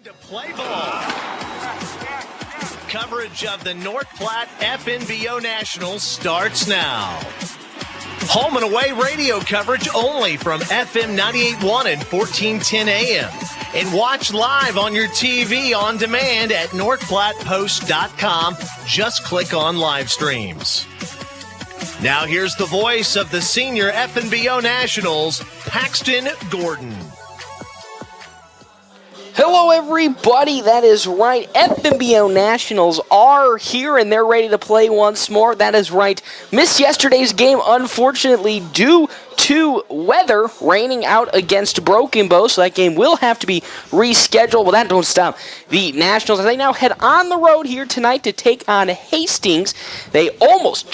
To play ball. Coverage of the North Platte FNBO Nationals starts now. Home and away radio coverage only from FM 98.1 and 1410 AM. And watch live on your TV on demand at northplattepost.com. Just click on live streams. Now here's the voice of the senior FNBO Nationals, Paxton Gordon. Hello, everybody. That is right. FNBO Nationals are here, and they're ready to play once more. That is right. Missed yesterday's game, unfortunately, due to weather raining out against Broken Bow, so that game will have to be rescheduled. Well, that don't stop the Nationals as they now head on the road here tonight to take on Hastings. They almost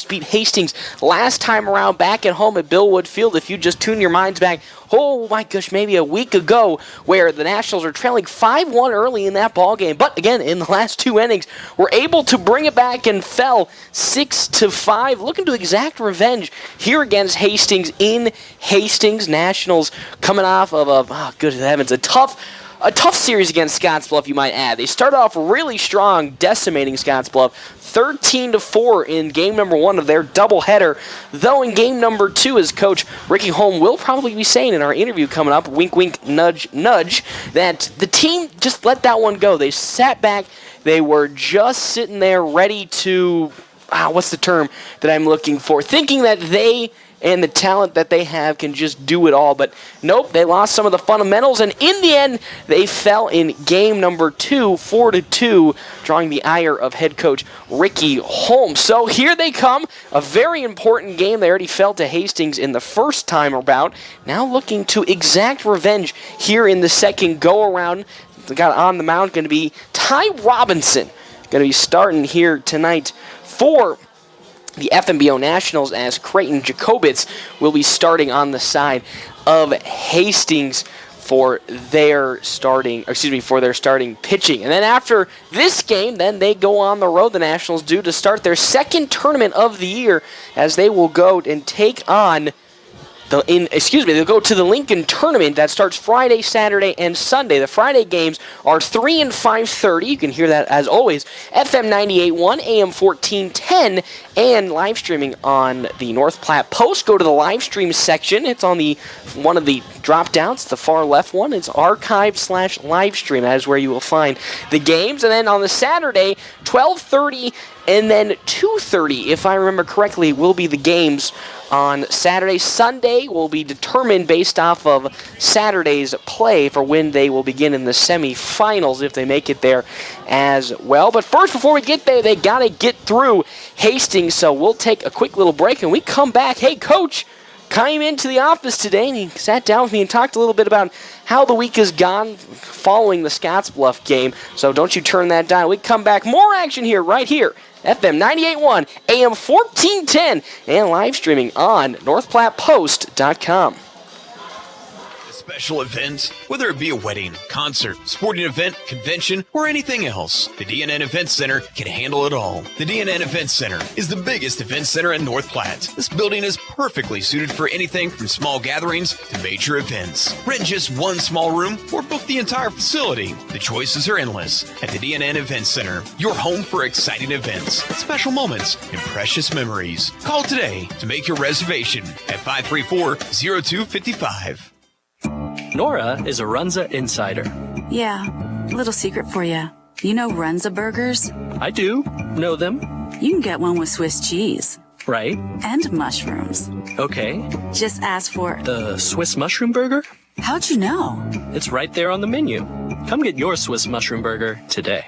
beat Hastings last time around back at home at Bill Wood Field. If you just tune your minds back, oh my gosh, maybe a week ago, where the Nationals are trailing 5-1 early in that ball game. But again, in the last two innings, were able to bring it back and fell 6-5, looking to exact revenge here against Hastings in Hastings. Nationals coming off of good heavens, a tough series against Scottsbluff, you might add. They started off really strong, decimating Scottsbluff, 13-4 in game number one of their doubleheader. Though in game number two, as Coach Ricky Holm will probably be saying in our interview coming up, wink, wink, nudge, nudge, that the team just let that one go. They sat back. They were just sitting there ready to, what's the term that I'm looking for? Thinking that they and the talent that they have can just do it all. But nope, they lost some of the fundamentals, and in the end, they fell in game number two, 4-2, drawing the ire of head coach Ricky Holmes. So here they come, a very important game. They already fell to Hastings in the first time about. Now looking to exact revenge here in the second go-around. They got on the mound, going to be Ty Robinson, going to be starting here tonight for the FNBO Nationals, as Creighton Jacobitz will be starting on the side of Hastings for their starting pitching. And then after this game, then they go on the road, the Nationals do, to start their second tournament of the year, as they will go and take on they'll go to the Lincoln tournament that starts Friday, Saturday, and Sunday. The Friday games are 3 and 5:30. You can hear that, as always, FM 98.1, AM 1410, and live streaming on the North Platte Post. Go to the live stream section. It's on one of the drop-downs, the far left one. It's archive/live stream. That is where you will find the games. And then on the Saturday, 12:30 and then 2:30, if I remember correctly, will be the games on Saturday. Sunday will be determined based off of Saturday's play for when they will begin in the semifinals, if they make it there as well. But first, before we get there, they got to get through Hastings, so we'll take a quick little break, and we come back. Hey, Coach came into the office today, and he sat down with me and talked a little bit about how the week has gone following the Scottsbluff game, so don't you turn that down. We come back, more action here, right here, FM 98.1, AM 1410, and live streaming on northplattepost.com. Special events, whether it be a wedding, concert, sporting event, convention, or anything else, the DNN Event Center can handle it all. The DNN Event Center is the biggest event center in North Platte. This building is perfectly suited for anything from small gatherings to major events. Rent just one small room or book the entire facility. The choices are endless at the DNN Event Center, your home for exciting events, special moments, and precious memories. Call today to make your reservation at 534-0255. Nora is a Runza insider. Yeah, little secret for you. You know Runza burgers? I do know them. You can get one with Swiss cheese. Right. And mushrooms. Okay. Just ask for the Swiss mushroom burger? How'd you know? It's right there on the menu. Come get your Swiss mushroom burger today.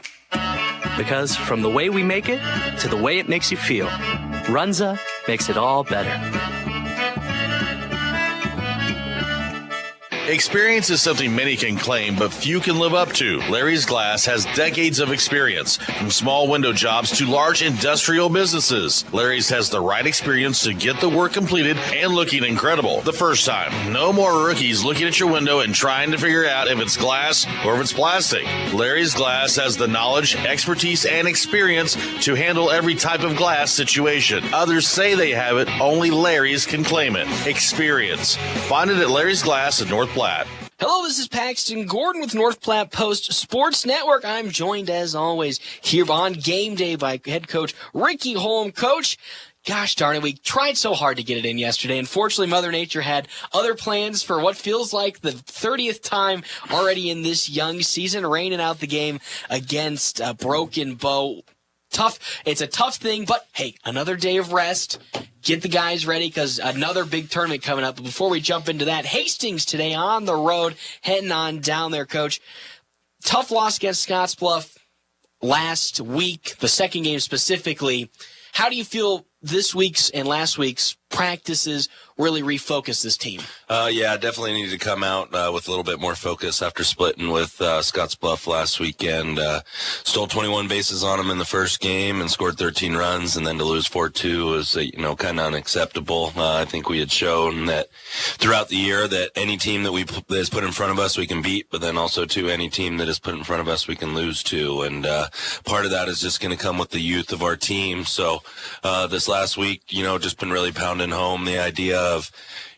Because from the way we make it to the way it makes you feel, Runza makes it all better. Experience is something many can claim, but few can live up to. Larry's Glass has decades of experience, from small window jobs to large industrial businesses. Larry's has the right experience to get the work completed and looking incredible the first time. No more rookies looking at your window and trying to figure out if it's glass or if it's plastic. Larry's Glass has the knowledge, expertise, and experience to handle every type of glass situation. Others say they have it, only Larry's can claim it. Experience. Find it at Larry's Glass in North Platte. Hello, this is Paxton Gordon with North Platte Post Sports Network. I'm joined, as always, here on game day by head coach Ricky Holm. Coach, gosh darn it, we tried so hard to get it in yesterday. Unfortunately, Mother Nature had other plans for what feels like the 30th time already in this young season, raining out the game against Broken Bow. Tough. It's a tough thing, but hey, another day of rest. Get the guys ready because another big tournament coming up. But before we jump into that, Hastings today on the road, heading on down there, Coach. Tough loss against Scottsbluff last week, the second game specifically. How do you feel this week's and last week's practices really refocus this team? Yeah, definitely needed to come out with a little bit more focus after splitting with Scottsbluff last weekend. Stole 21 bases on them in the first game and scored 13 runs, and then to lose 4-2 was, kind of unacceptable. I think we had shown that throughout the year that any team that is put in front of us we can beat, but then also to any team that is put in front of us we can lose to, and part of that is just going to come with the youth of our team. So this last week, just been really pounding home the idea of,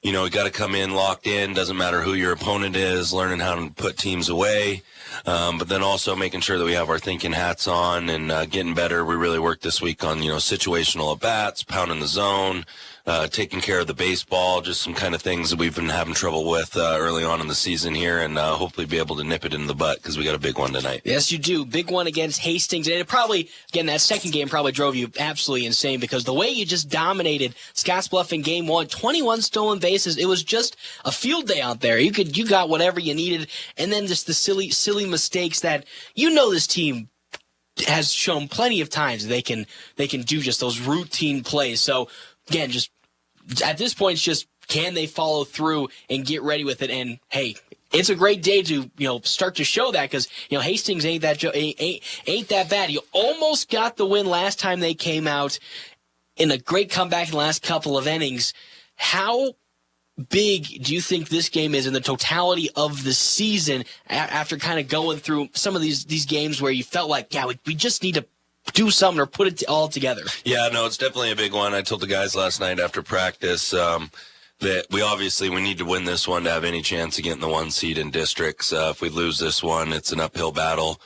you got to come in locked in, doesn't matter who your opponent is, learning how to put teams away, but then also making sure that we have our thinking hats on and getting better. We really worked this week on, situational at-bats, pounding the zone, taking care of the baseball, just some kind of things that we've been having trouble with early on in the season here, and hopefully be able to nip it in the butt because we got a big one tonight. Yes, you do. Big one against Hastings. And it probably, again, that second game probably drove you absolutely insane because the way you just dominated Scottsbluff in game one, 21 stolen bases, it was just a field day out there. You got whatever you needed, and then just the silly mistakes that this team has shown plenty of times they can do just those routine plays. So again, just at this point, it's just can they follow through and get ready with it? And hey, it's a great day to start to show that because Hastings ain't that bad. You almost got the win last time they came out in a great comeback in the last couple of innings. How big do you think this game is in the totality of the season after kind of going through some of these games where you felt like, we just need to do something or put it all together? Yeah, no, it's definitely a big one. I told the guys last night after practice that we need to win this one to have any chance of getting the 1 seed in districts. If we lose this one, it's an uphill battle.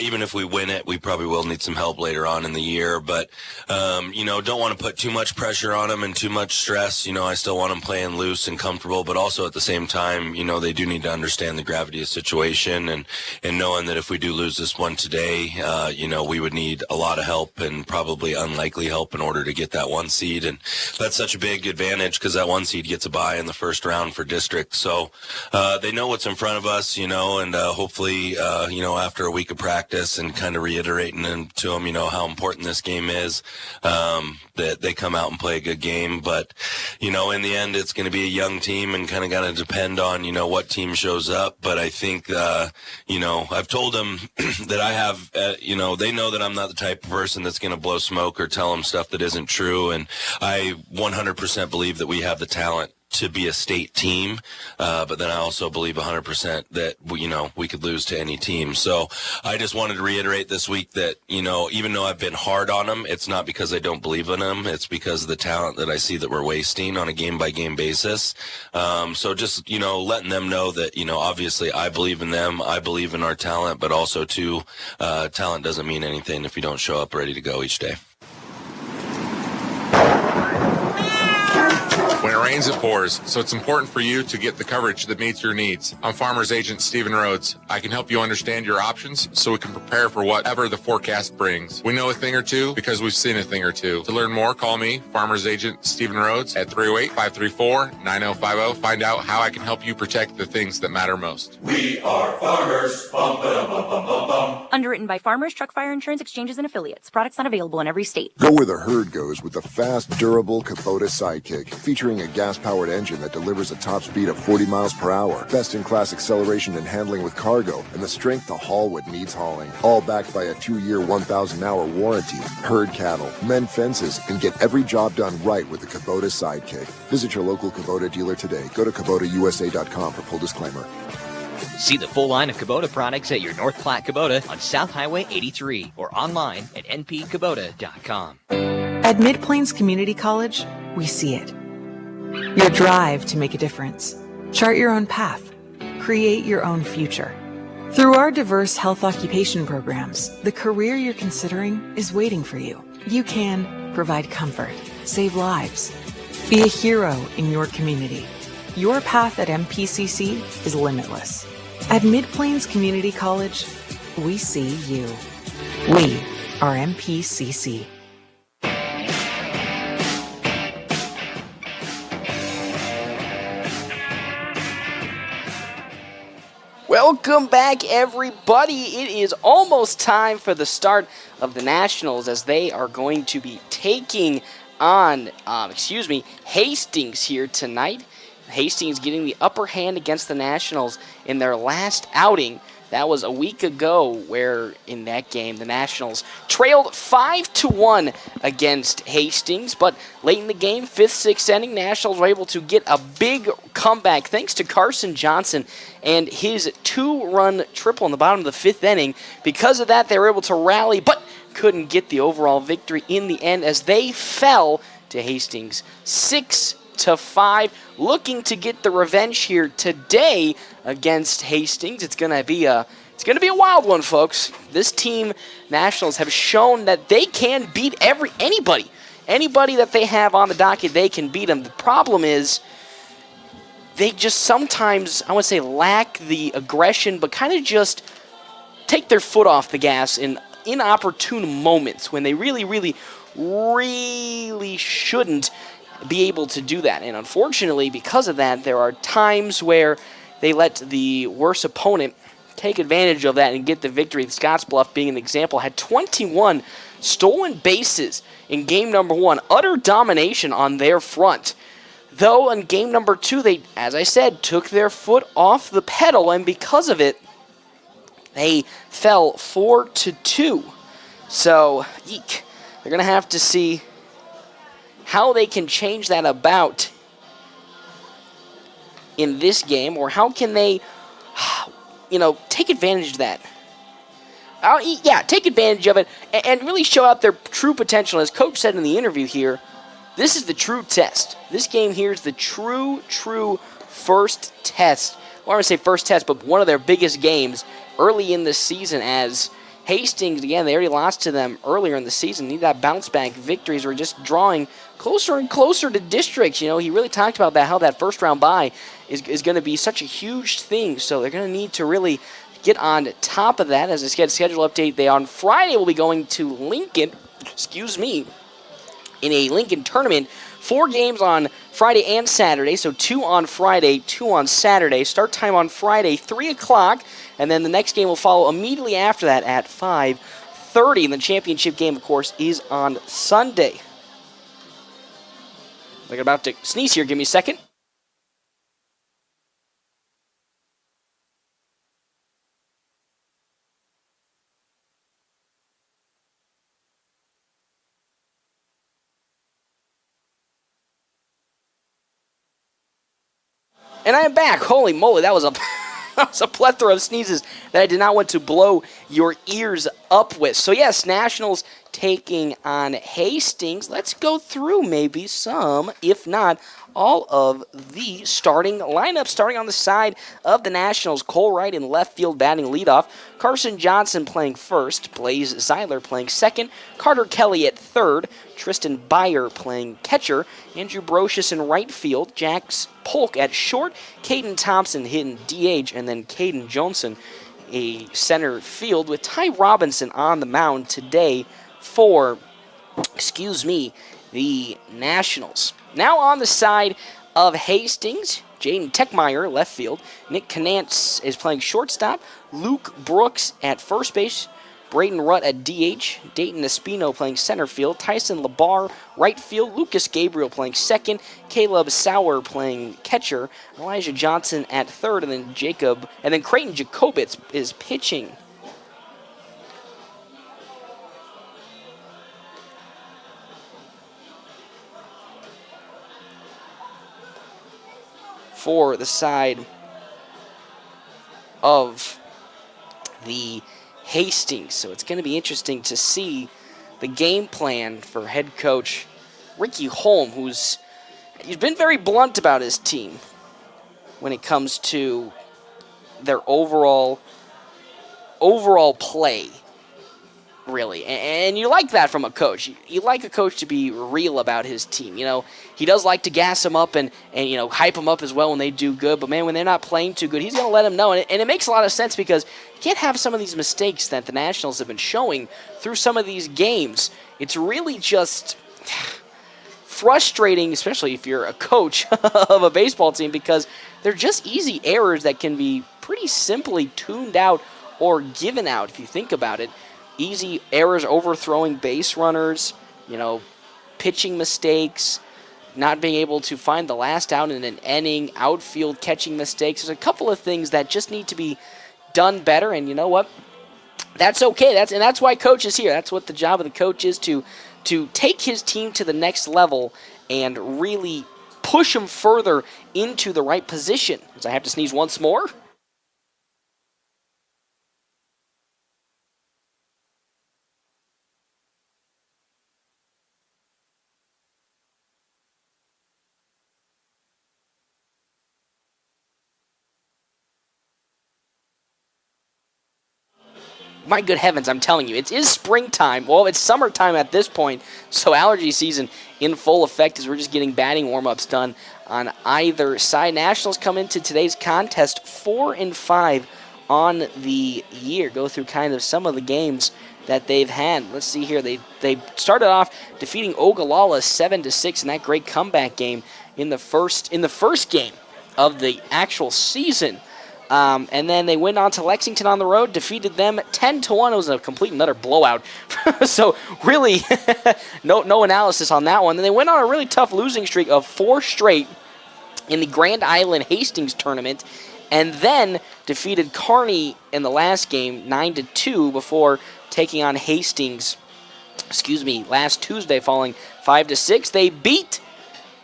Even if we win it, we probably will need some help later on in the year. But, don't want to put too much pressure on them and too much stress. I still want them playing loose and comfortable, but also at the same time, they do need to understand the gravity of the situation and knowing that if we do lose this one today, we would need a lot of help and probably unlikely help in order to get that 1 seed. And that's such a big advantage because that 1 seed gets a bye in the first round for district. So they know what's in front of us, and hopefully, after a week of practice and kind of reiterating to them, how important this game is, that they come out and play a good game. But, in the end, it's going to be a young team and kind of got to depend on, what team shows up. But I think, I've told them that I have, they know that I'm not the type of person that's going to blow smoke or tell them stuff that isn't true. And I 100% believe that we have the talent to be a state team, but then I also believe 100% that we could lose to any team. So I just wanted to reiterate this week that even though I've been hard on them, it's not because I don't believe in them. It's because of the talent that I see that we're wasting on a game by game basis. So just letting them know that obviously I believe in them, I believe in our talent, but also too, talent doesn't mean anything if you don't show up ready to go each day. When it rains, it pours, so it's important for you to get the coverage that meets your needs. I'm Farmers Agent Stephen Rhodes. I can help you understand your options so we can prepare for whatever the forecast brings. We know a thing or two because we've seen a thing or two. To learn more, call me, Farmers Agent Stephen Rhodes, at 308-534-9050. Find out how I can help you protect the things that matter most. We are farmers. Bum, ba-dum, bum, bum, bum, bum. Underwritten by Farmers Truck Fire Insurance Exchanges and Affiliates. Products not available in every state. Go where the herd goes with the fast, durable Kubota Sidekick, featuring a gas-powered engine that delivers a top speed of 40 miles per hour, best-in-class acceleration and handling with cargo, and the strength to haul what needs hauling. All backed by a 2-year, 1,000-hour warranty. Herd cattle, mend fences, and get every job done right with the Kubota Sidekick. Visit your local Kubota dealer today. Go to KubotaUSA.com for full disclaimer. See the full line of Kubota products at your North Platte Kubota on South Highway 83 or online at npkubota.com. At Mid-Plains Community College, we see it. Your drive to make a difference. Chart your own path. create your own future. Through our diverse health occupation programs, the career you're considering is waiting for you. You can provide comfort, save lives, be a hero in your community. Your path at MPCC is limitless. At Mid-Plains Community College, we see you. We are MPCC. Welcome back, everybody. It is almost time for the start of the Nationals as they are going to be taking on, Hastings here tonight. Hastings getting the upper hand against the Nationals in their last outing. That was a week ago where in that game the Nationals trailed 5-1 against Hastings. But late in the game, 5th, 6th inning, Nationals were able to get a big comeback thanks to Carson Johnson and his 2-run triple in the bottom of the 5th inning. Because of that, they were able to rally, but couldn't get the overall victory in the end as they fell to Hastings 6-5, looking to get the revenge here today against Hastings. It's gonna be a wild one, folks. This team, Nationals, have shown that they can beat anybody that they have on the docket. They can beat them. The problem is they just sometimes, I would say, lack the aggression, but kind of just take their foot off the gas in inopportune moments when they really shouldn't be able to do that. And unfortunately, because of that, there are times where they let the worst opponent take advantage of that and get the victory. Scottsbluff, being an example, had 21 stolen bases in game number 1. Utter domination on their front. Though in game number 2, they, as I said, took their foot off the pedal, and because of it, they fell 4-2. So, eek. They're going to have to see how they can change that about in this game, or how can they, take advantage of that. Take advantage of it and really show out their true potential. As Coach said in the interview here, this is the true test. This game here is the true first test. Well, I don't want to say first test, but one of their biggest games early in the season, as Hastings, again, they already lost to them earlier in the season. Need that bounce-back victories. We're just drawing closer and closer to districts. He really talked about that, how that first-round bye is going to be such a huge thing. So they're going to need to really get on top of that. As a schedule update, they on Friday will be going to Lincoln, in a Lincoln tournament. 4 games on Friday and Saturday, so 2 on Friday, 2 on Saturday. Start time on Friday, 3 o'clock, and then the next game will follow immediately after that at 5:30. And the championship game, of course, is on Sunday. I'm about to sneeze here. Give me a second. And I am back. Holy moly, that was a plethora of sneezes that I did not want to blow your ears up with. So yes, Nationals taking on Hastings. Let's go through maybe some, if not all, of the starting lineup. Starting on the side of the Nationals, Cole Wright in left field batting leadoff. Carson Johnson playing first. Blaze Zeiler playing second. Carter Kelly at third. Tristan Byer playing catcher. Andrew Brocious in right field. Jax Polk at short. Caden Thompson hitting DH. And then Caden Johnson a center field with Ty Robinson on the mound today for, the Nationals. Now on the side of Hastings, Jaden Techmeyer, left field. Nick Canance is playing shortstop. Luke Brooks at first base. Braden Rutt at DH. Dayton Espino playing center field. Tyson Labar, right field. Lucas Gabriel playing second. Caleb Sauer playing catcher. Elijah Johnson at third. And then Creighton Jacobitz is pitching. For the side of the Hastings. So it's going to be interesting to see the game plan for head coach Ricky Holm, he's been very blunt about his team when it comes to their overall play, really. And you like that from a coach. You like a coach to be real about his team. You know, he does like to gas them up and hype them up as well when they do good. But, man, when they're not playing too good, he's going to let them know. And it makes a lot of sense because you can't have some of these mistakes that the Nationals have been showing through some of these games. It's really just frustrating, especially if you're a coach of a baseball team, because they're just easy errors that can be pretty simply tuned out or given out if you think about it. Easy errors, overthrowing base runners, pitching mistakes, not being able to find the last out in an inning, outfield catching mistakes. There's a couple of things that just need to be done better, and you know what? That's okay. That's why coach is here. That's what the job of the coach is, to take his team to the next level and really push them further into the right position. As I have to sneeze once more. My good heavens, I'm telling you, it is springtime. Well, it's summertime at this point, so allergy season in full effect as we're just getting batting warm-ups done on either side. Nationals come into today's contest 4-5 on the year. Go through kind of some of the games that they've had. Let's see here. They started off defeating Ogallala 7-6 in that great comeback game in the first game of the actual season. And then they went on to Lexington on the road, defeated them 10-1. It was a complete and utter blowout. So really, no analysis on that one. Then they went on a really tough losing streak of 4 straight in the Grand Island Hastings tournament, and then defeated Kearney in the last game 9-2 before taking on Hastings. Last Tuesday, falling 5-6. They beat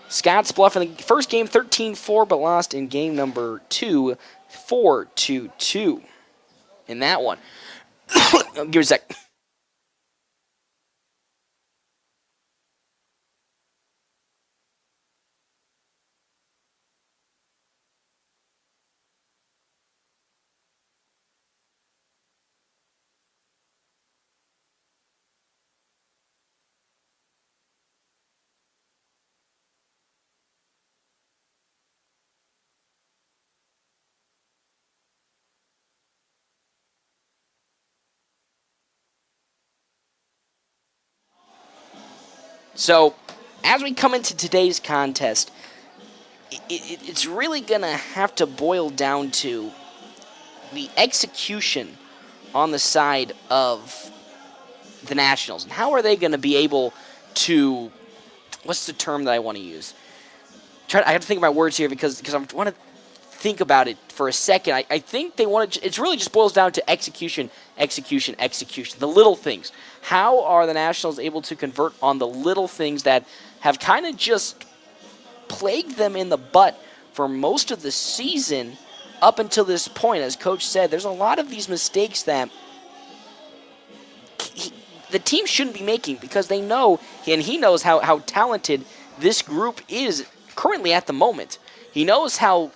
Scottsbluff in the first game 13-4, but lost in game number 2. 4-2 in that one. Give me a sec. So, as we come into today's contest, it's really going to have to boil down to the execution on the side of the Nationals. And how are they going to be able to, what's the term that I want to use? I have to think of my words here because I want to think about it for a second. I think they want to, it really just boils down to execution. The little things. How are the Nationals able to convert on the little things that have kind of just plagued them in the butt for most of the season up until this point? As Coach said, there's a lot of these mistakes that the team shouldn't be making because they know, and he knows how talented this group is currently at the moment. He knows how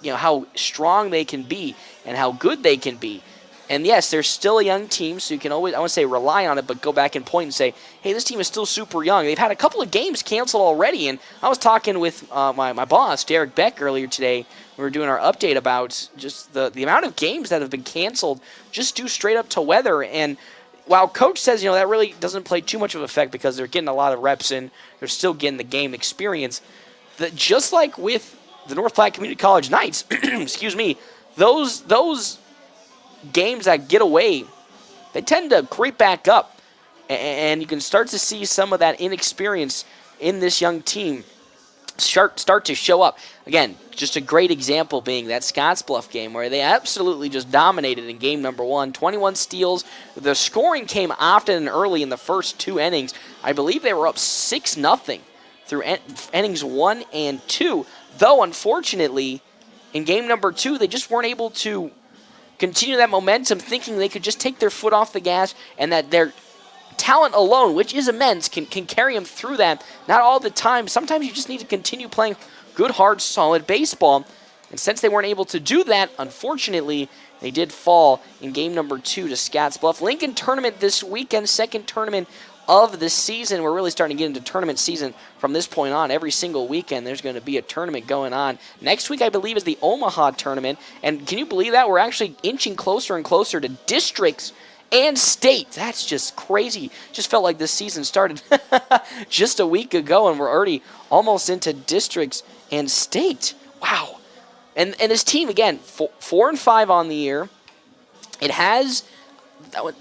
strong they can be and how good they can be. And yes, they're still a young team, so you can always, I won't say rely on it, but go back and point and say, hey, this team is still super young. They've had a couple of games canceled already, and I was talking with my boss, Derek Beck, earlier today. We were doing our update about just the amount of games that have been canceled just due straight up to weather. And while Coach says, that really doesn't play too much of an effect because they're getting a lot of reps in, they're still getting the game experience, that just like with the North Platte Community College Knights, those games that get away, they tend to creep back up, and you can start to see some of that inexperience in this young team start to show up. Again, just a great example being that Scottsbluff game where they absolutely just dominated in game number 1, 21 steals. The scoring came often and early in the first 2 innings. I believe they were up 6-0 through innings 1 and 2, though unfortunately in game number 2 they just weren't able to continue that momentum, thinking they could just take their foot off the gas and that their talent alone, which is immense, can carry them through that. Not all the time. Sometimes you just need to continue playing good, hard, solid baseball. And since they weren't able to do that, unfortunately, they did fall in game number 2 to Scottsbluff. Lincoln tournament this weekend, second tournament of the season. We're really starting to get into tournament season from this point on. Every single weekend there's going to be a tournament going on. Next week, I believe, is the Omaha tournament. And can you believe that? We're actually inching closer and closer to districts and state. That's just crazy. Just felt like this season started just a week ago, and we're already almost into districts and state. Wow. And this team, again, 4-5 on the year. It has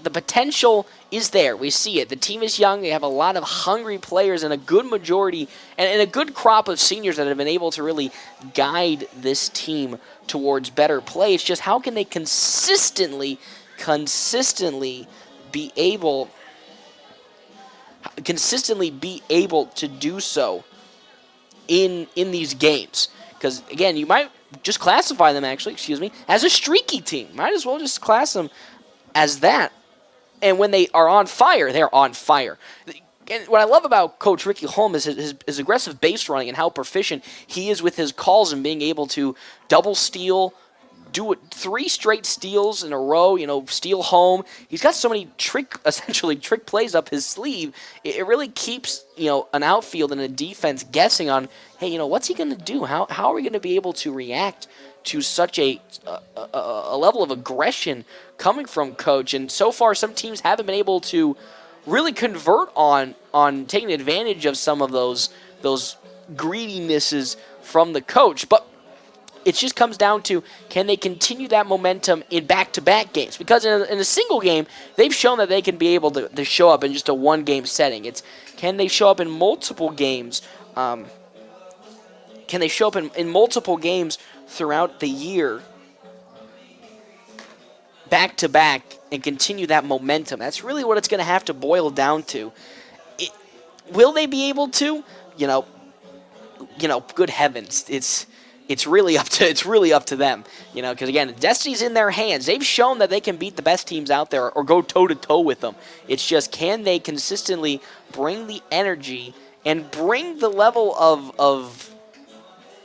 the potential is there. We see it. The team is young. They have a lot of hungry players and a good majority and a good crop of seniors that have been able to really guide this team towards better play. It's just how can they consistently be able to do so in these games. Because, again, you might just classify them, as a streaky team. Might as well just class them as that. And when they are on fire, they're on fire. And what I love about Coach Ricky Holm is his aggressive base running and how proficient he is with his calls and being able to double steal, do it 3 straight steals in a row, steal home. He's got so many trick plays up his sleeve. It really keeps, an outfield and a defense guessing on, hey, what's he going to do? How are we going to be able to react to such a level of aggression coming from Coach? And so far, some teams haven't been able to really convert on taking advantage of some of those greedinesses from the coach. But it just comes down to, can they continue that momentum in back-to-back games? Because in a single game, they've shown that they can be able to show up in just a one-game setting. It's, can they show up in multiple games? Can they show up in multiple games throughout the year, back-to-back, and continue that momentum? That's really what it's going to have to boil down to. Will they be able to? Good heavens, it's really up to them, because again, destiny's in their hands. They've shown that they can beat the best teams out there or go toe-to-toe with them. It's just, can they consistently bring the energy and bring the level of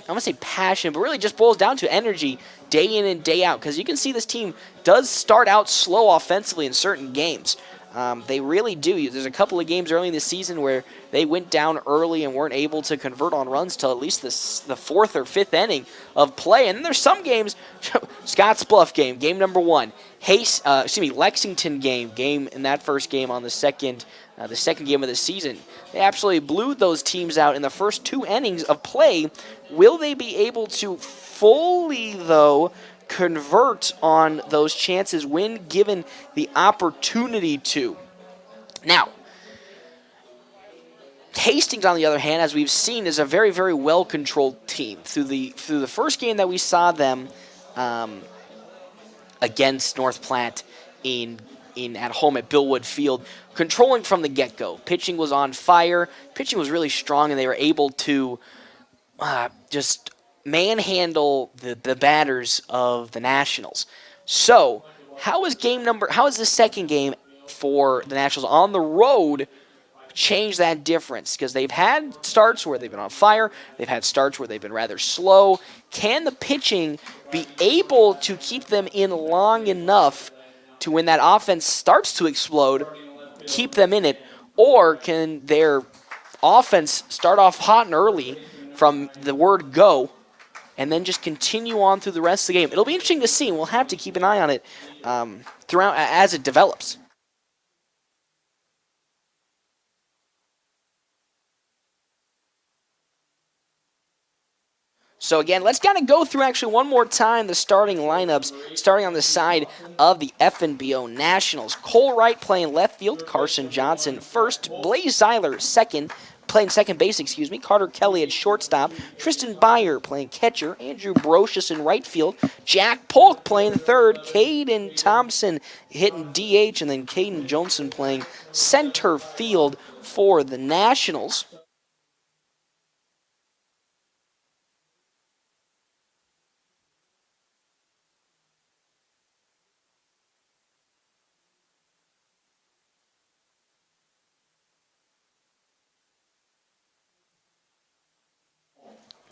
I'm going to say passion, but really just boils down to energy day in and day out, because you can see this team does start out slow offensively in certain games. They really do. There's a couple of games early in the season where they went down early and weren't able to convert on runs till at least the 4th or 5th inning of play. And then there's some games, Scottsbluff game number 1, Lexington game in that first game on the second game of the season. They absolutely blew those teams out in the first 2 innings of play. Will they be able to fully, though, convert on those chances when given the opportunity to? Now, Hastings, on the other hand, as we've seen, is a very, very well-controlled team. Through the first game that we saw them against North Platte at home at Billwood Field, controlling from the get-go. Pitching was on fire. Pitching was really strong, and they were able to just manhandle the batters of the Nationals. So, how is the second game for the Nationals on the road change that difference? Because they've had starts where they've been on fire. They've had starts where they've been rather slow. Can the pitching be able to keep them in long enough to, when that offense starts to explode, keep them in it? Or can their offense start off hot and early from the word go and then just continue on through the rest of the game? It'll be interesting to see, and we'll have to keep an eye on it throughout as it develops. So again, let's kind of go through actually one more time the starting lineups, starting on the side of the FNBO Nationals. Cole Wright playing left field, Carson Johnson first, Blaze Zeiler playing second base, Carter Kelly at shortstop, Tristan Byer playing catcher, Andrew Brocious in right field, Jack Polk playing third, Caden Thompson hitting DH, and then Caden Johnson playing center field for the Nationals.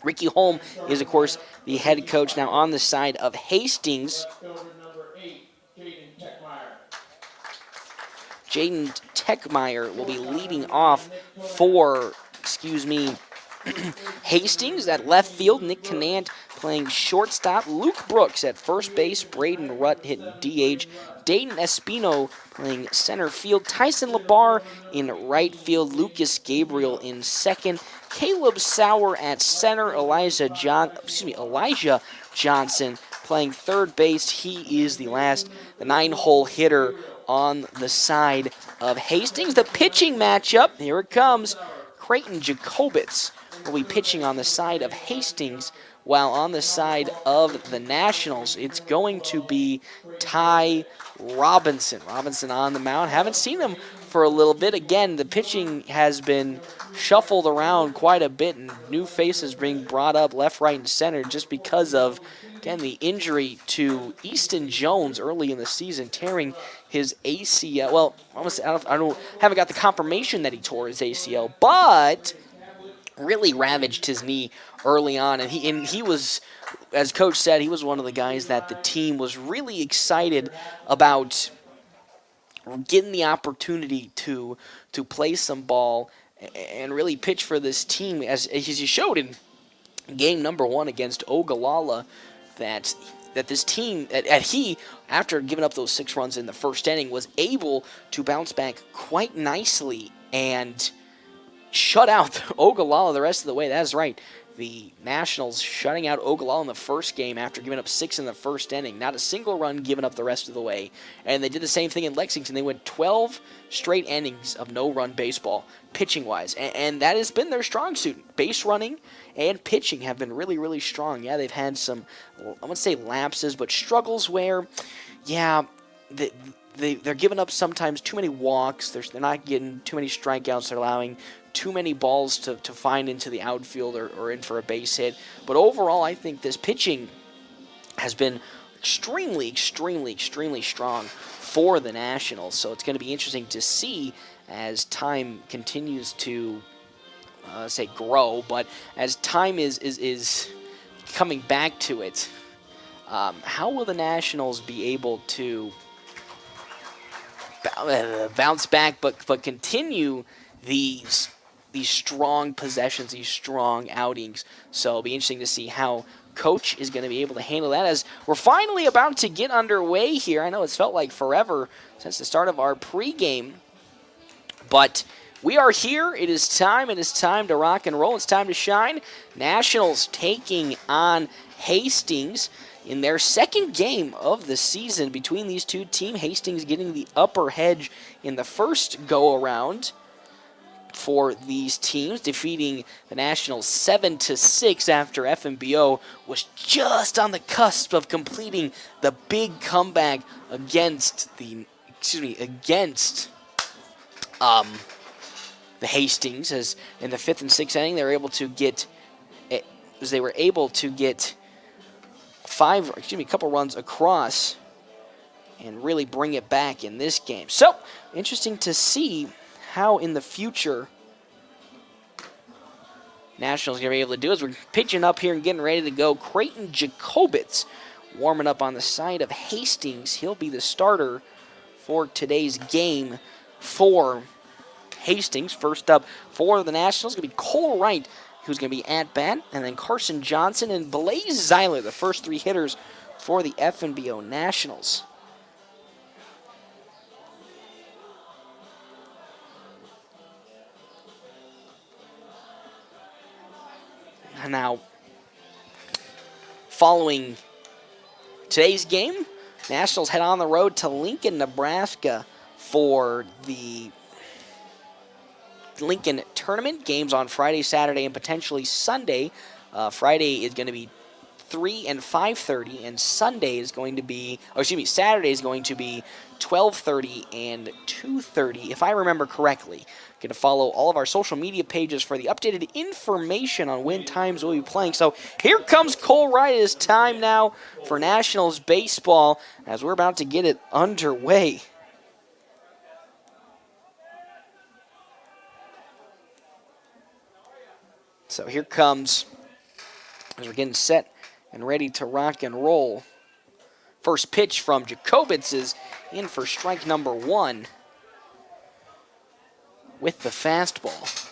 Ricky Holm is, of course, the head coach. Now on the side of Hastings, Jaden Techmeyer will be leading off for, Hastings at left field. Nick Canant playing shortstop. Luke Brooks at first base. Braden Rutt hitting DH. Dayton Espino playing center field. Tyson Labar in right field. Lucas Gabriel in second. Caleb Sauer at center. Elijah Johnson playing third base. He is the 9-hole hitter on the side of Hastings. The pitching matchup, here it comes. Creighton Jacobitz will be pitching on the side of Hastings, while on the side of the Nationals, it's going to be Ty Robinson. Robinson on the mound. Haven't seen him for a little bit. Again, the pitching has been shuffled around quite a bit, and new faces being brought up left, right, and center just because of, again, the injury to Easton Jones early in the season, tearing his ACL. Well, haven't got the confirmation that he tore his ACL, but really ravaged his knee early on, and he was, as coach said, he was one of the guys that the team was really excited about getting the opportunity to play some ball and really pitch for this team, as he showed in game number 1 against Ogallala, that this team, he, after giving up those 6 runs in the first inning, was able to bounce back quite nicely and shut out Ogallala the rest of the way. That's right. The Nationals shutting out Ogallala in the first game after giving up 6 in the first inning. Not a single run given up the rest of the way. And they did the same thing in Lexington. They went 12 straight innings of no-run baseball, pitching-wise. And that has been their strong suit. Base running and pitching have been really, really strong. Yeah, they've had some, I wouldn't say lapses, but struggles where, yeah, they're giving up sometimes too many walks. They're not getting too many strikeouts. They're allowing too many balls to find into the outfield or in for a base hit. But overall, I think this pitching has been extremely, extremely, extremely strong for the Nationals. So it's going to be interesting to see as time continues to, grow, but as time is coming back to it, how will the Nationals be able to bounce back but continue these strong possessions, these strong outings? So it'll be interesting to see how coach is going to be able to handle that as we're finally about to get underway here. I know it's felt like forever since the start of our pregame, but we are here. It is time to rock and roll. It's time to shine. Nationals taking on Hastings in their second game of the season between these two teams. Hastings getting the upper edge in the first go-around for these teams, defeating the Nationals 7-6 after FMBO was just on the cusp of completing the big comeback against the Hastings, as in the 5th and 6th inning they were able to get a couple runs across and really bring it back in this game. So, interesting to see how in the future Nationals are going to be able to do as we're pitching up here and getting ready to go. Creighton Jacobitz warming up on the side of Hastings. He'll be the starter for today's game for Hastings. First up for the Nationals is going to be Cole Wright, who's going to be at bat, and then Carson Johnson and Blaze Zeiler, the first 3 hitters for the FNBO Nationals. Now, following today's game, Nationals head on the road to Lincoln, Nebraska for the Lincoln tournament. Games on Friday, Saturday, and potentially Sunday. Friday is going to be 3 and 5:30, and Saturday is going to be 12:30 and 2:30, if I remember correctly. Going to follow all of our social media pages for the updated information on when times we'll be playing. So here comes Cole Wright. It is time now for Nationals baseball as we're about to get it underway. So here comes as we're getting set and ready to rock and roll. First pitch from Jacobitz is in for strike number 1 with the fastball.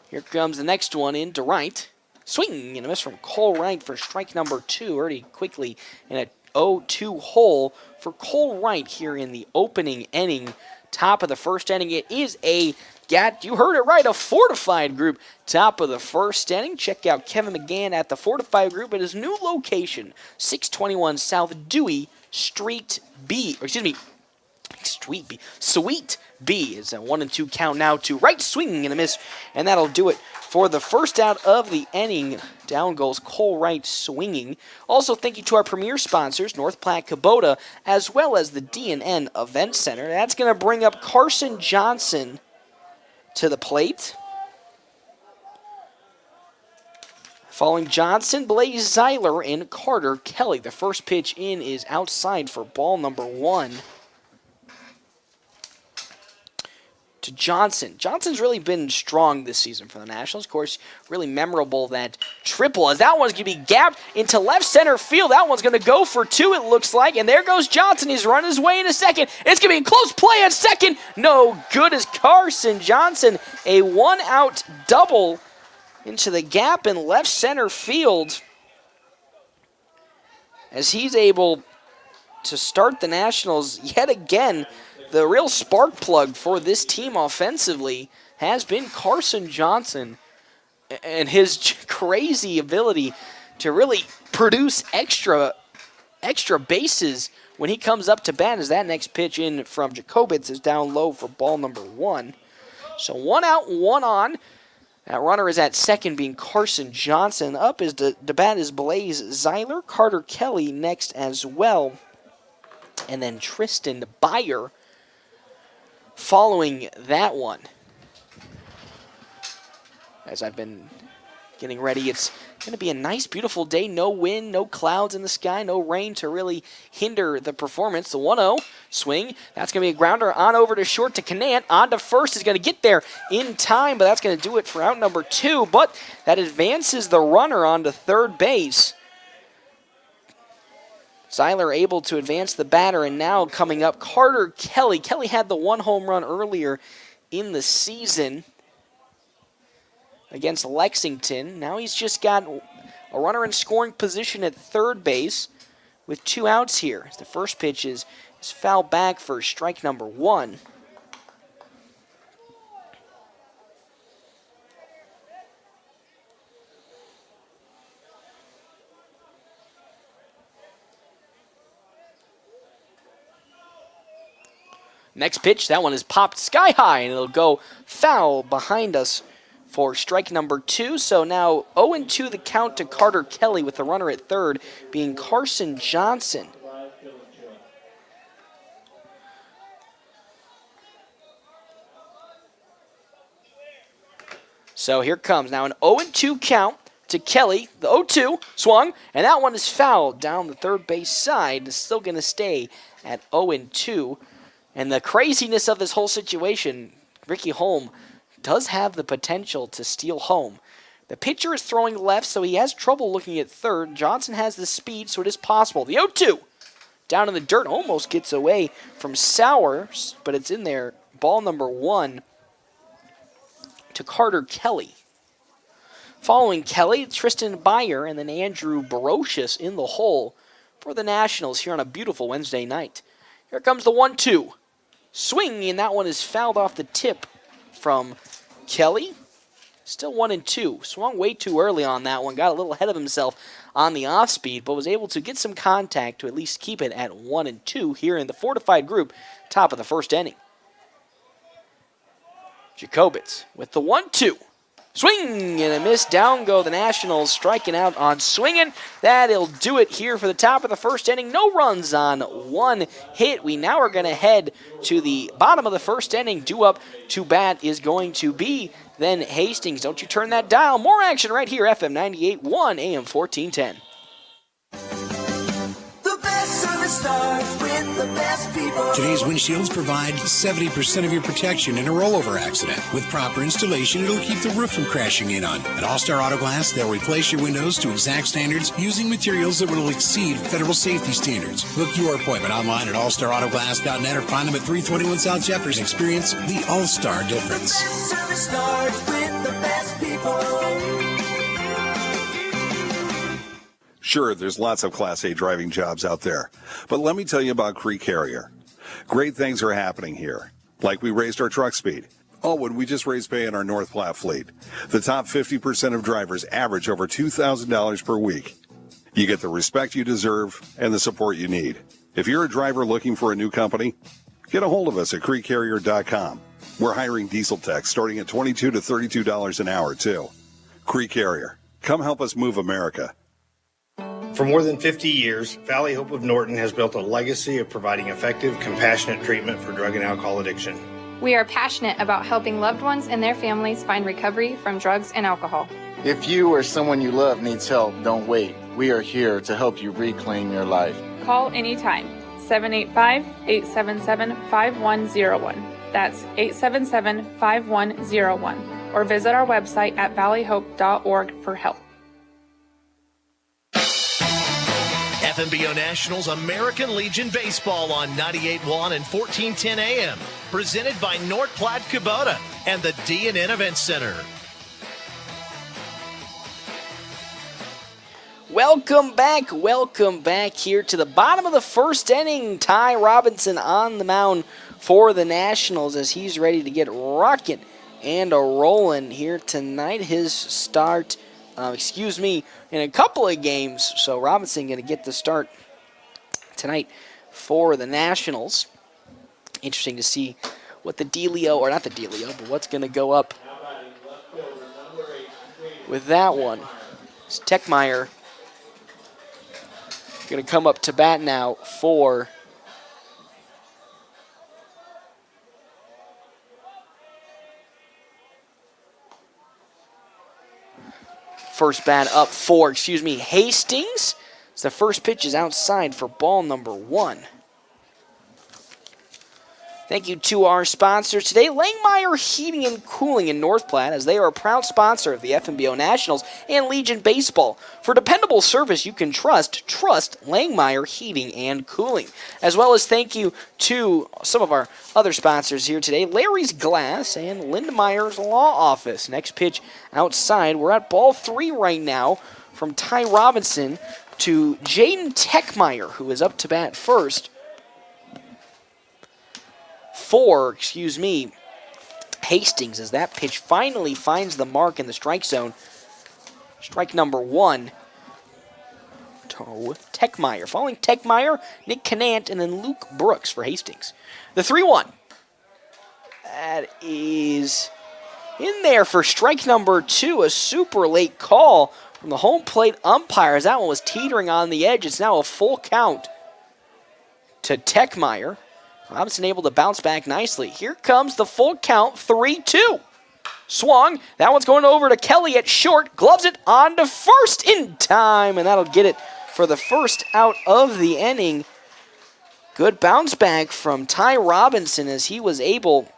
Here comes the next one in to right. Swing and a miss from Cole Wright for strike number 2. Already quickly in a 0-2 hole for Cole Wright here in the opening inning. Top of the first inning. It is you heard it right, a fortified group. Top of the first inning. Check out Kevin McGann at the fortified group at his new location, 621 South Dewey Street B. Suite B is a 1-2 count now to right, swing and a miss, and that'll do it for the first out of the inning. Down goes Cole Wright swinging. Also, thank you to our premier sponsors, North Platte Kubota, as well as the D&N Event Center. That's going to bring up Carson Johnson to the plate. Following Johnson, Blaze Zeiler and Carter Kelly. The first pitch in is outside for ball number 1. To Johnson. Johnson's really been strong this season for the Nationals. Of course, really memorable that triple, as that one's going to be gapped into left center field. That one's going to go for 2, it looks like. And there goes Johnson. He's running his way into second. It's going to be a close play at second. No good as Carson Johnson. A 1-out double into the gap in left center field, as he's able to start the Nationals yet again. The real spark plug for this team offensively has been Carson Johnson and his crazy ability to really produce extra bases when he comes up to bat, as that next pitch in from Jacobitz is down low for ball number 1. So 1 out, 1 on. That runner is at second, being Carson Johnson. Up is the bat is Blaze Zeiler, Carter Kelly next as well, and then Tristan Byer following that one. As I've been getting ready, it's going to be a nice, beautiful day. No wind, no clouds in the sky, no rain to really hinder the performance. The 1-0 swing, that's going to be a grounder on over to short to Canant. On to first, is going to get there in time, but that's going to do it for out number 2. But that advances the runner onto third base. Zeiler able to advance the batter, and now coming up, Carter Kelly. Kelly had the 1 home run earlier in the season against Lexington. Now he's just got a runner in scoring position at third base with 2 outs here. The first pitch is fouled back for strike number 1. Next pitch, that one is popped sky high, and it'll go foul behind us for strike number 2. So now 0-2 the count to Carter Kelly, with the runner at third being Carson Johnson. So here comes now an 0-2 count to Kelly. The 0-2 swung, and that one is fouled down the third base side. It's still going to stay at 0-2. And the craziness of this whole situation, Ricky Holm does have the potential to steal home. The pitcher is throwing left, so he has trouble looking at third. Johnson has the speed, so it is possible. The 0-2 down in the dirt, almost gets away from Sowers, but it's in there. Ball number 1 to Carter Kelly. Following Kelly, Tristan Byer and then Andrew Barocious in the hole for the Nationals here on a beautiful Wednesday night. Here comes the 1-2. Swing, and that one is fouled off the tip from Kelly. Still 1-2. Swung way too early on that one. Got a little ahead of himself on the off speed, but was able to get some contact to at least keep it at 1-2 here in the fortified group, top of the first inning. Jacobitz with the 1-2. Swing and a miss. Down go the Nationals, striking out on swinging. That'll do it here for the top of the first inning. No runs on 1 hit. We now are going to head to the bottom of the first inning. Due up to bat is going to be then Hastings. Don't you turn that dial. More action right here, FM 98.1, AM 1410. The best service Today's windshields provide 70% of your protection in a rollover accident. With proper installation, it'll keep the roof from crashing in on. At All-Star Auto Glass, they'll replace your windows to exact standards using materials that will exceed federal safety standards. Book your appointment online at allstarautoglass.net or find them at 321 South Jeffers. Experience the All-Star difference. Service starts with the best people. Sure, there's lots of Class A driving jobs out there, but let me tell you about Creek Carrier. Great things are happening here, like we raised our truck speed. Oh, and we just raised pay in our North Platte fleet. The top 50% of drivers average over $2,000 per week. You get the respect you deserve and the support you need. If you're a driver looking for a new company, get a hold of us at creekcarrier.com. We're hiring diesel techs starting at $22 to $32 an hour, too. Creek Carrier, come help us move America. For more than 50 years, Valley Hope of Norton has built a legacy of providing effective, compassionate treatment for drug and alcohol addiction. We are passionate about helping loved ones and their families find recovery from drugs and alcohol. If you or someone you love needs help, don't wait. We are here to help you reclaim your life. Call anytime, 785-877-5101. That's 877-5101. Or visit our website at valleyhope.org for help. FMBO Nationals American Legion Baseball on 98.1 and 1410 AM. Presented by North Platte Kubota and the D&N Event Center. Welcome back here to the bottom of the first inning. Ty Robinson on the mound for the Nationals as he's ready to get rocking and a-rolling here tonight. His start, in a couple of games. So Robinson going to get the start tonight for the Nationals. Interesting to see what the dealio, or not the dealio, but what's going to go up with that one. It's Techmeyer going to come up to bat now for first bat up for, Hastings. So the first pitch is outside for ball number 1. Thank you to our sponsors today, Langmeyer Heating and Cooling in North Platte, as they are a proud sponsor of the FMBO Nationals and Legion Baseball. For dependable service you can trust Langmeyer Heating and Cooling. As well as thank you to some of our other sponsors here today, Larry's Glass and Lindmeier's Law Office. Next pitch outside. We're at ball 3 right now from Ty Robinson to Jaden Techmeyer, who is up to bat first. For Hastings, as that pitch finally finds the mark in the strike zone. Strike number 1 to Techmeyer. Following Techmeyer, Nick Canant, and then Luke Brooks for Hastings. The 3-1. That is in there for strike number 2. A super late call from the home plate umpire, as that one was teetering on the edge. It's now a full count to Techmeyer. Robinson able to bounce back nicely. Here comes the full count, 3-2. Swung. That one's going over to Kelly at short. Gloves it on to first in time, and that'll get it for the first out of the inning. Good bounce back from Ty Robinson as he was able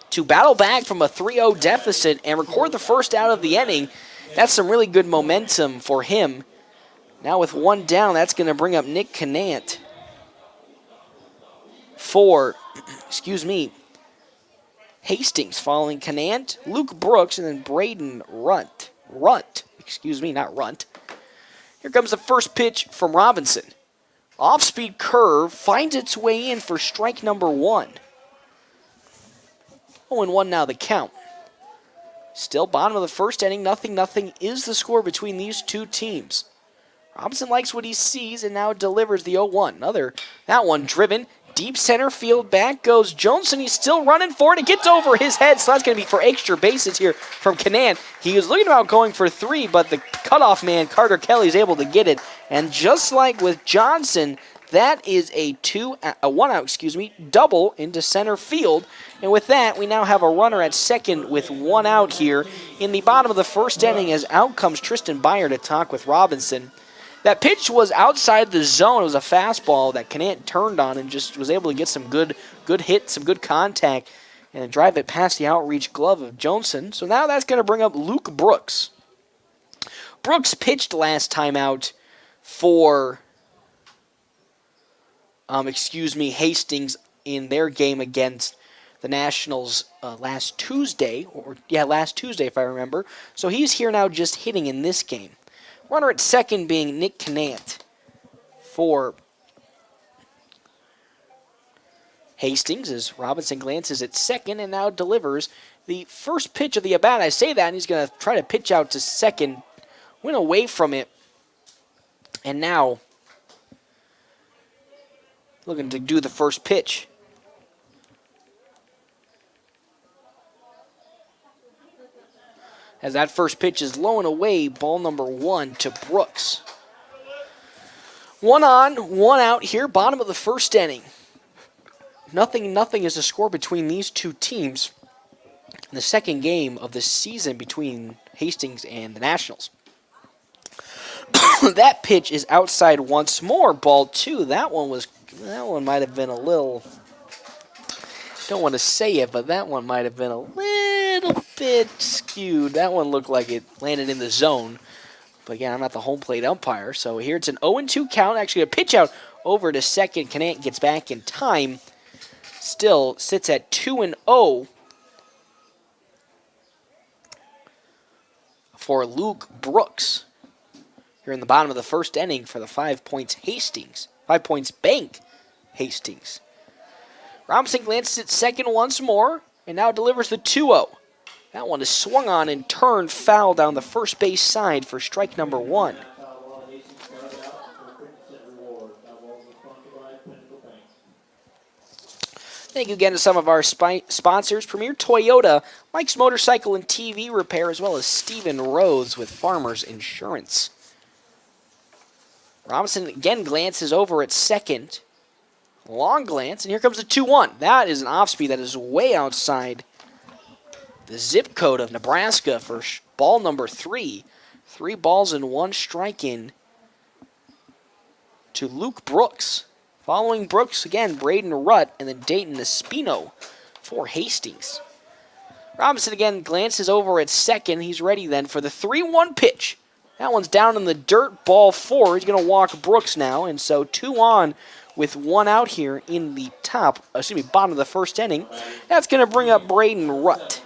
to battle back from a 3-0 deficit and record the first out of the inning. That's some really good momentum for him. Now with one down, that's going to bring up Nick Canant for, Hastings. Following Canant, Luke Brooks, and then Braden Runt. Not Runt. Here comes the first pitch from Robinson. Off-speed curve finds its way in for strike number 1. 0-1 now the count. Still bottom of the first inning, 0-0 is the score between these two teams. Robinson likes what he sees and now delivers the 0-1. That one driven. Deep center field, back goes Johnson. He's still running for it. It gets over his head, so that's going to be for extra bases here from Canaan. He was looking about going for 3, but the cutoff man, Carter Kelly, is able to get it. And just like with Johnson, that is a 1-out, double into center field. And with that, we now have a runner at second with 1 out here in the bottom of the first inning, as out comes Tristan Byer to talk with Robinson. That pitch was outside the zone. It was a fastball that Canant turned on and just was able to get some good hit, some good contact, and drive it past the outreach glove of Johnson. So now that's going to bring up Luke Brooks. Brooks pitched last time out for, Hastings in their game against the Nationals last Tuesday if I remember. So he's here now just hitting in this game. Runner at second being Nick Canant for Hastings as Robinson glances at second and now delivers the first pitch of the at-bat. I say that, and he's going to try to pitch out to second, went away from it, and now looking to do the first pitch. As that first pitch is low and away, ball number 1 to Brooks. 1 on, 1 out here, bottom of the first inning. Nothing is the score between these two teams in the second game of the season between Hastings and the Nationals. That pitch is outside once more, ball 2. That one might have been a little, don't want to say it, but that one might have been a little bit skewed. That one looked like it landed in the zone. But again, I'm not the home plate umpire. So here it's an 0-2 count. Actually, a pitch out over to second. Canant gets back in time. Still sits at 2-0 for Luke Brooks here in the bottom of the first inning for the 5 Points Hastings. 5 Points Bank Hastings. Robinson glances at second once more and now delivers the 2-0. That one is swung on and turned foul down the first base side for strike number 1. Thank you again to some of our sponsors, Premier Toyota, Mike's Motorcycle and TV Repair, as well as Stephen Rhodes with Farmers Insurance. Robinson again glances over at second. Long glance, and here comes the 2-1. That is an off-speed that is way outside the zip code of Nebraska for ball number 3. 3 balls and 1 strike in to Luke Brooks. Following Brooks, again, Braden Rutt, and then Dayton Espino for Hastings. Robinson again glances over at second. He's ready then for the 3-1 pitch. That one's down in the dirt, ball 4. He's going to walk Brooks now, and so 2 on with 1 out here in the bottom of the first inning. That's going to bring up Braden Rutt.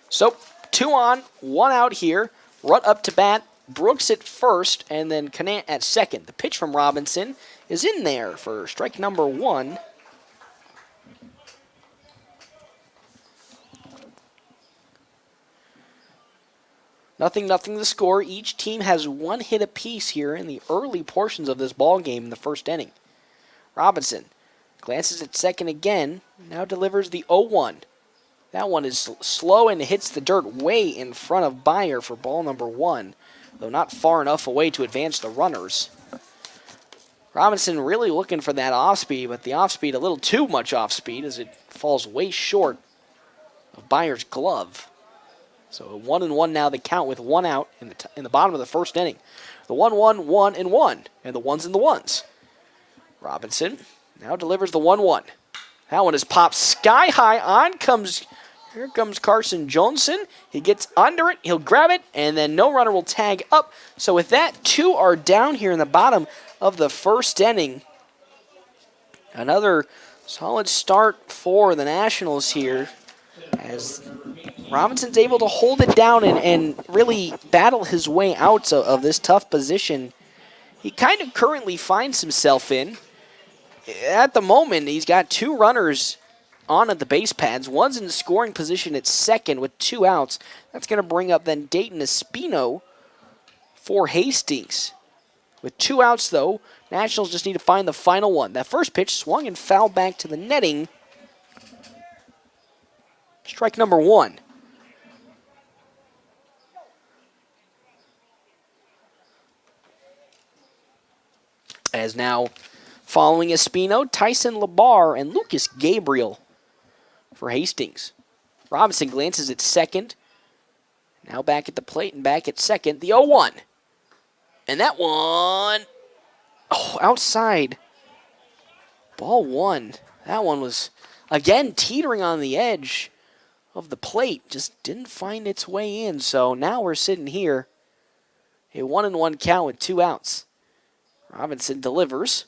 So, 2 on, 1 out here. Rutt up to bat, Brooks at first, and then Canant at second. The pitch from Robinson is in there for strike number 1. Nothing the score. Each team has 1 hit apiece here in the early portions of this ball game in the first inning. Robinson glances at second again, now delivers the 0-1. That one is slow and hits the dirt way in front of Beyer for ball number 1, though not far enough away to advance the runners. Robinson really looking for that off-speed, but the off-speed a little too much off-speed as it falls way short of Beyer's glove. So 1-1 now the count with 1 out in the bottom of the first inning. The 1-1, 1-1, and the ones and the ones. Robinson now delivers the 1-1. That one is popped sky high. Here comes Carson Johnson. He gets under it. He'll grab it, and then no runner will tag up. So with that, 2 are down here in the bottom of the first inning. Another solid start for the Nationals here as Robinson's able to hold it down and really battle his way out of this tough position he kind of currently finds himself in. At the moment, he's got 2 runners on at the base pads. One's in the scoring position at second with 2 outs. That's going to bring up then Dayton Espino for Hastings. With 2 outs, though, Nationals just need to find the final one. That first pitch swung and fouled back to the netting. Strike number 1. As now, following Espino, Tyson Labar, and Lucas Gabriel for Hastings. Robinson glances at second. Now back at the plate and back at second. The 0-1. And that one, outside. Ball one. That one was, again, teetering on the edge of the plate. Just didn't find its way in. So now we're sitting here. A 1-1 count with 2 outs. Robinson delivers.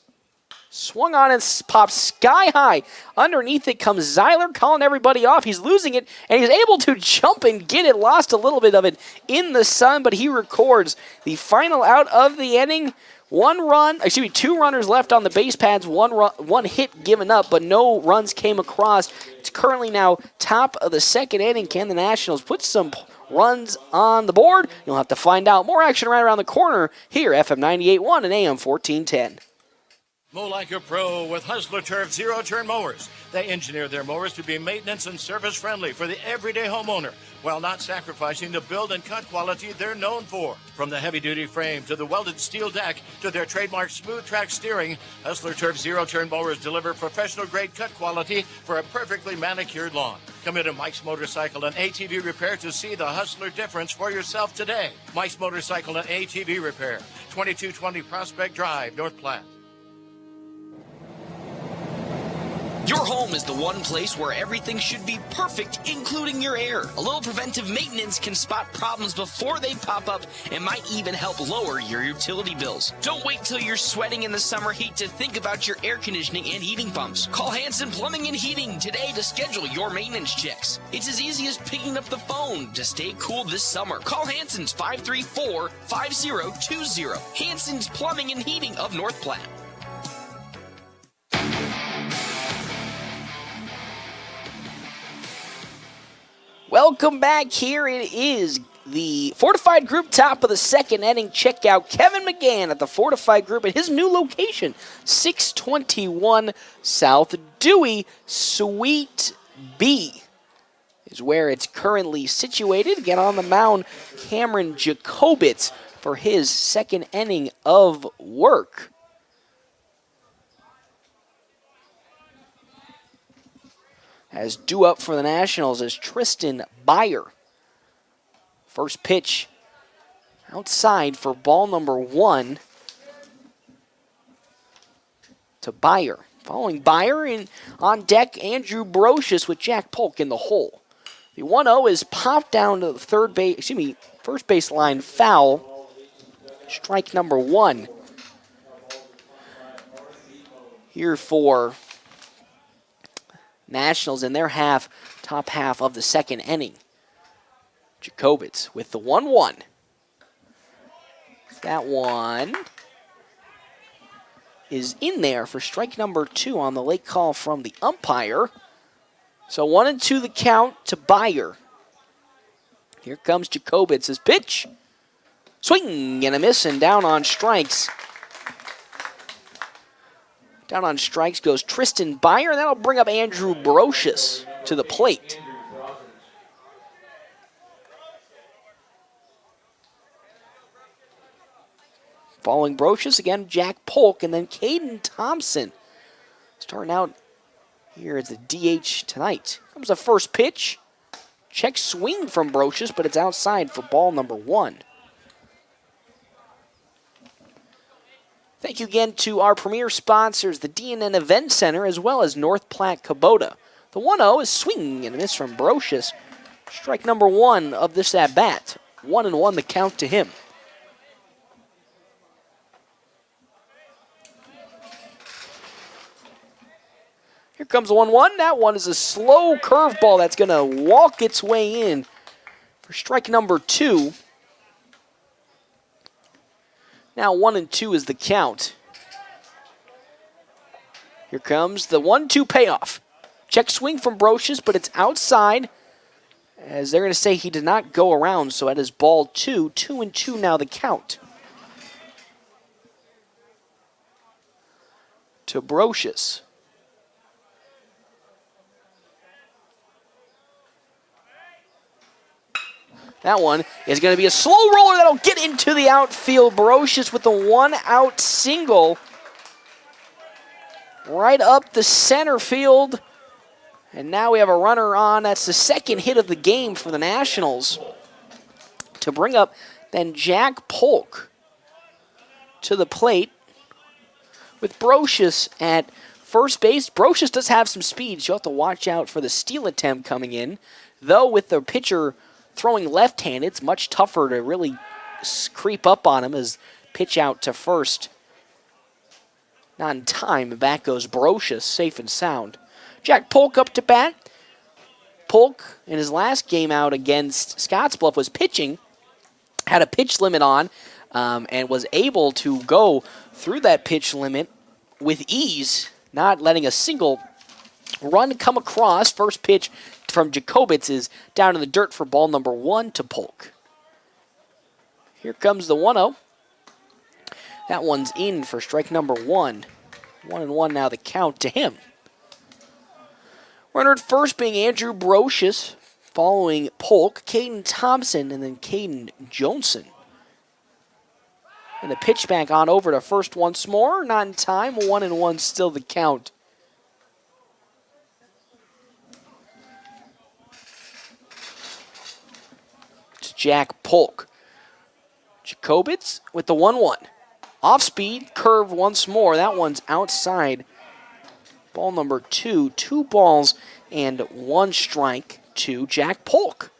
Swung on and pops sky high. Underneath it comes Zeiler calling everybody off. He's losing it, and he's able to jump and get it. Lost a little bit of it in the sun, but he records the final out of the inning. 2 runners left on the base pads, one hit given up, but no runs came across. It's currently now top of the second inning. Can the Nationals put some runs on the board? You'll have to find out. More action right around the corner here, FM 98.1 and AM 1410. Mow like a pro with Hustler Turf zero-turn mowers. They engineer their mowers to be maintenance and service-friendly for the everyday homeowner, while not sacrificing the build and cut quality they're known for. From the heavy-duty frame to the welded steel deck to their trademark smooth track steering, Hustler Turf zero-turn mowers deliver professional-grade cut quality for a perfectly manicured lawn. Come into Mike's Motorcycle and ATV Repair to see the Hustler difference for yourself today. Mike's Motorcycle and ATV Repair, 2220 Prospect Drive, North Platte. Your home is the one place where everything should be perfect, including your air. A little preventive maintenance can spot problems before they pop up and might even help lower your utility bills. Don't wait till you're sweating in the summer heat to think about your air conditioning and heating pumps. Call Hanson Plumbing and Heating today to schedule your maintenance checks. It's as easy as picking up the phone to stay cool this summer. Call Hanson's 534-5020. Hanson's Plumbing and Heating of North Platte. Welcome back. Here it is, the Fortified Group top of the second inning. Check out Kevin McGann at the Fortified Group at his new location, 621 South Dewey. Suite B is where it's currently situated. Again, on the mound, Cameron Jacobitz for his second inning of work. As due up for the Nationals is Tristan Byer. First pitch outside for ball number 1 to Byer. Following Byer on deck, Andrew Brocious with Jack Polk in the hole. The 1-0 is popped down to the first base line foul. Strike number 1 here for Nationals in their top half of the second inning. Jacobitz with the 1-1. That one is in there for strike number 2 on the late call from the umpire. So 1-2 the count to Byer. Here comes Jacobitz's pitch. Swing and a miss, and down on strikes. Down on strikes goes Tristan Byer, and that'll bring up Andrew Brocious to the plate. Following Brocious, again, Jack Polk, and then Caden Thompson. Starting out here as the DH tonight. Comes the first pitch. Check swing from Brocious, but it's outside for ball number 1. Thank you again to our premier sponsors, the D&N Event Center, as well as North Platte Kubota. The 1-0 is swing and a miss from Brocious. Strike number 1 of this at-bat. 1-1 the count to him. Here comes the 1-1. That one is a slow curveball that's going to walk its way in for strike number 2. Now 1-2 is the count. Here comes the 1-2 payoff. Check swing from Brocious, but it's outside. As they're going to say he did not go around, so that is ball 2. 2-2 now the count. To Brocious. That one is going to be a slow roller that'll get into the outfield. Brocious with the 1-out single. right up the center field. And now we have a runner on. That's the second hit of the game for the Nationals. To bring up then Jack Polk to the plate with Brocious at first base. Brocious does have some speed, so you'll have to watch out for the steal attempt coming in. Though with the pitcher throwing left-handed, it's much tougher to really creep up on him as pitch out to first. Not in time. Back goes Brocious, safe and sound. Jack Polk up to bat. Polk, in his last game out against Scottsbluff, was pitching, had a pitch limit on, and was able to go through that pitch limit with ease, not letting a single run come across. First pitch from Jacobitz is down in the dirt for ball number 1 to Polk. Here comes the 1-0. That one's in for strike number 1. 1-1 now the count to him. Runner at first being Andrew Brocious, following Polk, Caden Thompson, and then Caden Johnson. And the pitch back on over to first once more. Not in time. 1-1 still the count. It's Jack Polk. Jacobitz with the 1-1. Off speed, curve once more. That one's outside. Ball number 2. 2 balls and 1 strike to Jack Polk.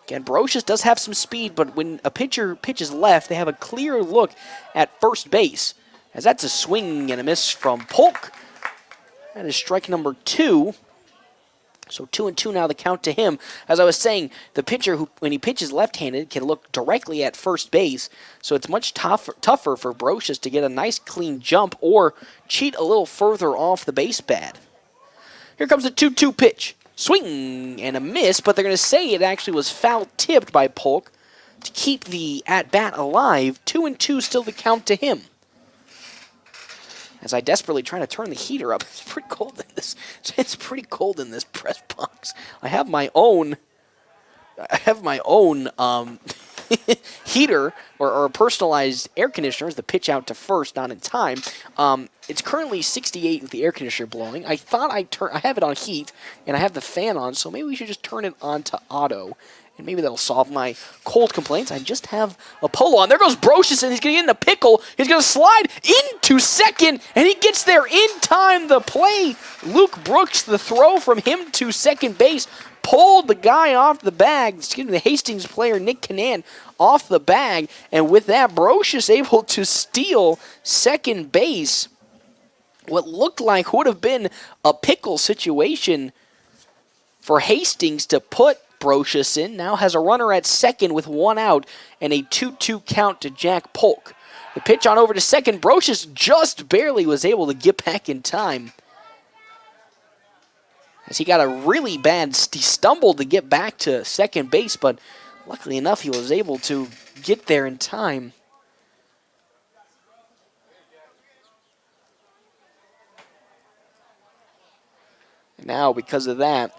Again, Brocious does have some speed, but when a pitcher pitches left, they have a clear look at first base, as that's a swing and a miss from Polk. That is strike number 2. So 2-2 now the count to him. As I was saying, the pitcher, who when he pitches left-handed, can look directly at first base, so it's much tougher for Brocious to get a nice clean jump or cheat a little further off the base pad. Here comes the 2-2 pitch. Swing and a miss, but they're going to say it actually was foul-tipped by Polk to keep the at-bat alive. 2-2 still the count to him. As I desperately try to turn the heater up. It's pretty cold in this. It's pretty cold in this press box. I have my own heater or personalized air conditioner. The pitch out to first, not in time. It's currently 68 with the air conditioner blowing. I thought I have it on heat and I have the fan on, so maybe we should just turn it on to auto. And maybe that'll solve my cold complaints. I just have a polo on. There goes Brocious, and he's going to get in a pickle. He's going to slide into second, and he gets there in time. The play, Luke Brooks, the throw from him to second base, pulled the guy off the bag. Excuse me, the Hastings player, Nick Canan, off the bag. And with that, Brocious able to steal second base. What looked like would have been a pickle situation for Hastings to put Brocious in. Now has a runner at second with 1 out and a 2-2 count to Jack Polk. The pitch on over to second. Brocious just barely was able to get back in time, as he got a really bad, he stumbled to get back to second base, but luckily enough he was able to get there in time. And now because of that,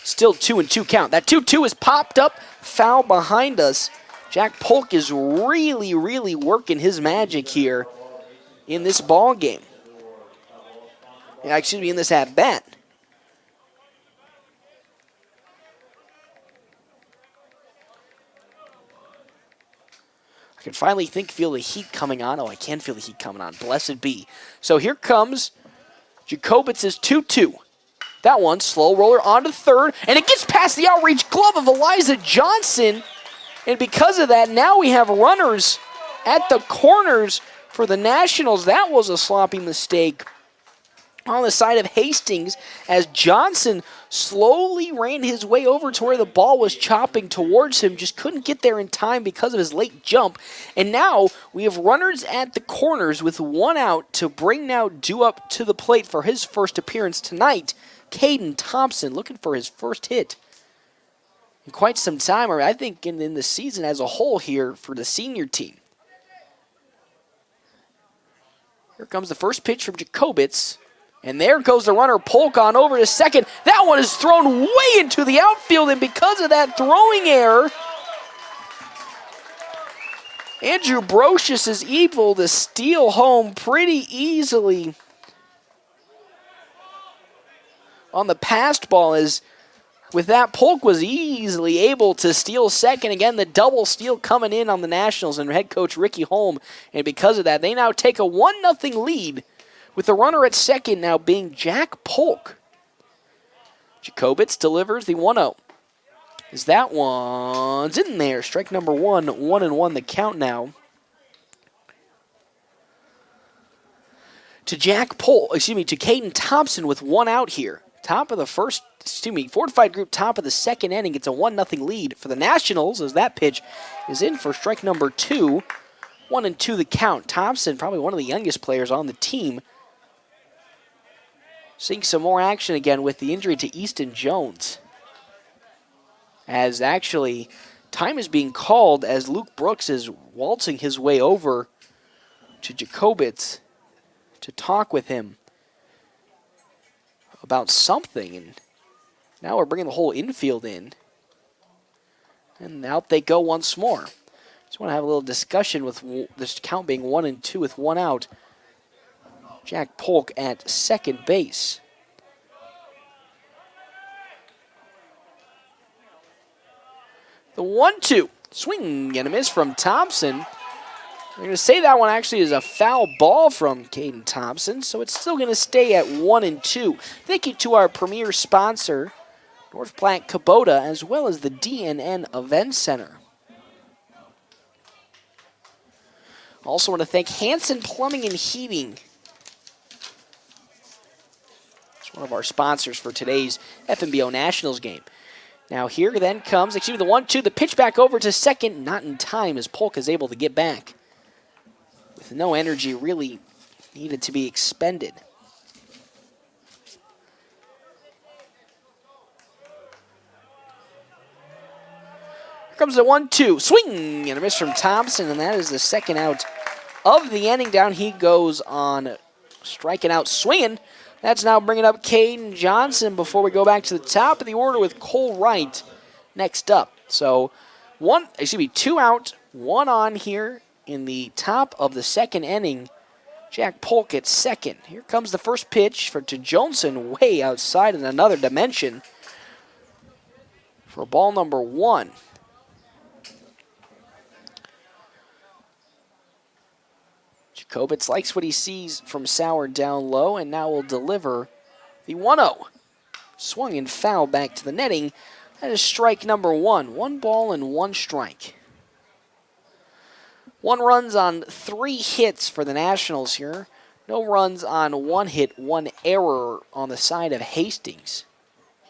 still 2-2 count. That 2-2 is popped up, foul behind us. Jack Polk is really, really working his magic here in this ball game. Excuse me, in this at-bat. I can finally feel the heat coming on. Oh, I can feel the heat coming on. Blessed be. So here comes Jacobitz's 2-2. That one, slow roller onto third, and it gets past the outreach glove of Elijah Johnson. And because of that, now we have runners at the corners for the Nationals. That was a sloppy mistake on the side of Hastings, as Johnson slowly ran his way over to where the ball was chopping towards him. Just couldn't get there in time because of his late jump. And now we have runners at the corners with 1 out to bring now due up to the plate for his first appearance tonight. Caden Thompson looking for his first hit in quite some time, or I think in the season as a whole here for the senior team. Here comes the first pitch from Jacobitz. And there goes the runner, Polk, on over to second. That one is thrown way into the outfield, and because of that throwing error, Andrew Brocious is able to steal home pretty easily on the passed ball, as with that, Polk was easily able to steal second. Again, the double steal coming in on the Nationals and head coach Ricky Holm. And because of that, they now take a 1-0 lead, with the runner at second now being Jack Polk. Jacobitz delivers the 1-0. As that one's in there. Strike number 1, 1-1 the count now. To Caden Thompson with one out here. Fortified Group top of the second inning. It's a 1-0 lead for the Nationals as that pitch is in for strike number 2. 1-2 the count. Thompson, probably one of the youngest players on the team, seeing some more action again with the injury to Easton Jones. As actually, time is being called as Luke Brooks is waltzing his way over to Jacobitz to talk with him about something. And now we're bringing the whole infield in. And out they go once more. Just want to have a little discussion with this count being 1-2 with one out. Jack Polk at second base. The 1-2. Swing and a miss from Thompson. We're going to say that one actually is a foul ball from Caden Thompson, so it's still going to stay at 1-2. Thank you to our premier sponsor, North Platte Kubota, as well as the DNN Event Center. Also want to thank Hanson Plumbing and Heating. It's one of our sponsors for today's FMBO Nationals game. Now here then comes, the 1-2, the pitch back over to second, not in time as Polk is able to get back, with no energy really needed to be expended. Here comes the 1-2, swing and a miss from Thompson, and that is the second out of the inning. Down he goes on striking out, swinging. That's now bringing up Caden Johnson before we go back to the top of the order with Cole Wright next up. So 2 out, 1 on here in the top of the second inning. Jack Polk at second. Here comes the first pitch to Johnson, way outside in another dimension for ball number 1. Jacobitz likes what he sees from Sauer down low and now will deliver the 1-0. Swung and foul back to the netting. That is strike number 1. 1 ball and 1 strike. 1 runs on 3 hits for the Nationals here. No runs on 1 hit, 1 error on the side of Hastings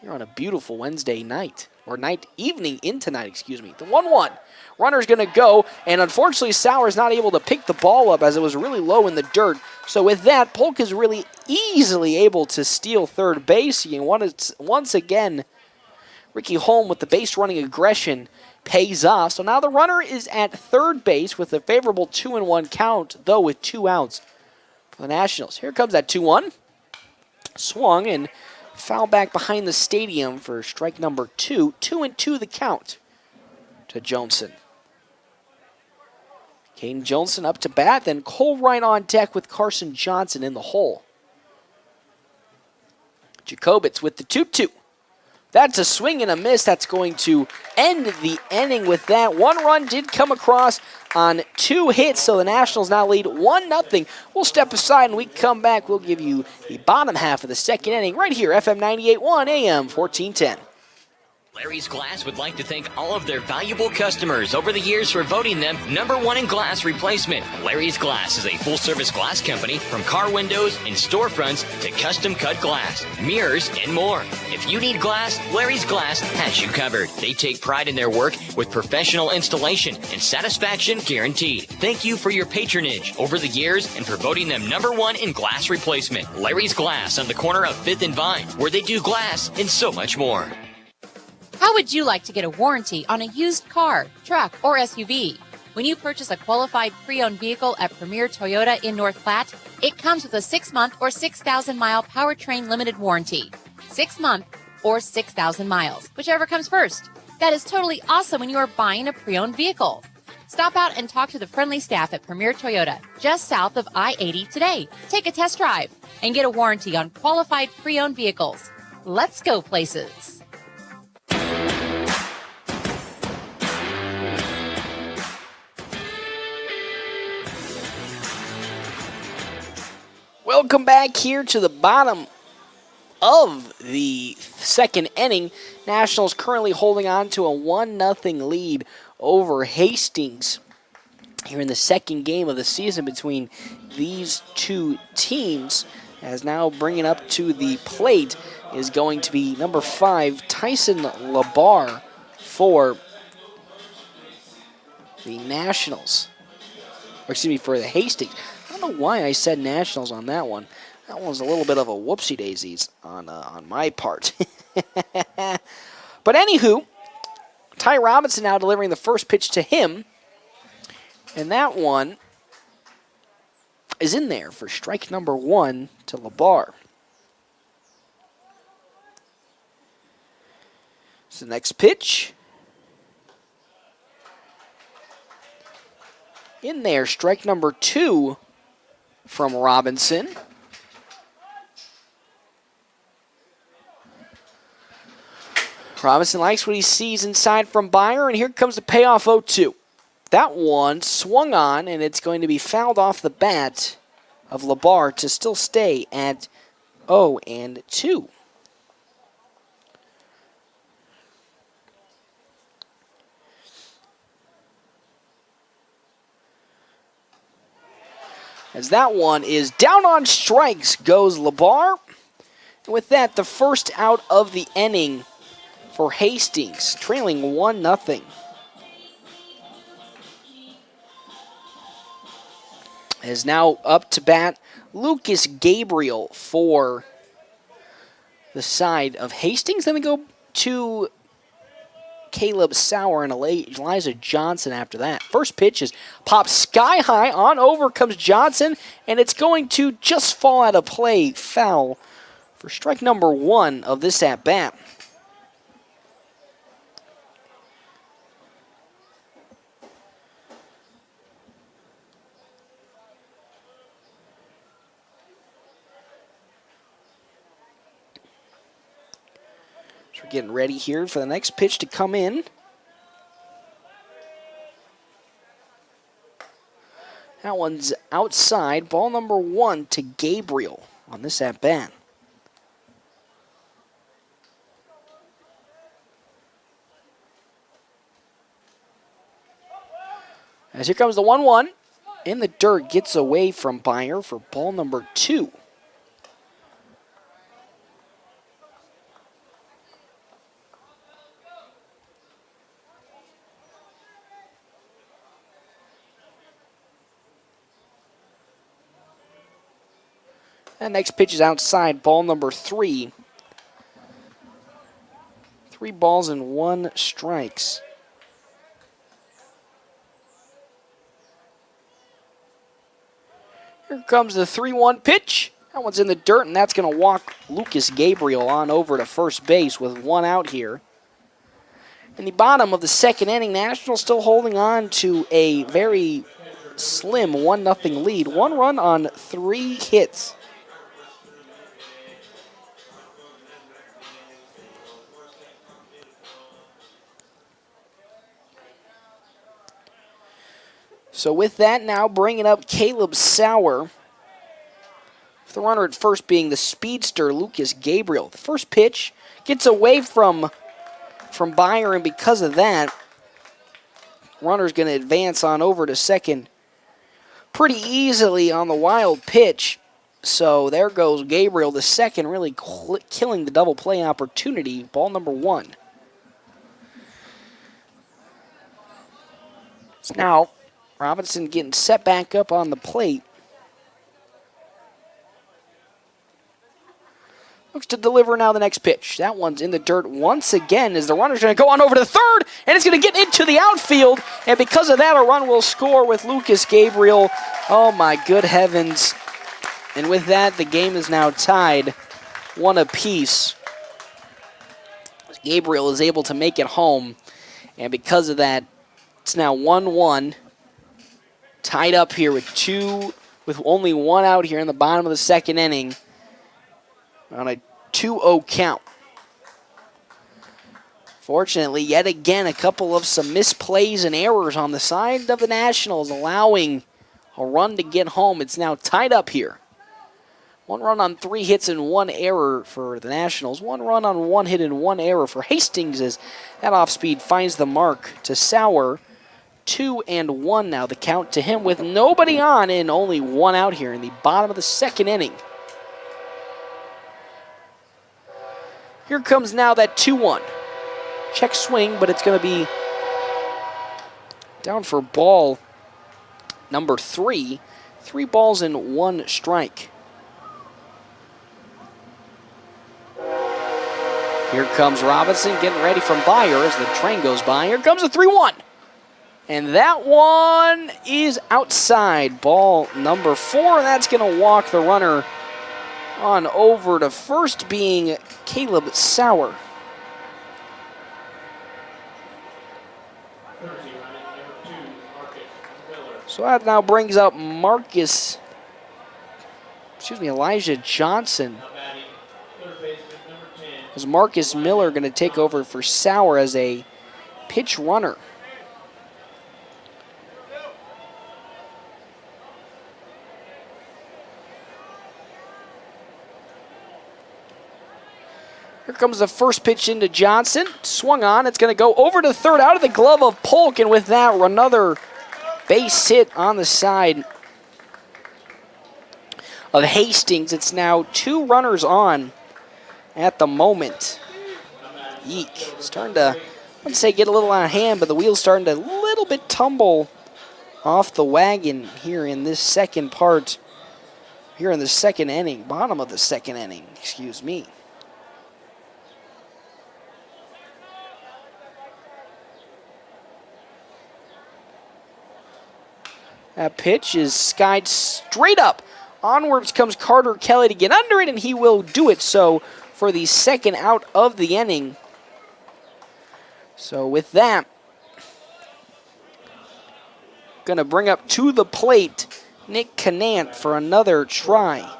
here on a beautiful Wednesday night. Or evening into night, excuse me. The 1-1. Runner's going to go, and unfortunately Sauer's not able to pick the ball up as it was really low in the dirt. So with that, Polk is really easily able to steal third base. And once again, Ricky Holm with the base running aggression pays off. So now the runner is at third base with a favorable 2-1 count, though with 2 outs for the Nationals. Here comes that 2-1. Swung and foul back behind the stadium for strike number 2. 2-2 the count to Johnson. Caden Johnson up to bat, then Cole Wright on deck with Carson Johnson in the hole. Jacobitz with the 2-2. That's a swing and a miss. That's going to end the inning with that. 1 run did come across on 2 hits, so the Nationals now lead 1-0. We'll step aside and we come back. We'll give you the bottom half of the second inning right here, FM 98.1 AM 1410. Larry's Glass would like to thank all of their valuable customers over the years for voting them #1 in glass replacement. Larry's Glass is a full-service glass company from car windows and storefronts to custom-cut glass, mirrors, and more. If you need glass, Larry's Glass has you covered. They take pride in their work with professional installation and satisfaction guaranteed. Thank you for your patronage over the years and for voting them #1 in glass replacement. Larry's Glass on the corner of 5th and Vine, where they do glass and so much more. How would you like to get a warranty on a used car, truck, or SUV? When you purchase a qualified pre-owned vehicle at Premier Toyota in North Platte, it comes with a 6-month or 6,000-mile powertrain limited warranty. 6 months or 6,000 miles, whichever comes first. That is totally awesome when you are buying a pre-owned vehicle. Stop out and talk to the friendly staff at Premier Toyota, just south of I-80 today. Take a test drive and get a warranty on qualified pre-owned vehicles. Let's go places. Welcome back here to the bottom of the second inning. Nationals currently holding on to a 1-0 lead over Hastings here in the second game of the season between these two teams. As now bringing up to the plate is going to be number 5, Tyson Labar for the Nationals. Or excuse me, for the Hastings. I don't know why I said Nationals on that one. That one was a little bit of a whoopsie-daisies on my part. But anywho, Ty Robinson now delivering the first pitch to him. And that one is in there for strike number 1 to Labar. So the next pitch. In there, strike number 2 from Robinson. Robinson likes what he sees inside from Byer, and here comes the payoff 0-2. That one swung on, and it's going to be fouled off the bat of Labar to still stay at 0-2. As that one is down on strikes goes Labar. And with that, the first out of the inning for Hastings, trailing 1-0. Is now up to bat Lucas Gabriel for the side of Hastings. Then we go to Caleb Sauer and Elijah Johnson after that. First pitch is popped sky high. On over comes Johnson, and it's going to just fall out of play. Foul for strike number 1 of this at-bat. So we're getting ready here for the next pitch to come in. That one's outside. Ball number 1 to Gabriel on this at-bat. As here comes the 1-1. In the dirt, gets away from Byer for ball number 2. That next pitch is outside, ball number 3. 3 balls and 1 strikes. Here comes the 3-1 pitch. That one's in the dirt, and that's going to walk Lucas Gabriel on over to first base with 1 out here. In the bottom of the second inning, Nationals still holding on to a very slim 1-0 lead. 1 run on 3 hits. So with that now, bringing up Caleb Sauer. The runner at first being the speedster, Lucas Gabriel. The first pitch gets away from Byer, and because of that, runner's going to advance on over to second pretty easily on the wild pitch. So there goes Gabriel to second, really killing the double play opportunity. Ball number 1. So now, Robinson getting set back up on the plate. Looks to deliver now the next pitch. That one's in the dirt once again as the runner's going to go on over to third, and it's going to get into the outfield. And because of that, a run will score with Lucas Gabriel. Oh, my good heavens. And with that, the game is now tied 1 apiece. Gabriel is able to make it home, and because of that, It's now 1-1. Tied up here with only one out here in the bottom of the second inning on a 2-0 count. Fortunately, yet again, a couple of some misplays and errors on the side of the Nationals, allowing a run to get home. It's now tied up here. 1 run on 3 hits and 1 error for the Nationals. 1 run on 1 hit and 1 error for Hastings as that off-speed finds the mark to Sauer. 2-1 now, the count to him with nobody on and only 1 out here in the bottom of the second inning. Here comes now that 2-1. Check swing, but it's going to be down for ball number 3. 3 balls and 1 strike. Here comes Robinson getting ready from Byer as the train goes by. Here comes a 3-1. And that one is outside. Ball number 4, and that's going to walk the runner on over to first, being Caleb Sauer. So that now brings up Elijah Johnson. As Marcus Miller going to take over for Sauer as a pitch runner. Here comes the first pitch into Johnson. Swung on. It's going to go over to third, out of the glove of Polk, and with that, another base hit on the side of Hastings. It's now 2 runners on at the moment. Eek. Starting to, I wouldn't say get a little out of hand, but the wheel's starting to a little bit tumble off the wagon here in this second part, here in the second inning, bottom of the second inning, excuse me. That pitch is skied straight up. Onwards comes Carter Kelly to get under it, and he will do it so for the second out of the inning. So with that, going to bring up to the plate Nick Canant for another try.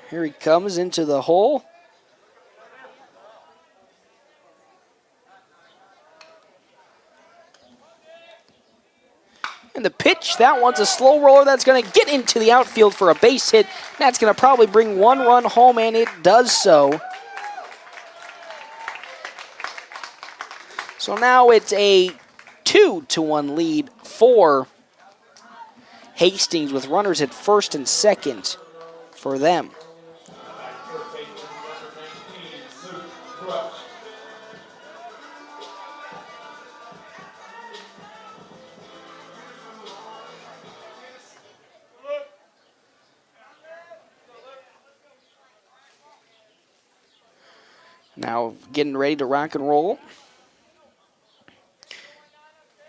Here he comes into the hole. And the pitch, that one's a slow roller that's going to get into the outfield for a base hit. That's going to probably bring 1 run home, and it does so. So now it's a 2-1 lead for Hastings with runners at first and second for them. Now getting ready to rock and roll.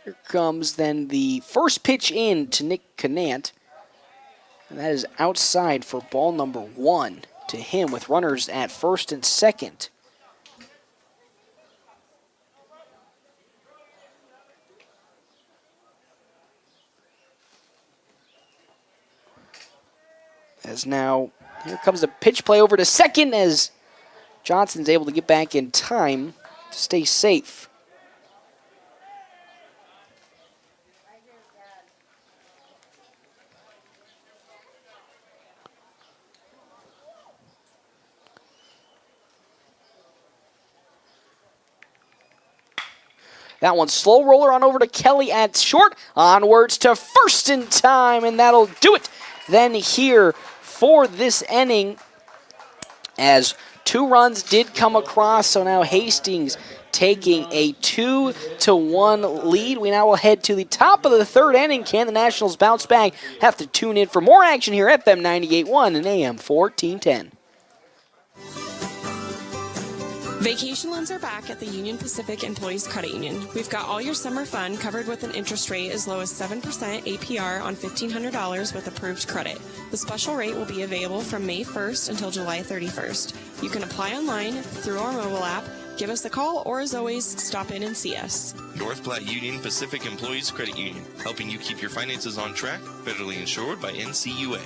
Here comes then the first pitch in to Nick Canant. And that is outside for ball number 1 to him with runners at first and second. As now, here comes the pitch play over to second as Johnson's able to get back in time to stay safe. That one slow roller on over to Kelly at short. Onwards to first in time, and that'll do it. Then here for this inning, as 2 runs did come across, so now Hastings taking a 2-1 lead. We now will head to the top of the third inning. Can the Nationals bounce back? Have to tune in for more action here at FM 98.1 and AM 1410. Vacation loans are back at the Union Pacific Employees Credit Union. We've got all your summer fun covered with an interest rate as low as 7% APR on $1,500 with approved credit. The special rate will be available from May 1st until July 31st. You can apply online through our mobile app, give us a call, or as always, stop in and see us. North Platte Union Pacific Employees Credit Union, helping you keep your finances on track, federally insured by NCUA.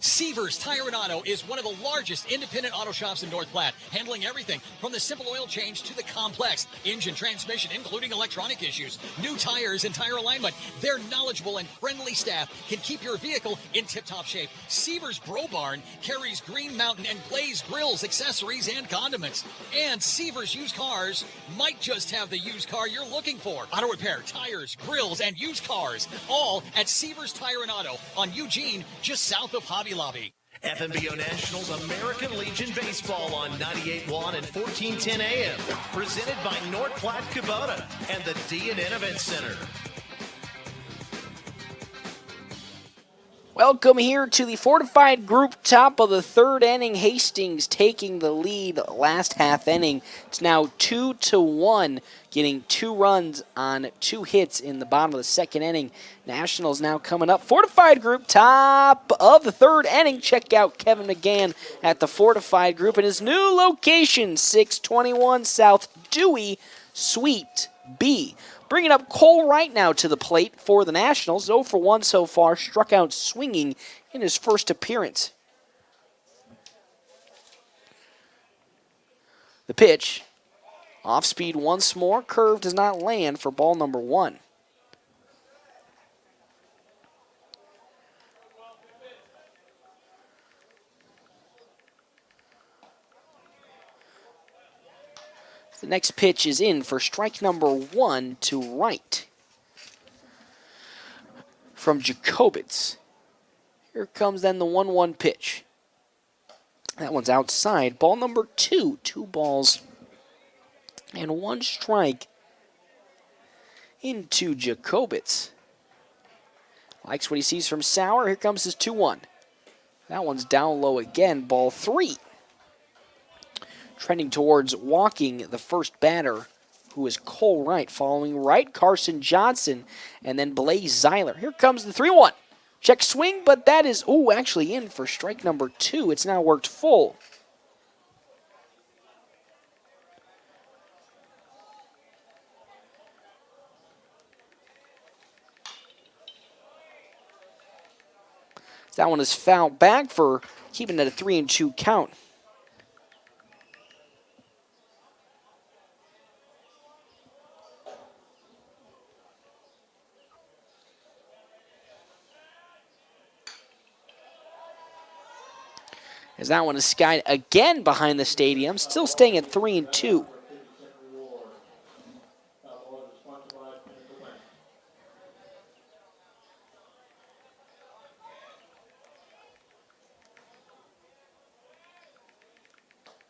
Seavers Tire and Auto is one of the largest independent auto shops in North Platte, handling everything from the simple oil change to the complex engine, transmission, including electronic issues, new tires and tire alignment. Their knowledgeable and friendly staff can keep your vehicle in tip-top shape. Seavers Bro Barn carries Green Mountain and Blaze grills, accessories, and condiments. And Seavers Used Cars might just have the used car you're looking for. Auto repair, tires, grills, and used cars, all at Seavers Tire and Auto on Eugene, just south of Hobby Lobby. FMBO Nationals American Legion Baseball on 98.1 and 1410 AM. Presented by North Platte Kubota and the D&N Event Center. Welcome here to the fortified group, top of the third inning. Hastings taking the lead last half inning. It's now 2-1, getting 2 runs on 2 hits in the bottom of the second inning. Nationals now coming up. Fortified group, top of the third inning. Check out Kevin McGann at the fortified group in his new location, 621 South Dewey, Suite B. Bringing up Cole Wright now to the plate for the Nationals. 0 for 1 so far, struck out swinging in his first appearance. The pitch, off speed once more, curve does not land for ball number 1. The next pitch is in for strike number 1 to Wright from Jacobitz. Here comes then the 1-1 pitch. That one's outside. Ball number 2. 2 balls and 1 strike into Jacobitz. Likes what he sees from Sauer. Here comes his 2-1. That one's down low again. Ball 3. Trending towards walking the first batter, who is Cole Wright. Following Wright, Carson Johnson, and then Blaze Zeiler. Here comes the 3-1. Check swing, but that is, actually in for strike number 2. It's now worked full. That one is fouled back for keeping it a 3-2 count. As that one is skied again behind the stadium, still staying at 3-2.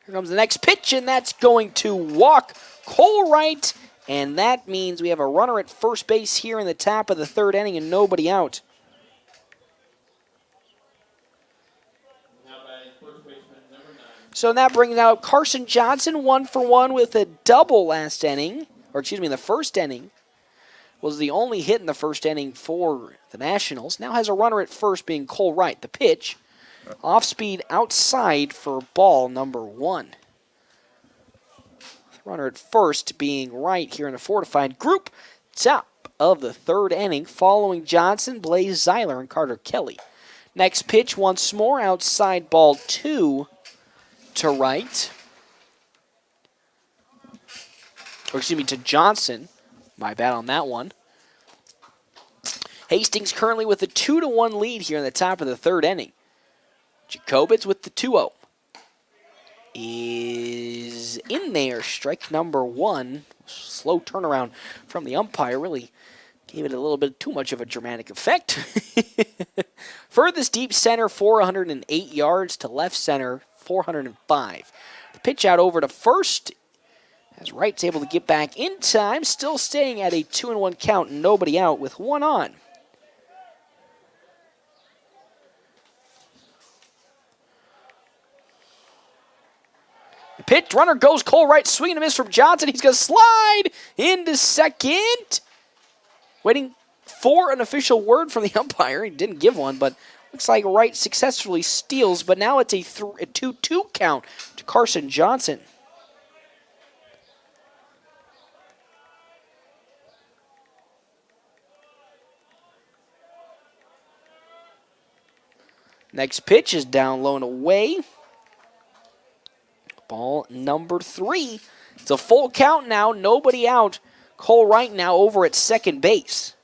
Here comes the next pitch, and that's going to walk Cole Wright, and that means we have a runner at first base here in the top of the third inning and nobody out. So that brings out Carson Johnson, 1 for 1 with a double last inning, in the first inning. Was the only hit in the first inning for the Nationals. Now has a runner at first, being Cole Wright. The pitch, off speed outside for ball number 1. The runner at first being Wright here in a fortified group. Top of the third inning, following Johnson, Blaze Zeiler, and Carter Kelly. Next pitch once more, outside ball 2. To Wright, to Johnson. My bad on that one. Hastings currently with a 2-1 lead here in the top of the third inning. Jacobitz with the 2-0. Is in there. Strike number 1. Slow turnaround from the umpire. Really gave it a little bit too much of a dramatic effect. Furthest deep center, 408 yards. To left center, 405. The pitch out over to first, as Wright's able to get back in time, still staying at a 2-1 count, nobody out with 1 on. pitch. Runner goes Cole Wright, swing and a miss from Johnson. He's going to slide into second. Waiting for an official word from the umpire. He didn't give one, but looks like Wright successfully steals, but now it's a 2-2 count to Carson Johnson. Next pitch is down low and away. Ball number 3. It's a full count now, nobody out. Cole Wright now over at second base.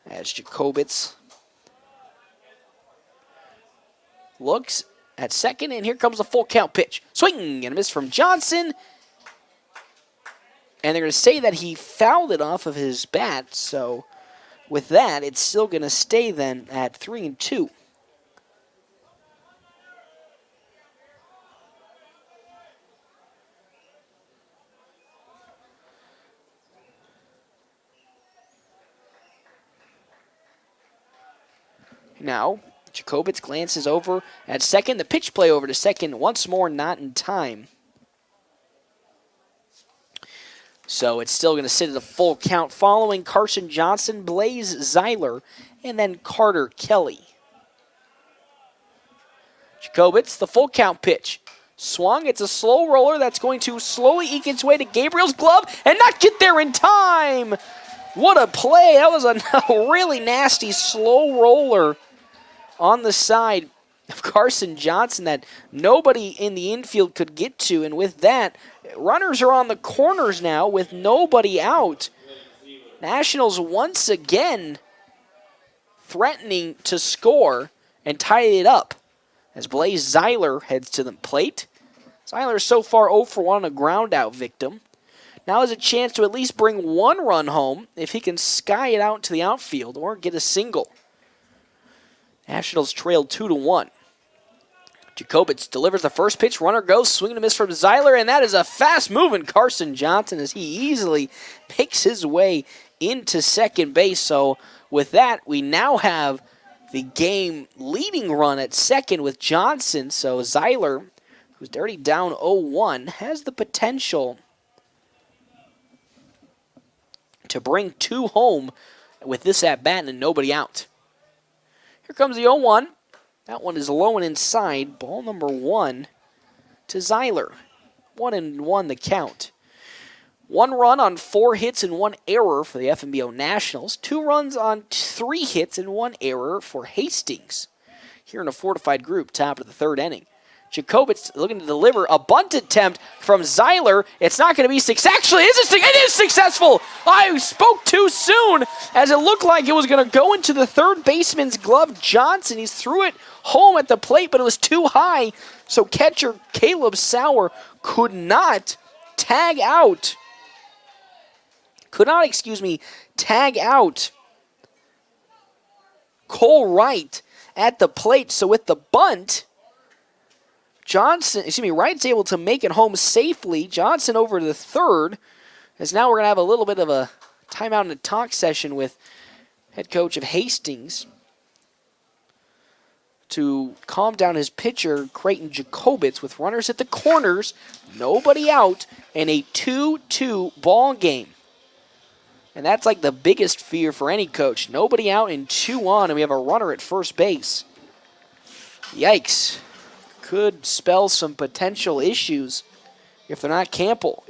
As Jacobitz looks at second, and here comes the full count pitch. Swing and a miss from Johnson. And they're going to say that he fouled it off of his bat, so with that, it's still going to stay then at 3-2. Now, Jacobitz glances over at second. The pitch play over to second once more, not in time. So it's still going to sit at a full count following Carson Johnson, Blaze Zeiler, and then Carter Kelly. Jacobitz, the full count pitch. Swung, it's a slow roller that's going to slowly eke its way to Gabriel's glove and not get there in time. What a play. That was a really nasty slow roller on the side of Carson Johnson that nobody in the infield could get to. And with that, runners are on the corners now with nobody out. Nationals once again threatening to score and tie it up as Blaze Zeiler heads to the plate. Zeiler so far 0 for 1 on a ground out victim. Now has a chance to at least bring one run home if he can sky it out to the outfield or get a single. Nationals trail 2-1. Jacobitz delivers the first pitch. Runner goes, swing and a miss from Zeiler, and that is a fast-moving Carson Johnson as he easily makes his way into second base. So with that, we now have the game-leading run at second with Johnson. So Zeiler, who's already down 0-1, has the potential to bring 2 home with this at-bat and nobody out. Here comes the 0-1. That one is low and inside. Ball number 1 to Zeiler. 1-1 the count. 1 run on 4 hits and 1 error for the FMBO Nationals. 2 runs on 3 hits and 1 error for Hastings. Here in a fortified group, top of the 3rd inning. Jacobitz looking to deliver a bunt attempt from Zeiler. It's not going to be successful. Actually, it is successful. I spoke too soon as it looked like it was going to go into the third baseman's glove. Johnson, he's threw it home at the plate, but it was too high. So catcher Caleb Sauer could not tag out. Tag out Cole Wright at the plate. So with the bunt, Wright's able to make it home safely. Johnson over to the third, as now we're going to have a little bit of a timeout and a talk session with head coach of Hastings to calm down his pitcher, Creighton Jacobitz, with runners at the corners, nobody out, and a 2-2 ball game. And that's like the biggest fear for any coach. Nobody out and 2 on, and we have a runner at first base. Yikes. Could spell some potential issues if they're not careful.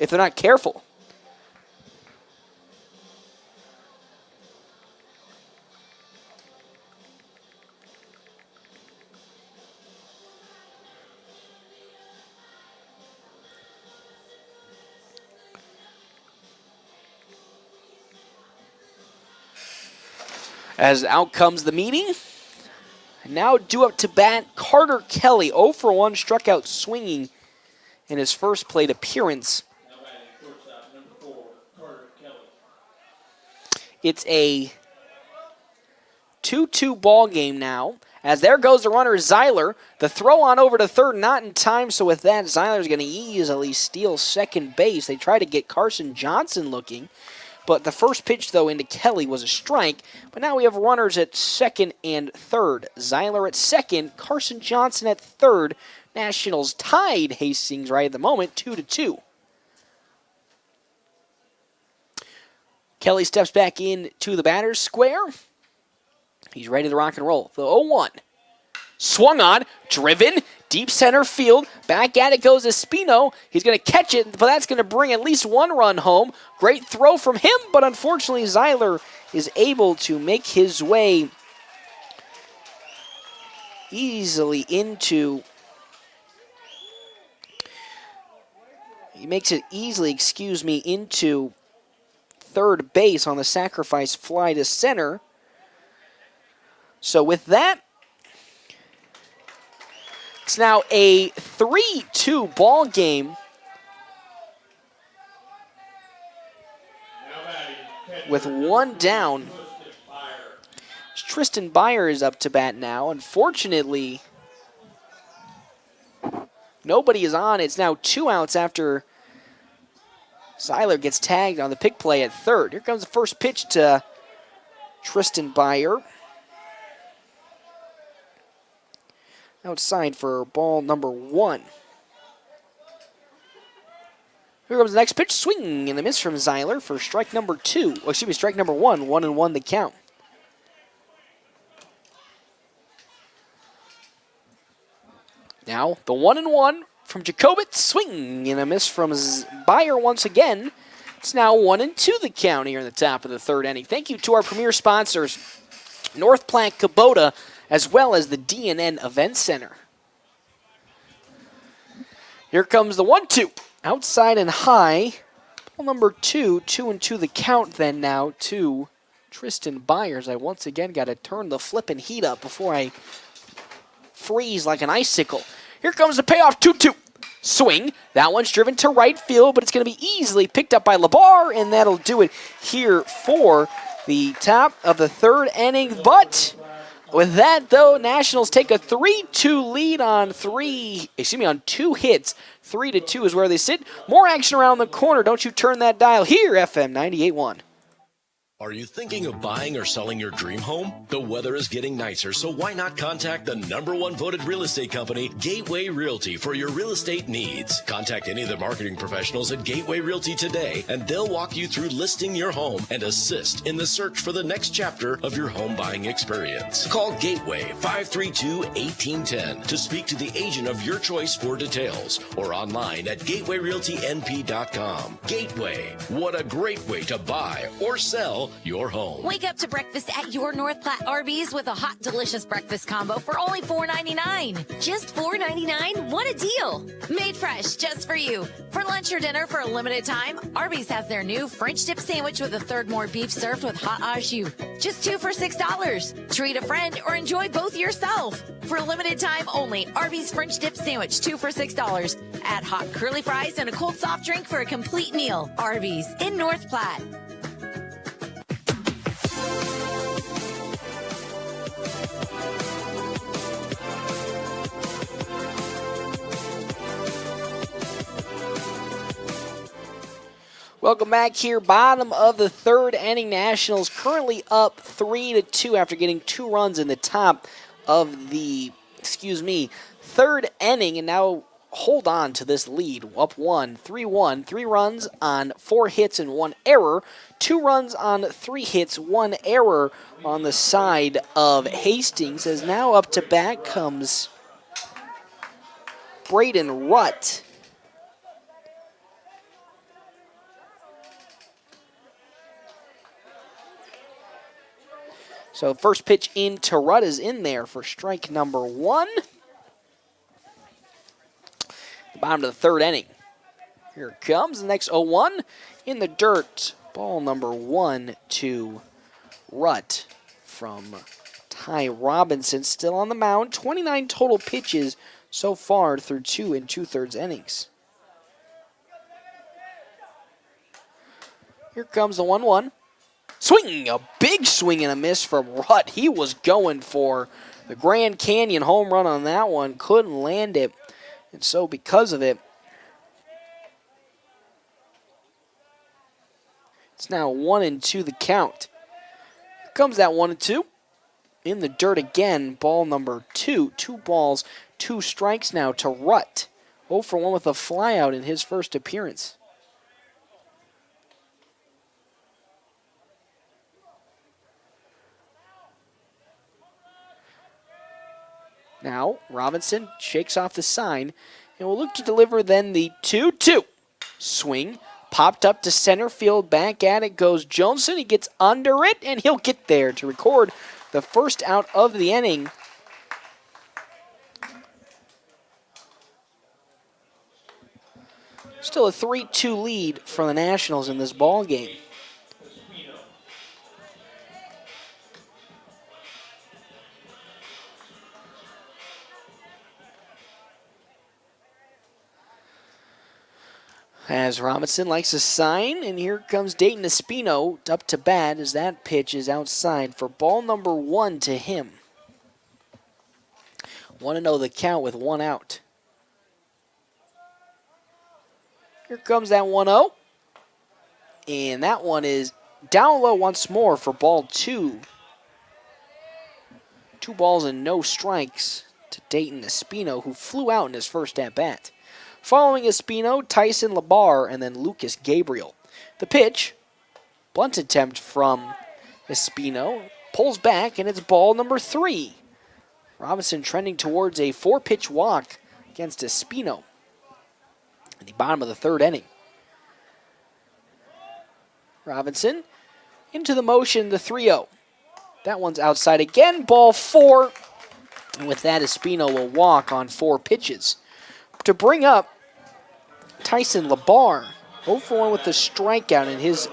As out comes the meeting. Now due up to bat, Carter Kelly, 0 for 1, struck out swinging in his first plate appearance. It's a 2-2 ball game now. As there goes the runner, Zeiler. The throw on over to third, not in time. So with that, Zeiler's going to easily steal second base. They try to get Carson Johnson looking, But the first pitch, though, into Kelly was a strike. But now we have runners at second and third. Zeiler at second, Carson Johnson at third. Nationals tied Hastings right at the moment, 2-2. Kelly steps back into the batter's square. He's ready to rock and roll. The 0-1. Swung on, driven, deep center field. Back at it goes Espino. He's going to catch it, but that's going to bring at least one run home. Great throw from him, but unfortunately Zeiler is able to make his way easily into... He makes it easily, into third base on the sacrifice fly to center. So with that, it's now a 3-2 ball game. With one down. Tristan Byer is up to bat now. Unfortunately, nobody is on. It's now 2 outs after Zeiler gets tagged on the pick play at third. Here comes the first pitch to Tristan Byer. Outside for ball number 1. Here comes the next pitch. Swing and a miss from Zeiler for strike number 2. Oh, excuse me, strike number 1. 1-1 the count. Now the 1-1 from Jacobitz. Swing and a miss from Byer once again. It's now 1-2 the count here in the top of the third inning. Thank you to our premier sponsors, North Platte Kubota, as well as the DNN Event Center. Here comes the 1-2. Outside and high. Ball number 2. 2-2 the count then now to Tristan Byers. I once again got to turn the flippin' heat up before I freeze like an icicle. Here comes the payoff. 2-2. Swing. That one's driven to right field, but it's going to be easily picked up by LeBar, and that'll do it here for the top of the third inning. But with that, though, Nationals take a 3-2 lead on 2 hits. 3-2 is where they sit. More action around the corner. Don't you turn that dial here, FM 98.1. Are you thinking of buying or selling your dream home? The weather is getting nicer, so why not contact the #1 voted real estate company, Gateway Realty, for your real estate needs. Contact any of the marketing professionals at Gateway Realty today, and they'll walk you through listing your home and assist in the search for the next chapter of your home buying experience. Call Gateway 532-1810 to speak to the agent of your choice for details, or online at gatewayrealtynp.com. Gateway, what a great way to buy or sell your home. Wake up to breakfast at your North Platte Arby's with a hot, delicious breakfast combo for only $4.99. Just $4.99? What a deal! Made fresh just for you. For lunch or dinner for a limited time, Arby's has their new French dip sandwich with a third more beef served with hot au jus. Just 2 for $6. Treat a friend or enjoy both yourself. For a limited time only, Arby's French dip sandwich, 2 for $6. Add hot curly fries and a cold soft drink for a complete meal. Arby's in North Platte. Welcome back here, bottom of the third inning. Nationals currently up 3-2 after getting 2 runs in the top of the, third inning, and now hold on to this lead. Up 3-1, 3 runs on 4 hits and 1 error. 2 runs on 3 hits, 1 error on the side of Hastings. As now up to bat comes Braden Rutt. So first pitch into Rutt is in there for strike number 1. The bottom of the third inning. Here it comes, the next 0-1 in the dirt. Ball number 1 to Rutt from Ty Robinson, still on the mound. 29 total pitches so far through 2 2/3 innings. Here comes the 1-1. Swing, a big swing and a miss from Rutt. He was going for the Grand Canyon home run on that one. Couldn't land it. And so because of it, it's It's now 1-2 the count. Here comes that 1-2. In the dirt again, ball number 2. 2 balls, 2 strikes now to Rutt. 0 for 1 with a flyout in his first appearance. Now, Robinson shakes off the sign and will look to deliver then the 2-2. Swing, popped up to center field, back at it goes Johnson. He gets under it, and he'll get there to record the first out of the inning. Still a 3-2 lead for the Nationals in this ball game. As Robinson likes a sign, and here comes Dayton Espino up to bat as that pitch is outside for ball number 1 to him. 1-0 the count with 1 out. Here comes that 1-0. And that one is down low once more for ball 2. 2 balls and no strikes to Dayton Espino, who flew out in his first at-bat. Following Espino, Tyson Labar, and then Lucas Gabriel. The pitch, blunt attempt from Espino, pulls back, and it's ball number 3. Robinson trending towards a 4-pitch walk against Espino at the bottom of the 3rd inning. Robinson into the motion, the 3-0. That one's outside again, ball 4. And with that, Espino will walk on 4 pitches. To bring up Tyson Labar, 0 for 1 with the strikeout in his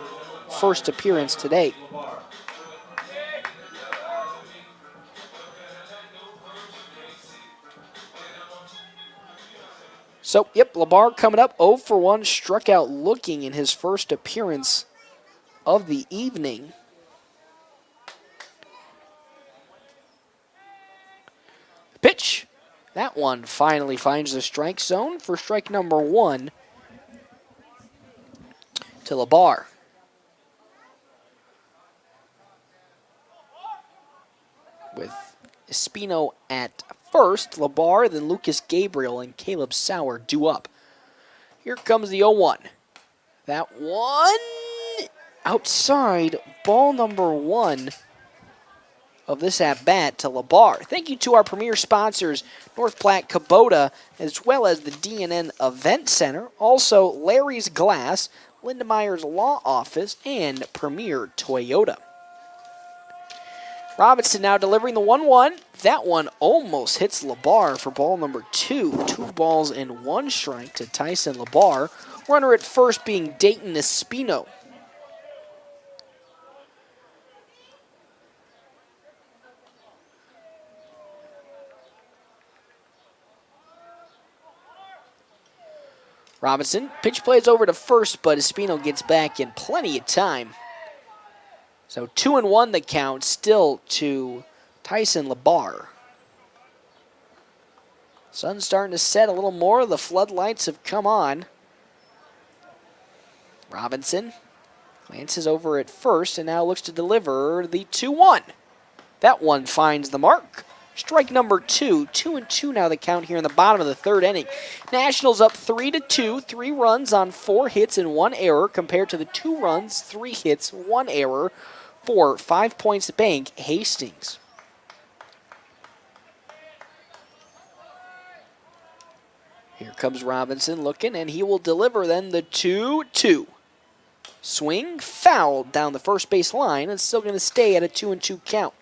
first appearance today. So, Labar coming up 0 for 1, struck out looking in his first appearance of the evening. Pitch. That one finally finds the strike zone for strike number 1 to Labar. With Espino at first, Labar, then Lucas Gabriel and Caleb Sauer due up. Here comes the 0-1. That one outside, ball number 1 of this at-bat to Labar. Thank you to our premier sponsors, North Platte Kubota, as well as the DNN Event Center, also Larry's Glass, Lindemeyer's Law Office, and Premier Toyota. Robinson now delivering the 1-1. That one almost hits Labar for ball number 2. 2 balls and 1 strike to Tyson Labar. Runner at first being Dayton Espino. Robinson, pitch plays over to first, but Espino gets back in plenty of time. So 2-1 the count, still to Tyson Labar. Sun's starting to set a little more. The floodlights have come on. Robinson glances over at first and now looks to deliver the 2-1. That one finds the mark. Strike number 2. 2-2 now the count here in the bottom of the 3rd inning. Nationals up 3-2. 3 runs on 4 hits and 1 error compared to the 2 runs, 3 hits, 1 error for 5 Points Bank Hastings. Here comes Robinson looking, and he will deliver then the 2-2. Swing, fouled down the first base line, and still going to stay at a 2-2 count.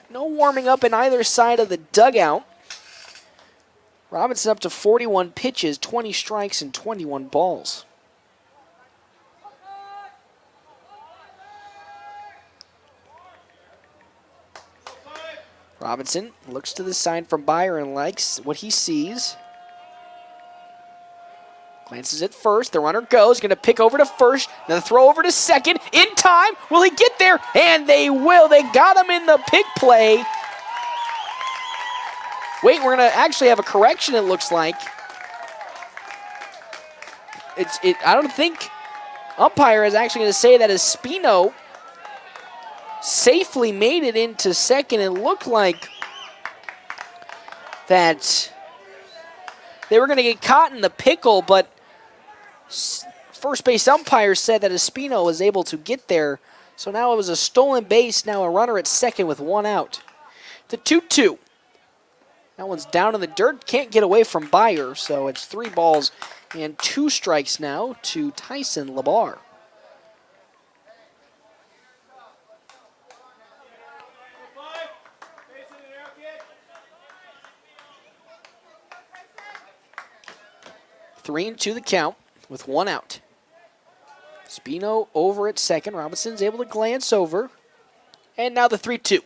No warming up in either side of the dugout. Robinson up to 41 pitches, 20 strikes, and 21 balls. Robinson looks to the side from Beyer and likes what he sees. Glances at first. The runner goes. Going to pick over to first. Now the throw over to second. In time. Will he get there? And they will. They got him in the pick play. Wait, we're going to actually have a correction, it looks like. I don't think umpire is actually going to say that Espino safely made it into second. It looked like that they were going to get caught in the pickle, but first base umpire said that Espino was able to get there. So now it was a stolen base, now a runner at second with one out. The 2-2. That one's down in the dirt, can't get away from Beyer, so it's 3 balls and 2 strikes now to Tyson Labar. Three and 2 the count with one out. Espino over at second. Robinson's able to glance over. And now the 3-2.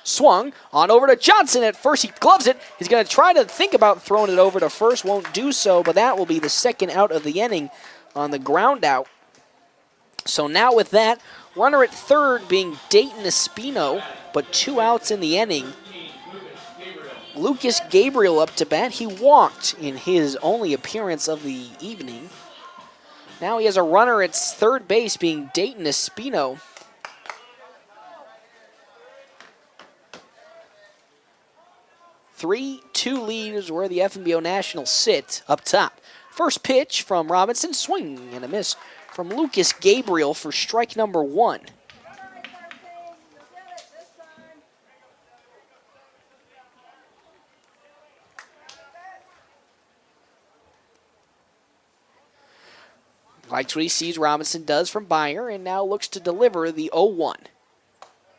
Swung on over to Johnson at first. He gloves it. He's going to try to think about throwing it over to first. Won't do so, but that will be the second out of the inning on the ground out. So now with that, runner at third being Dayton Espino, but 2 outs in the inning. Lucas Gabriel up to bat. He walked in his only appearance of the evening. Now he has a runner at third base being Dayton Espino. 3-2 lead is where the FNBO Nationals sit up top. First pitch from Robinson, swing and a miss from Lucas Gabriel for strike number 1. Likes what he sees Robinson does from Beyer and now looks to deliver the 0-1.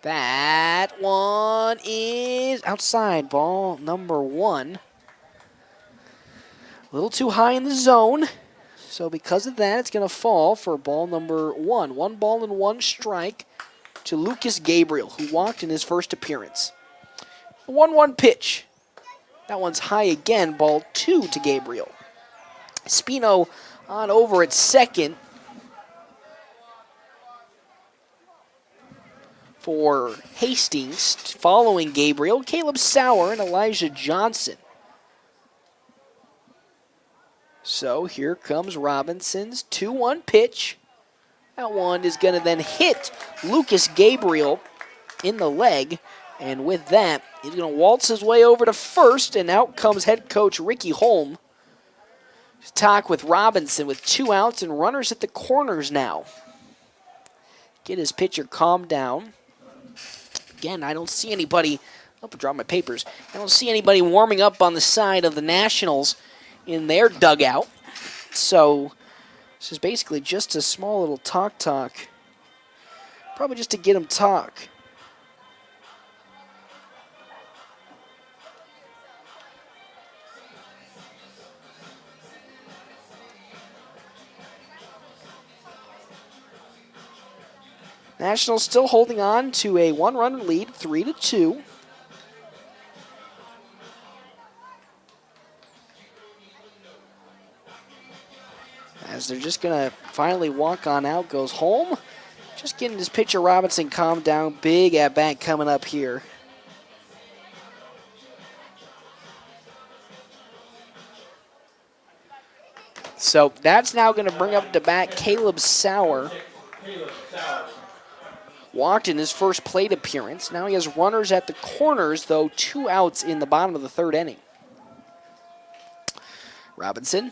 That one is outside, ball number 1. A little too high in the zone. So because of that, it's going to fall for ball number 1. 1 ball and 1 strike to Lucas Gabriel, who walked in his first appearance. 1-1 pitch. That one's high again, ball 2 to Gabriel. Espino on over at second for Hastings, following Gabriel, Caleb Sauer and Elijah Johnson. So here comes Robinson's 2-1 pitch. That one is going to then hit Lucas Gabriel in the leg. And with that, he's going to waltz his way over to first, and out comes head coach Ricky Holm to talk with Robinson with 2 outs and runners at the corners now. Get his pitcher calmed down. Again, I don't see anybody. I dropped my papers. I don't see anybody warming up on the side of the Nationals in their dugout. So this is basically just a small little talk. Probably just to get him talk. Nationals still holding on to a 1-run lead, 3-2. As they're just going to finally walk on out, goes home. Just getting his pitcher Robinson calmed down. Big at-bat coming up here. So that's now going to bring up to bat Caleb Sauer. Walked in his first plate appearance. Now he has runners at the corners, though 2 outs in the bottom of the 3rd inning. Robinson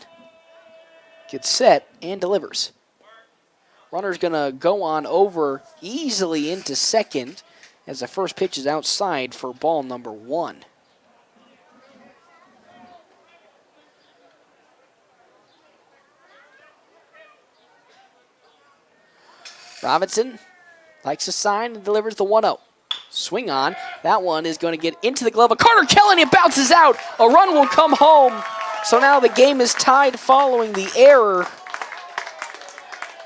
gets set and delivers. Runner's going to go on over easily into second as the first pitch is outside for ball number 1. Robinson likes a sign and delivers the 1-0. Swing on. That one is going to get into the glove of Carter Kelly, and it bounces out. A run will come home. So now the game is tied following the error.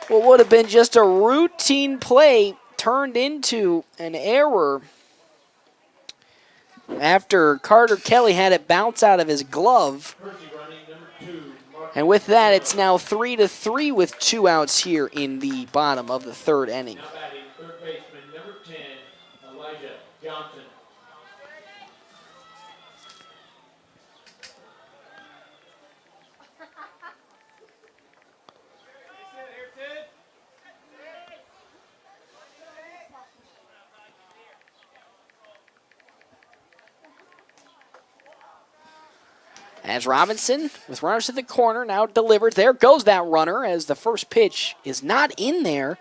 What would have been just a routine play turned into an error after Carter Kelly had it bounce out of his glove. And with that, it's now 3-3 with 2 outs here in the bottom of the 3rd inning. Third baseman, number 10, Elijah Johnson. As Robinson, with runners at the corner, now delivers. There goes that runner as the first pitch is not in there.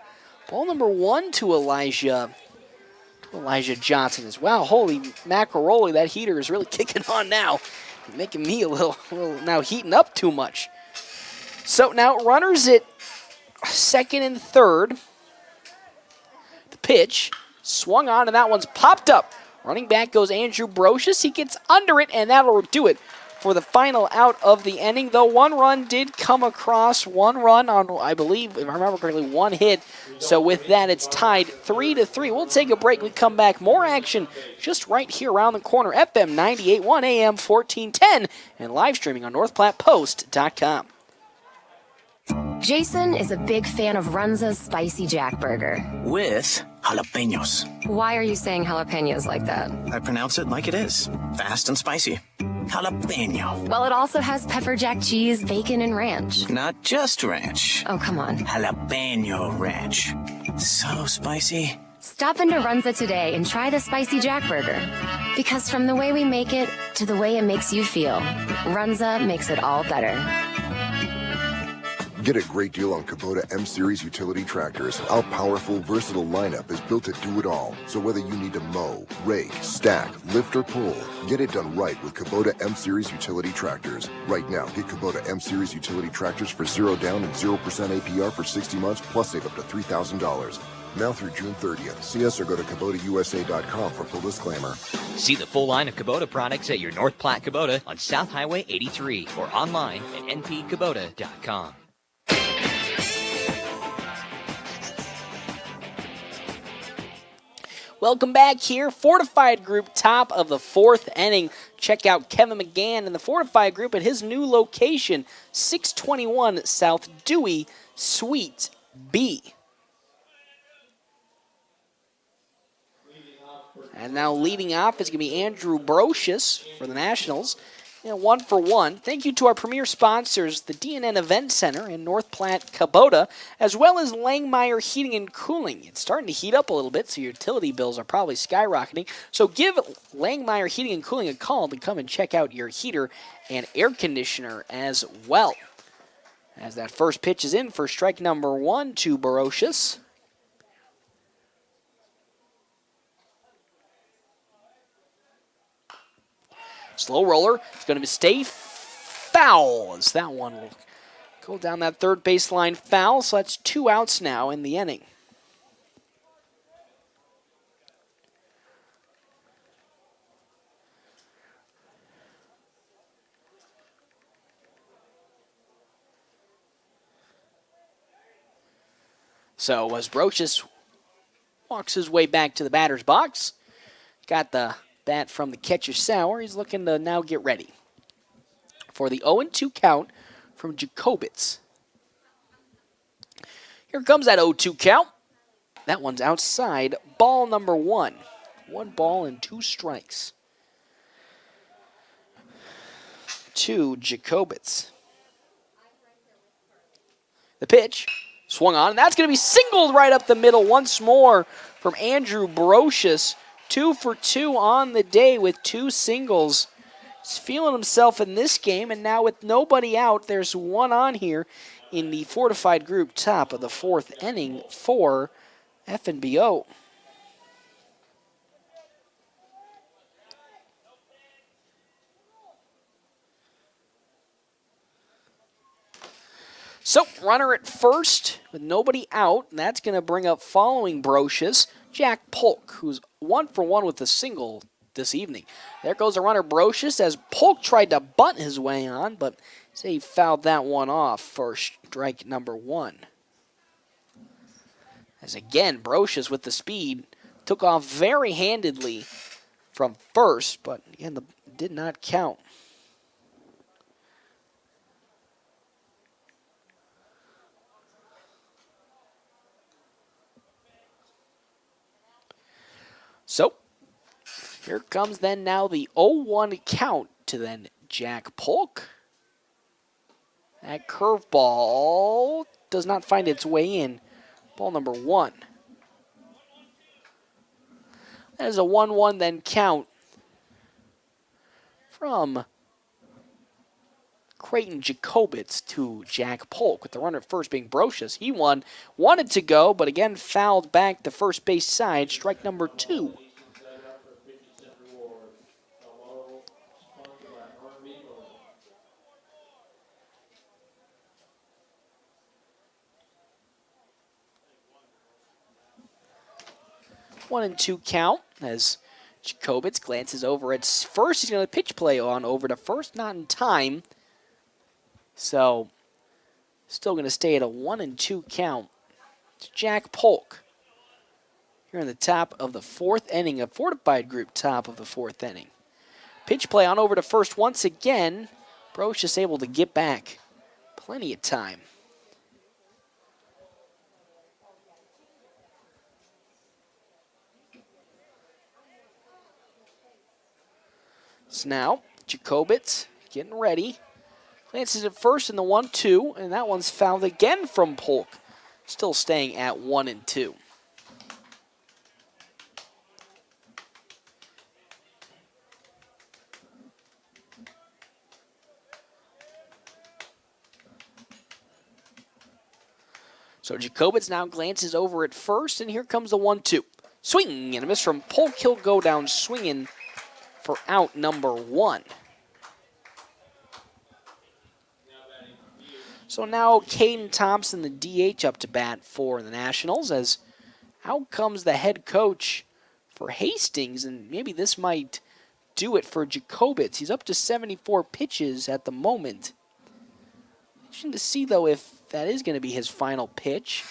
Ball number 1 to Elijah Johnson as well. Holy macaroni, that heater is really kicking on now. Making me a little now heating up too much. So now runners at second and third. The pitch swung on, and that one's popped up. Running back goes Andrew Brocious. He gets under it, and that'll do it for the final out of the inning. Though one run did come across, one run on, I believe, if I remember correctly, one hit. So with that, it's tied 3-3. We'll take a break. We come back. More action just right here around the corner. FM 98.1 AM 1410 and live streaming on NorthPlattePost.com. Jason is a big fan of Runza's Spicy Jack Burger. With jalapenos. Why are you saying jalapenos like that? I pronounce it like it is. Fast and spicy. Jalapeno. Well, it also has pepper jack cheese, bacon, and ranch. Not just ranch. Oh, come on. Jalapeno ranch. So spicy. Stop into Runza today and try the Spicy Jack Burger. Because from the way we make it to the way it makes you feel, Runza makes it all better. Get a great deal on Kubota M-Series utility tractors. Our powerful, versatile lineup is built to do it all. So whether you need to mow, rake, stack, lift, or pull, get it done right with Kubota M-Series utility tractors. Right now, get Kubota M-Series utility tractors for 0 down and 0% APR for 60 months, plus save up to $3,000. Now through June 30th. See us or go to KubotaUSA.com for full disclaimer. See the full line of Kubota products at your North Platte Kubota on South Highway 83 or online at npkubota.com. Welcome back here. Fortified Group, top of the fourth inning. Check out Kevin McGann and the Fortified Group at his new location, 621 South Dewey, Suite B. And now leading off is going to be Andrew Brocious for the Nationals. 1 for 1. Thank you to our premier sponsors, the DNN Event Center in North Platte, Kubota, as well as Langmeyer Heating and Cooling. It's starting to heat up a little bit, so your utility bills are probably skyrocketing. So give Langmeyer Heating and Cooling a call to come and check out your heater and air conditioner as well. As that first pitch is in for strike number 1 to Brocious. Slow roller. It's going to stay foul as that one will go down that third baseline foul. So that's 2 outs now in the inning. So as Brocious walks his way back to the batter's box, got the bat from the catcher sour. He's looking to now get ready for the 0-2 count from Jacobitz. Here comes that 0-2 count. That one's outside. Ball number 1. 1 ball and 2 strikes to Jacobitz. The pitch swung on, and that's going to be singled right up the middle once more from Andrew Brocious. 2 for 2 on the day with 2 singles. He's feeling himself in this game, and now with nobody out, there's 1 on here in the Fortified Group top of the fourth inning for FNBO. So, runner at first with nobody out, and that's going to bring up following Brocious, Jack Polk, who's 1 for 1 with a single this evening. There goes the runner Brocious as Polk tried to bunt his way on, but say he fouled that one off for strike number 1. As again, Brocious with the speed took off very handedly from first, but again, did not count. So, here comes then now the 0-1 count to then Jack Polk. That curveball does not find its way in. Ball number 1. That is a 1-1 then count from Creighton Jacobitz to Jack Polk, with the runner at first being Brocious. He wanted to go, but again fouled back the first base side, strike number 2. One and two count as Jacobitz glances over at first. He's going to pitch play on over to first, not in time. So, still going to stay at a 1-2 count to Jack Polk. Here in the top of the 4th inning, a fortified group top of the 4th inning. Pitch play on over to first once again. Brocious able to get back. Plenty of time. So now, Jacobitz getting ready. Glances at first in the 1-2, and that one's fouled again from Polk. Still staying at 1-2. So Jacobitz now glances over at first, and here comes the 1-2. Swing and a miss from Polk. He'll go down swinging for out number 1. So now Caden Thompson, the DH, up to bat for the Nationals, as out comes the head coach for Hastings, and maybe this might do it for Jacobitz. He's up to 74 pitches at the moment. Interesting to see, though, if that is going to be his final pitch.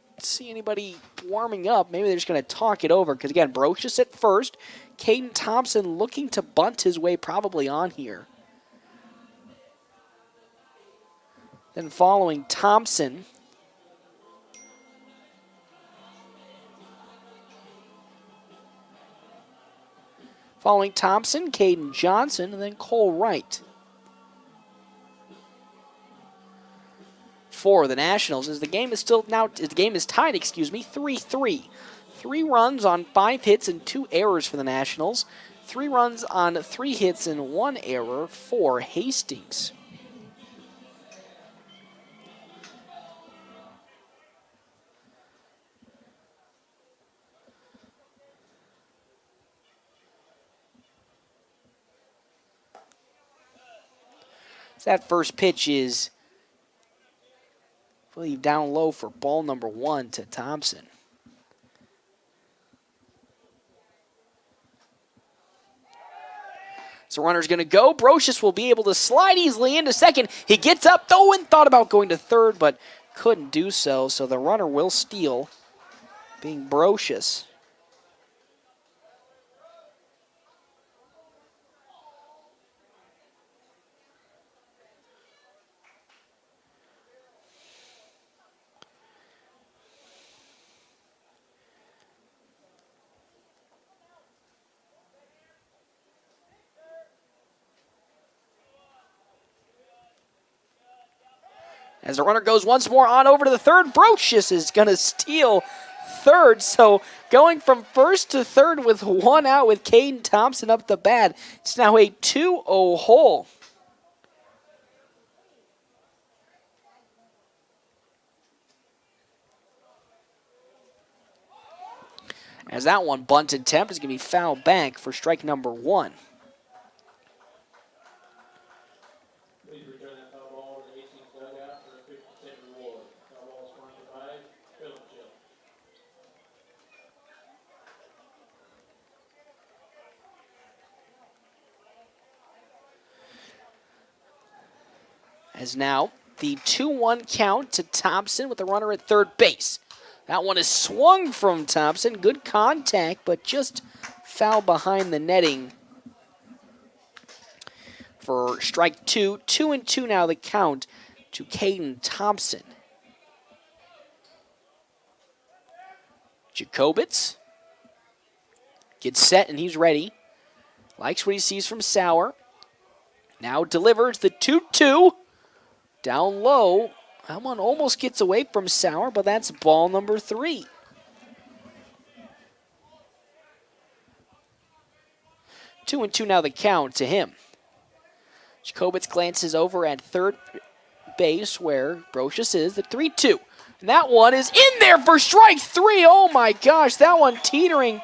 Don't see anybody warming up. Maybe they're just going to talk it over, because, again, Brocious at first. Caden Thompson looking to bunt his way probably on here. Then following Thompson, Caden Johnson, and then Cole Wright. For the Nationals, as the game is tied, 3-3. 3 runs on 5 hits and 2 errors for the Nationals. 3 runs on 3 hits and 1 error for Hastings. So that first pitch is, I believe, down low for ball number 1 to Thompson. So runner's going to go. Brocious will be able to slide easily into second. He gets up, though, and thought about going to third, but couldn't do so. So the runner will steal, being Brocious. As the runner goes once more on over to the third, Brocious is going to steal third. So going from first to third with 1 out with Caden Thompson up the bat. It's now a 2-0 hole. As that one bunted attempt is going to be fouled back for strike number 1. As now the 2-1 count to Thompson with the runner at third base. That one is swung from Thompson. Good contact, but just foul behind the netting for strike 2. 2-2 now the count to Caden Thompson. Jacobitz gets set and he's ready. Likes what he sees from Sauer. Now delivers the 2-2. Down low. That one almost gets away from Sauer, but that's ball number 3. Two and two now the count to him. Jacobitz glances over at third base where Brocious is, the 3-2. And that one is in there for strike 3. Oh my gosh, that one teetering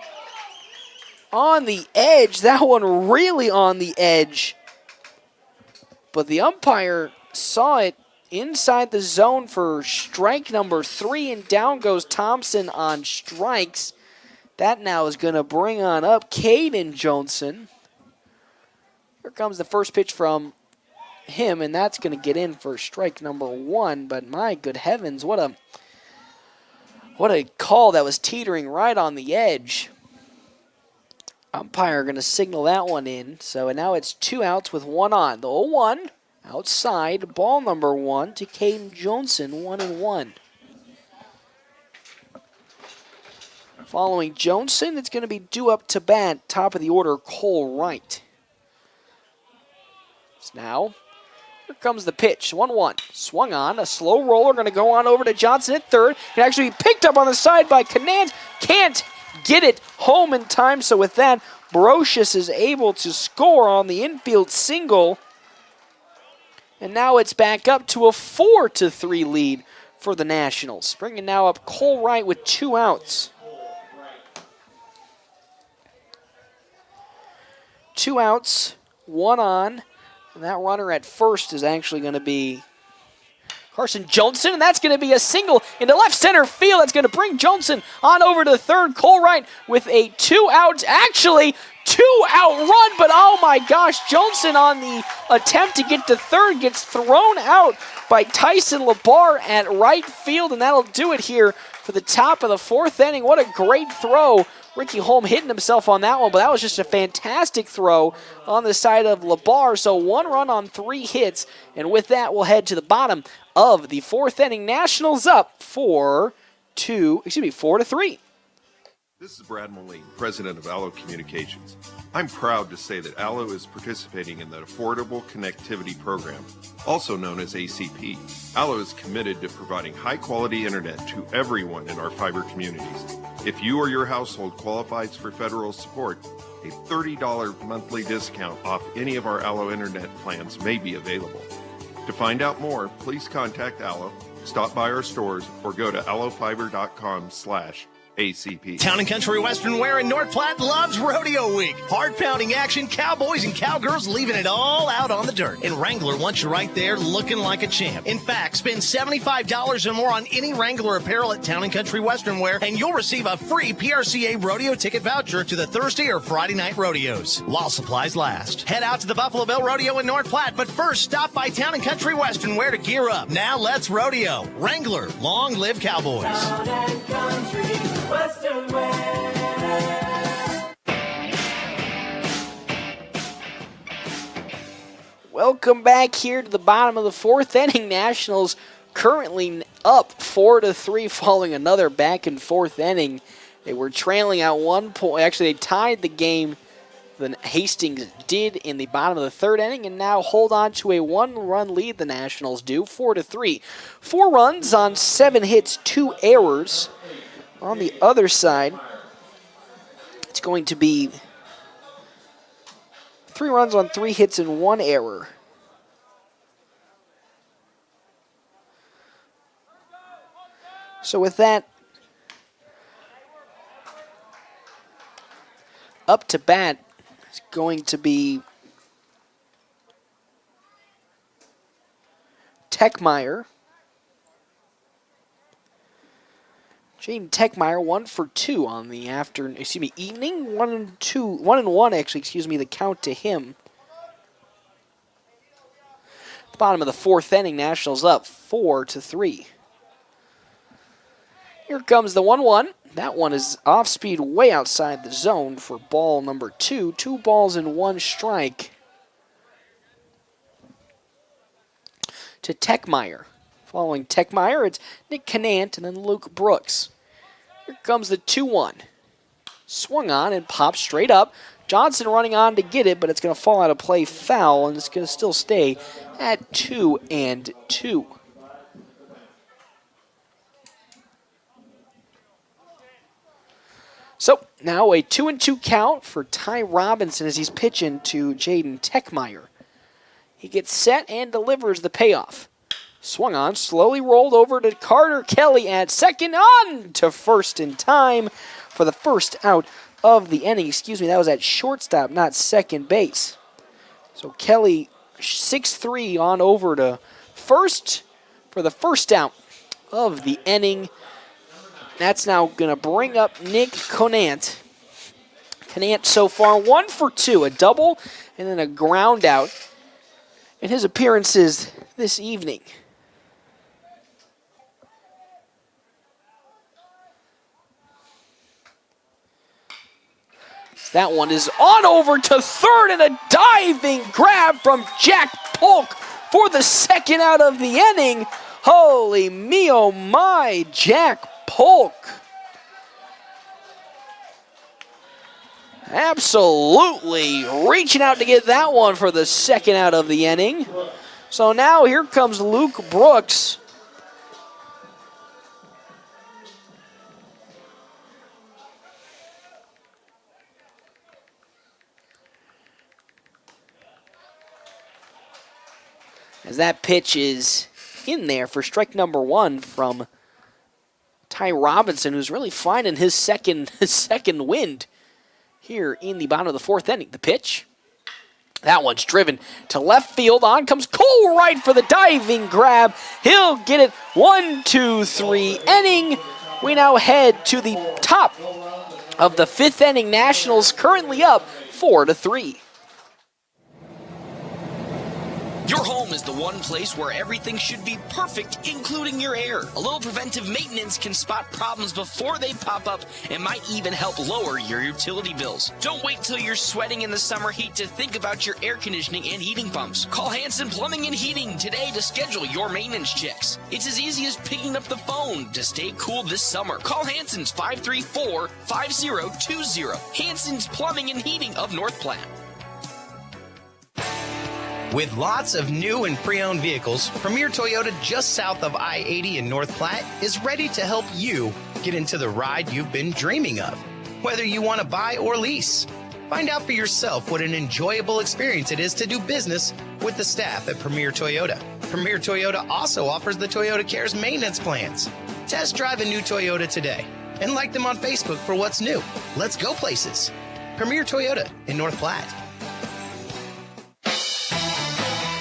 on the edge. That one really on the edge. But the umpire saw it inside the zone for strike number 3, and down goes Thompson on strikes. That now is going to bring on up Caden Johnson. Here comes the first pitch from him, and that's going to get in for strike number 1. But my good heavens, what a call that was teetering right on the edge. Umpire going to signal that one in. So now it's 2 outs with 1 on. The 0-1 outside, ball number 1 to Caden Johnson, 1-1. Following Johnson, it's going to be due up to bat, top of the order, Cole Wright. So now, here comes the pitch, 1-1. Swung on, a slow roller, going to go on over to Johnson at third. It actually picked up on the side by Canant. Can't get it home in time, so with that, Brocious is able to score on the infield single. And now it's back up to a 4-3 lead for the Nationals. Bringing now up Cole Wright with 2 outs. 2 outs, 1 on, and that runner at first is actually going to be Carson Johnson, and that's going to be a single into left center field. That's going to bring Johnson on over to third. Cole Wright with a 2-out, actually 2-out run, but oh my gosh, Johnson on the attempt to get to third gets thrown out by Tyson LeBar at right field, and that'll do it here for the top of the 4th inning. What a great throw. Ricky Holm hitting himself on that one, but that was just a fantastic throw on the side of LeBar. So 1 run on 3 hits, and with that, we'll head to the bottom of the 4th inning. Nationals up 4-3. This is Brad Moline, president of Allo Communications. I'm proud to say that Allo is participating in the Affordable Connectivity Program, also known as ACP. Allo is committed to providing high-quality internet to everyone in our fiber communities. If you or your household qualifies for federal support, a $30 monthly discount off any of our Allo internet plans may be available. To find out more, please contact Allo, stop by our stores, or go to allofiber.com/ACP. Town and Country Western Wear in North Platte loves Rodeo Week. Hard-pounding action, cowboys and cowgirls leaving it all out on the dirt. And Wrangler wants you right there looking like a champ. In fact, spend $75 or more on any Wrangler apparel at Town and Country Western Wear, and you'll receive a free PRCA rodeo ticket voucher to the Thursday or Friday night rodeos, while supplies last. Head out to the Buffalo Bill Rodeo in North Platte, but first stop by Town and Country Western Wear to gear up. Now let's rodeo. Wrangler, long live cowboys. Town and Country Western Wear. Welcome back here to the bottom of the 4th inning. Nationals currently up 4-3 following another back and forth inning. They were trailing at 1 point. Actually, they tied the game than Hastings did in the bottom of the 3rd inning, and now hold on to a 1-run lead. The Nationals do 4-3. 4 runs on 7 hits, 2 errors. On the other side, it's going to be 3 runs on 3 hits and 1 error. So with that, up to bat is going to be Techmeyer. Jaden Techmeyer 1 for 2 on the evening. 1-1 actually, the count to him. Bottom of the 4th inning, Nationals up 4-3. Here comes the 1-1. That one is off speed way outside the zone for ball number 2. 2 balls and 1 strike to Techmeyer. Following Techmeyer, it's Nick Canant and then Luke Brooks. Here comes the 2-1. Swung on and popped straight up. Johnson running on to get it, but it's going to fall out of play foul, and it's going to still stay at 2-2. So now a 2-2 count for Ty Robinson as he's pitching to Jaden Techmeyer. He gets set and delivers the payoff. Swung on, slowly rolled over to Carter Kelly at second, on to first in time for the first out of the inning. Excuse me, that was at shortstop, not second base. So Kelly 6-3 on over to first for the first out of the inning. That's now going to bring up Nick Conant. Conant so far 1 for 2, a double and then a ground out in his appearances this evening. That one is on over to third, and a diving grab from Jack Polk for the second out of the inning. Holy me, oh my, Jack Polk. Absolutely reaching out to get that one for the second out of the inning. So now here comes Luke Brooks. As that pitch is in there for strike number 1 from Ty Robinson, who's really finding his second wind here in the bottom of the 4th inning. The pitch, that one's driven to left field. On comes Cole Wright for the diving grab. He'll get it 1-2-3 inning. We now head to the top of the 5th inning. Nationals currently up 4-3. Your home is the one place where everything should be perfect, including your air. A little preventive maintenance can spot problems before they pop up and might even help lower your utility bills. Don't wait till you're sweating in the summer heat to think about your air conditioning and heating pumps. Call Hanson Plumbing and Heating today to schedule your maintenance checks. It's as easy as picking up the phone to stay cool this summer. Call Hanson's 534-5020. Hanson's Plumbing and Heating of North Platte. With lots of new and pre-owned vehicles, Premier Toyota just south of I-80 in North Platte is ready to help you get into the ride you've been dreaming of, whether you want to buy or lease. Find out for yourself what an enjoyable experience it is to do business with the staff at Premier Toyota. Premier Toyota also offers the Toyota Cares maintenance plans. Test drive a new Toyota today and like them on Facebook for what's new. Let's go places. Premier Toyota in North Platte.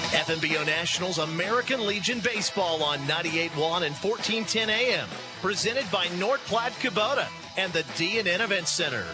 FMBO Nationals American Legion Baseball on 98.1 and 1410 AM. Presented by North Platte Kubota and the D&N Event Center.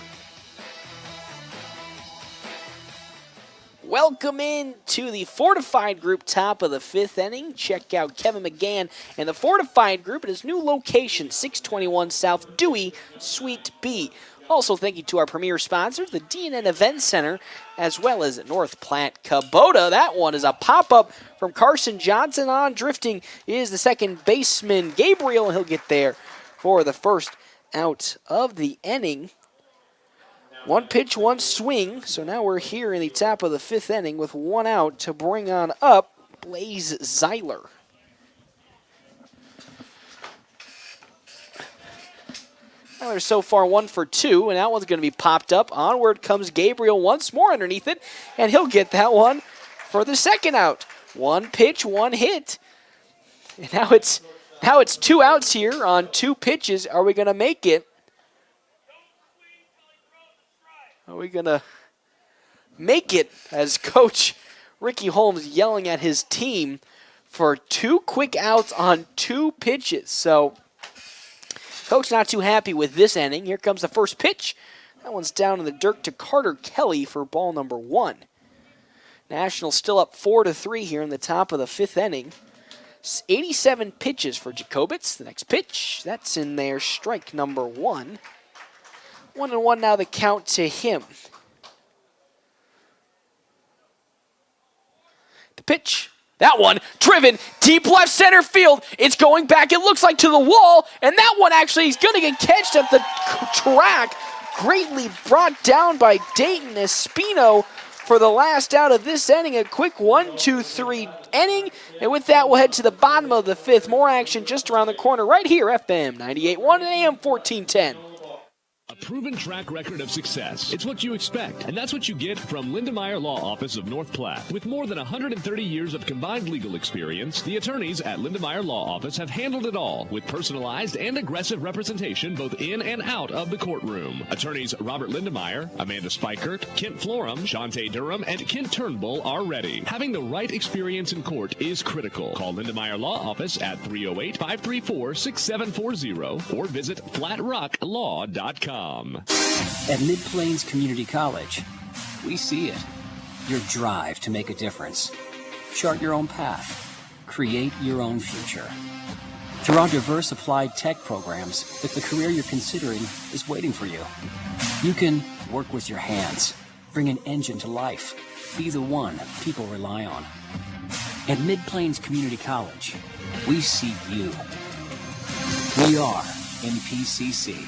Welcome in to the Fortified Group top of the 5th inning. Check out Kevin McGann and the Fortified Group at his new location, 621 South Dewey, Suite B. Also, thank you to our premier sponsors, the D&N Event Center, as well as North Platte Kubota. That one is a pop-up from Carson Johnson. On drifting is the second baseman, Gabriel. He'll get there for the first out of the inning. 1 pitch, 1 swing. So now we're here in the top of the 5th inning with 1 out to bring on up Blaze Zeiler. Tyler so far 1 for 2, and that one's going to be popped up. Onward comes Gabriel once more underneath it, and he'll get that one for the second out. 1 pitch, 1 hit. And now it's 2 outs here on 2 pitches. Are we going to make it? Are we going to make it as Coach Ricky Holmes yelling at his team for 2 quick outs on 2 pitches? So Coach not too happy with this inning. Here comes the first pitch. That one's down in the dirt to Carter Kelly for ball number 1. Nationals still up 4-3 here in the top of the 5th inning. 87 pitches for Jacobitz. The next pitch, that's in there, strike number 1. 1-1 now the count to him. The pitch. That one driven deep left center field. It's going back, it looks like, to the wall. And that one actually is going to get catched at the track. Greatly brought down by Dayton Espino for the last out of this inning. A quick 1-2-3 inning. And with that, we'll head to the bottom of the 5th. More action just around the corner right here, FM 98.1 and AM 1410. A proven track record of success. It's what you expect, and that's what you get from Lindemeyer Law Office of North Platte. With more than 130 years of combined legal experience, the attorneys at Lindemeyer Law Office have handled it all with personalized and aggressive representation both in and out of the courtroom. Attorneys Robert Lindemeyer, Amanda Spikert, Kent Florum, Shantae Durham, and Kent Turnbull are ready. Having the right experience in court is critical. Call Lindemeyer Law Office at 308-534-6740 or visit flatrocklaw.com. At Mid-Plains Community College, we see it. Your drive to make a difference. Chart your own path. Create your own future. Through our diverse applied tech programs, the career you're considering is waiting for you. You can work with your hands, bring an engine to life, be the one people rely on. At Mid-Plains Community College, we see you. We are MPCC.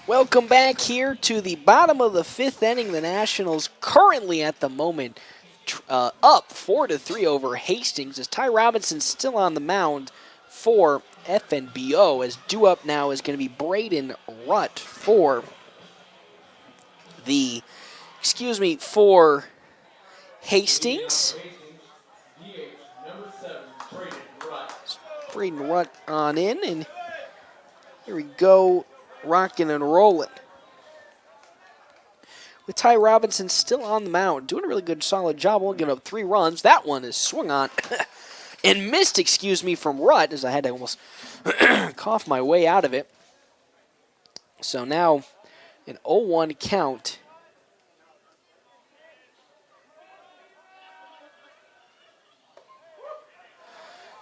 Welcome back here to the bottom of the fifth inning. The Nationals currently at the moment up 4-3 over Hastings as Ty Robinson still on the mound for FNBO, as due up now is going to be Braden Rutt for Hastings. Braden Rutt on in, and here we go, rocking and rolling. With Ty Robinson still on the mound, doing a really good, solid job. Only giving up 3 runs. That one is swung on and missed, from Rutt, as I had to almost cough my way out of it. So now an 0-1 count.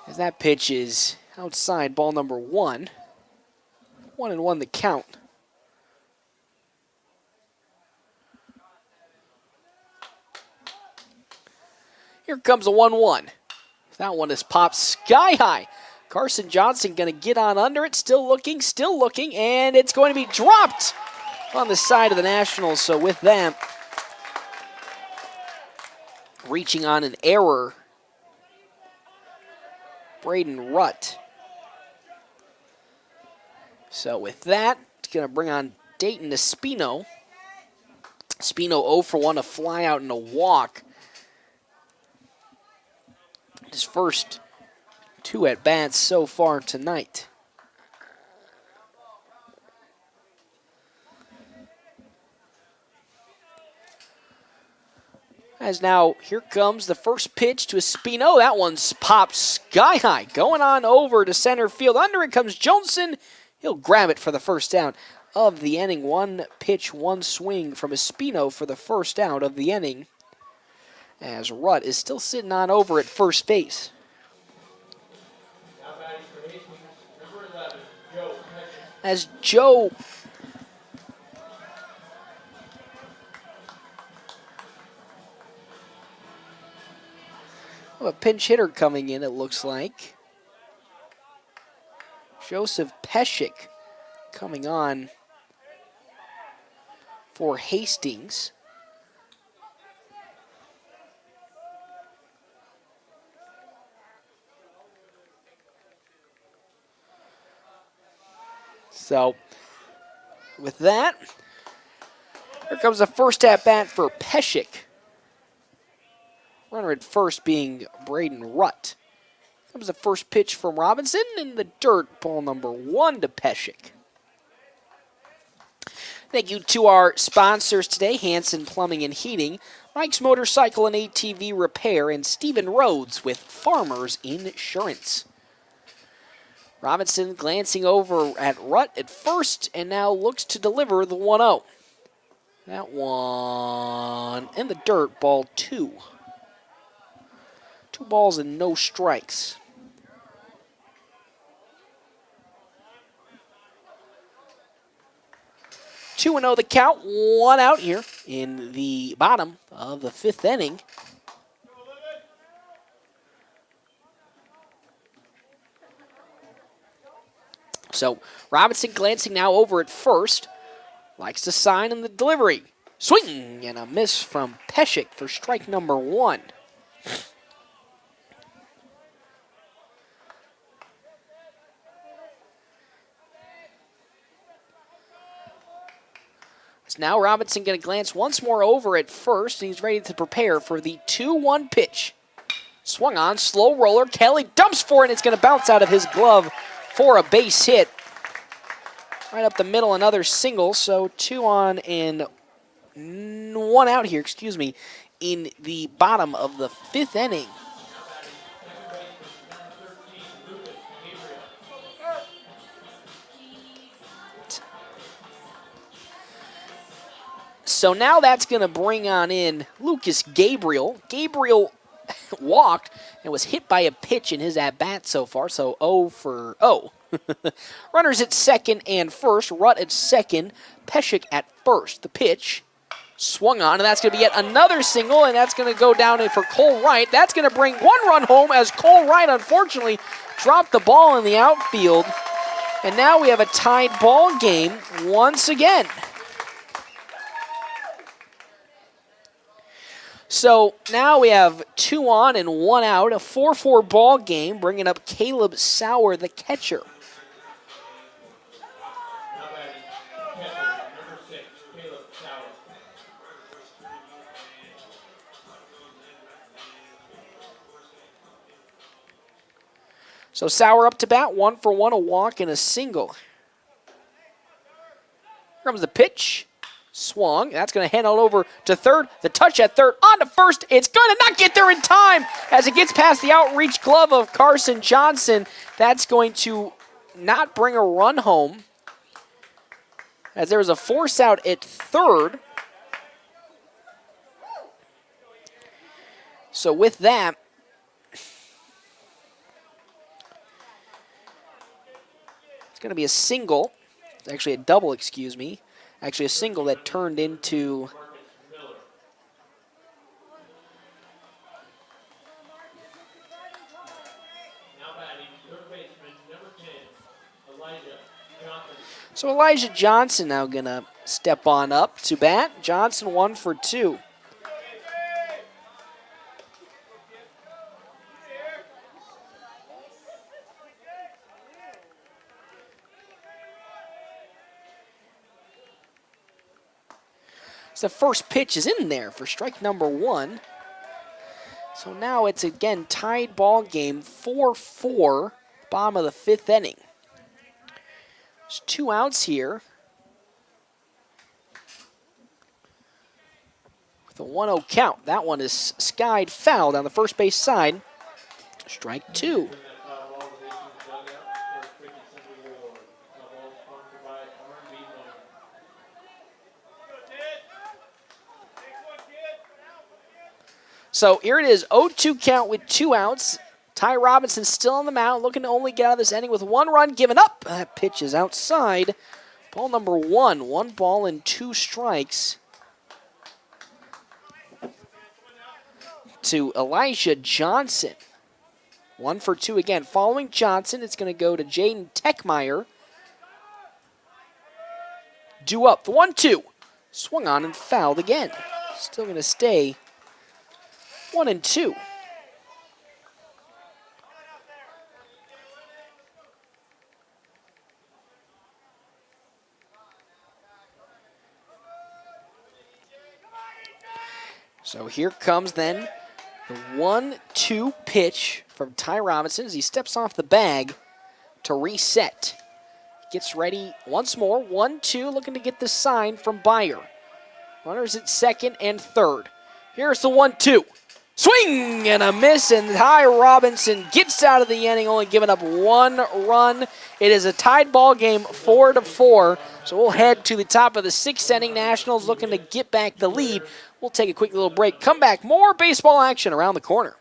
As that pitch is outside, ball number 1. 1-1 the count. Here comes a 1-1. That one is popped sky high. Carson Johnson going to get on under it. Still looking, and it's going to be dropped on the side of the Nationals. So with that, reaching on an error, Braden Rutt. So with that, it's going to bring on Dayton Espino. Espino 0 for 1, a fly out and a walk. His first 2 at-bats so far tonight. As now, here comes the first pitch to Espino. That one's popped sky high. Going on over to center field. Under it comes Johnson. He'll grab it for the first down of the inning. 1 pitch, 1 swing from Espino for the first out of the inning, as Rutt is still sitting on over at first base. As Joe a pinch hitter coming in, it looks like. Joseph Pescic coming on for Hastings. So, with that, here comes the first at-bat for Pescic. Runner at first being Braden Rutt. Comes the first pitch from Robinson in the dirt. Ball number 1 to Pescic. Thank you to our sponsors today, Hanson Plumbing and Heating, Mike's Motorcycle and ATV Repair, and Stephen Rhodes with Farmers Insurance. Robinson glancing over at Rutt at first and now looks to deliver the 1-0. That one in the dirt, ball 2. 2 balls and no strikes. Two 2-0 the count, 1 out here in the bottom of the 5th inning. So Robinson glancing now over at first. Likes to sign in the delivery. Swing and a miss from Peshek for strike number 1. So now Robinson going to glance once more over at first, and he's ready to prepare for the 2-1 pitch. Swung on, slow roller. Kelly dumps for it, and it's going to bounce out of his glove for a base hit. Right up the middle, another single, so 2 on and 1 out here, in the bottom of the 5th inning. So now that's going to bring on in Lucas Gabriel. Gabriel walked and was hit by a pitch in his at-bat so far, so 0 for 0. Runners at second and first. Rutt at second. Peshek at first. The pitch swung on, and that's going to be yet another single, and that's going to go down for Cole Wright. That's going to bring 1 run home as Cole Wright, unfortunately, dropped the ball in the outfield. And now we have a tied ball game once again. So now we have 2 on and 1 out, a 4-4 ball game, bringing up Caleb Sauer, the catcher. So Sauer up to bat, 1 for 1, a walk and a single. Here comes the pitch. Swung. That's going to handle over to third. The touch at third. On to first. It's going to not get there in time as it gets past the outreach glove of Carson Johnson. That's going to not bring a run home as there was a force out at third. So with that, it's going to be a single. It's actually a double, excuse me. Actually, a single that turned into so Elijah Johnson now gonna step on up to bat. Johnson 1 for 2. The first pitch is in there for strike number 1. So now it's again tied ball game, 4-4, bottom of the 5th inning. There's 2 outs here. With a 1-0 count. That one is skied foul down the first base side. Strike 2. So here it is, 0-2 count with 2 outs. Ty Robinson still on the mound, looking to only get out of this inning with 1 run given up. That pitch is outside. Ball number 1, 1 ball and 2 strikes to Elijah Johnson. 1 for 2 again. Following Johnson, it's going to go to Jaden Techmeyer. Due up, the 1-2. Swung on and fouled again. Still going to stay 1-2. So here comes then the 1-2 pitch from Ty Robinson as he steps off the bag to reset. Gets ready once more. 1-2, looking to get the sign from Byer. Runners at second and third. Here's the 1-2. Swing and a miss, and Ty Robinson gets out of the inning, only giving up 1 run. It is a tied ball game, 4-4. So we'll head to the top of the 6th inning. Nationals looking to get back the lead. We'll take a quick little break. Come back, more baseball action around the corner.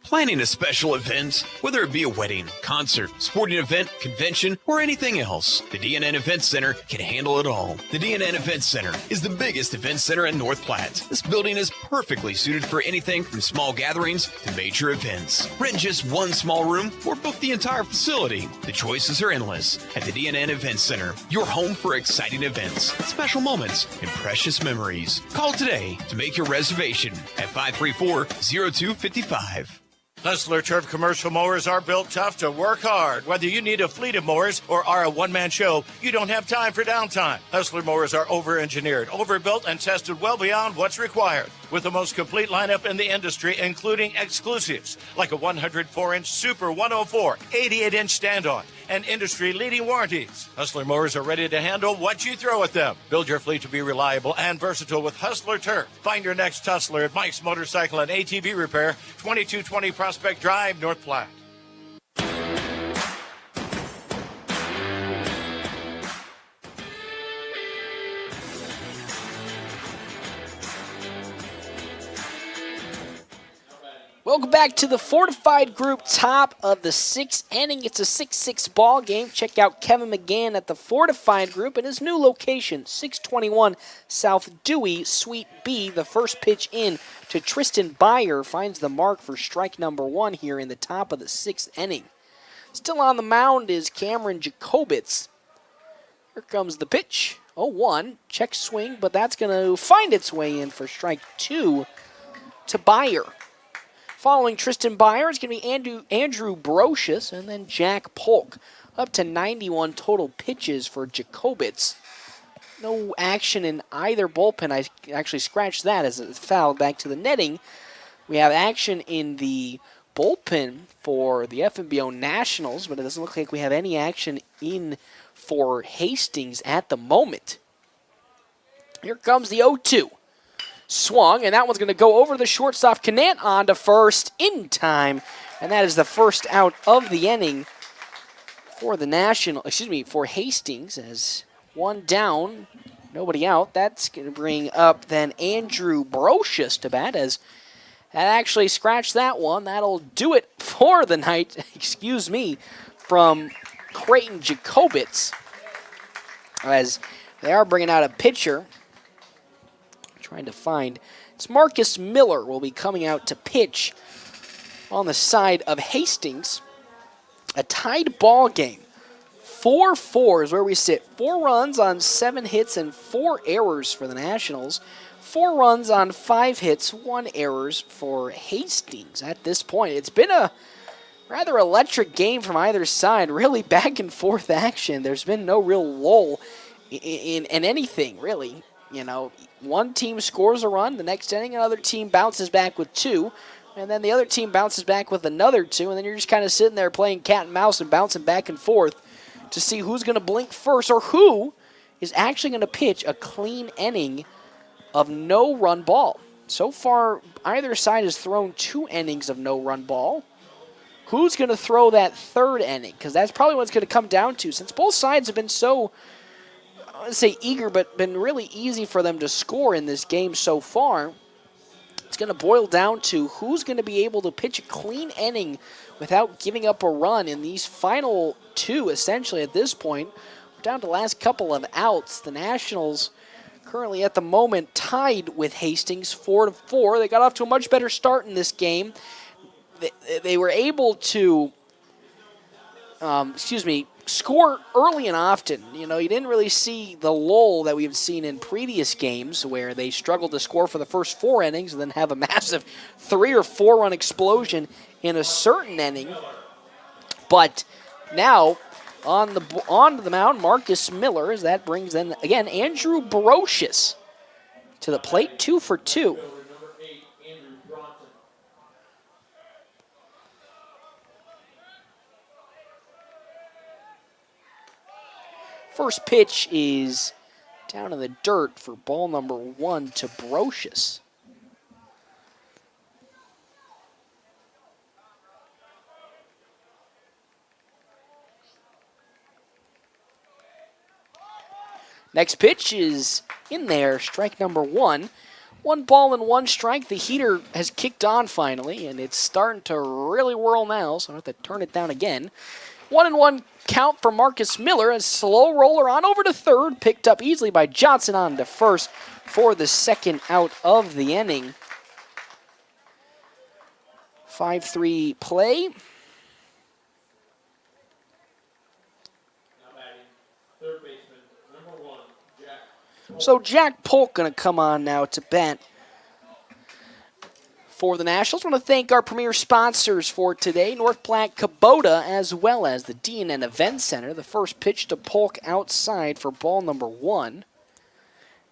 Planning a special event, whether it be a wedding, concert, sporting event, convention, or anything else, the DNN Event Center can handle it all. The DNN Event Center is the biggest event center in North Platte. This building is perfectly suited for anything from small gatherings to major events. Rent just one small room or book the entire facility. The choices are endless at the DNN Event Center, your home for exciting events, special moments, and precious memories. Call today to make your reservation at 534-0255. Hustler Turf commercial mowers are built tough to work hard. Whether you need a fleet of mowers or are a one-man show, you don't have time for downtime. Hustler mowers are over-engineered, overbuilt, and tested well beyond what's required. With the most complete lineup in the industry, including exclusives like a 104-inch Super 104, 88-inch stand-on, and industry-leading warranties. Hustler mowers are ready to handle what you throw at them. Build your fleet to be reliable and versatile with Hustler Turf. Find your next Hustler at Mike's Motorcycle and ATV Repair, 2220 Prospect Drive, North Platte. Welcome back to the Fortified Group, top of the sixth inning. It's a 6-6 ball game. Check out Kevin McGann at the Fortified Group and his new location, 621 South Dewey, Suite B. The first pitch in to Tristan Byer finds the mark for strike number one here in the top of the sixth inning. Still on the mound is Cameron Jacobitz. Here comes the pitch. 0-1, check swing, but that's going to find its way in for strike two to Byer. Following Tristan Byer is going to be Andrew Brocious and then Jack Polk. Up to 91 total pitches for Jacobitz. No action in either bullpen. I actually scratched that as it fouled back to the netting. We have action in the bullpen for the FMBO Nationals, but it doesn't look like we have any action in for Hastings at the moment. Here comes the 0-2. Swung, and that one's going to go over the shortstop. Canant on to first in time, and that is the first out of the inning for for Hastings. As one down, nobody out. That's going to bring up then Andrew Brocious to bat, as that actually scratched that one. That'll do it for the night, from Creighton Jacobitz, as they are bringing out a pitcher. Trying to find. It's Marcus Miller will be coming out to pitch on the side of Hastings. A tied ball game. 4-4 is where we sit. 4 runs on 7 hits and 4 errors for the Nationals. 4 runs on 5 hits, 1 errors for Hastings at this point. It's been a rather electric game from either side. Really back and forth action. There's been no real lull in anything, really. You know, one team scores a run, the next inning another team bounces back with 2, and then the other team bounces back with another 2, and then you're just kind of sitting there playing cat and mouse and bouncing back and forth to see who's going to blink first or who is actually going to pitch a clean inning of no-run ball. So far, either side has thrown 2 innings of no-run ball. Who's going to throw that third inning? Because that's probably what it's going to come down to, since both sides have been so, I wouldn't say eager, but been really easy for them to score in this game so far. It's going to boil down to who's going to be able to pitch a clean inning without giving up a run in these final 2, essentially, at this point. We're down to the last couple of outs. The Nationals currently at the moment tied with Hastings 4-4. They got off to a much better start in this game. They were able to, score early and often. You know, you didn't really see the lull that we've seen in previous games where they struggled to score for the first 4 innings and then have a massive 3 or 4 run explosion in a certain inning. But now, onto the mound, Marcus Miller, as that brings in, again, Andrew Brocious to the plate, 2 for 2. First pitch is down in the dirt for ball number 1 to Brocious. Next pitch is in there, strike number 1. 1 ball and 1 strike. The heater has kicked on finally, and it's starting to really whirl now, so I have to turn it down again. 1-1 count for Marcus Miller. A slow roller on over to third, picked up easily by Johnson on to first for the second out of the inning. 5-3 play. So Jack Polk going to come on now to bat for the Nationals. I want to thank our premier sponsors for today, North Platte Kubota, as well as the D&N Event Center. The first pitch to Polk outside for ball number 1.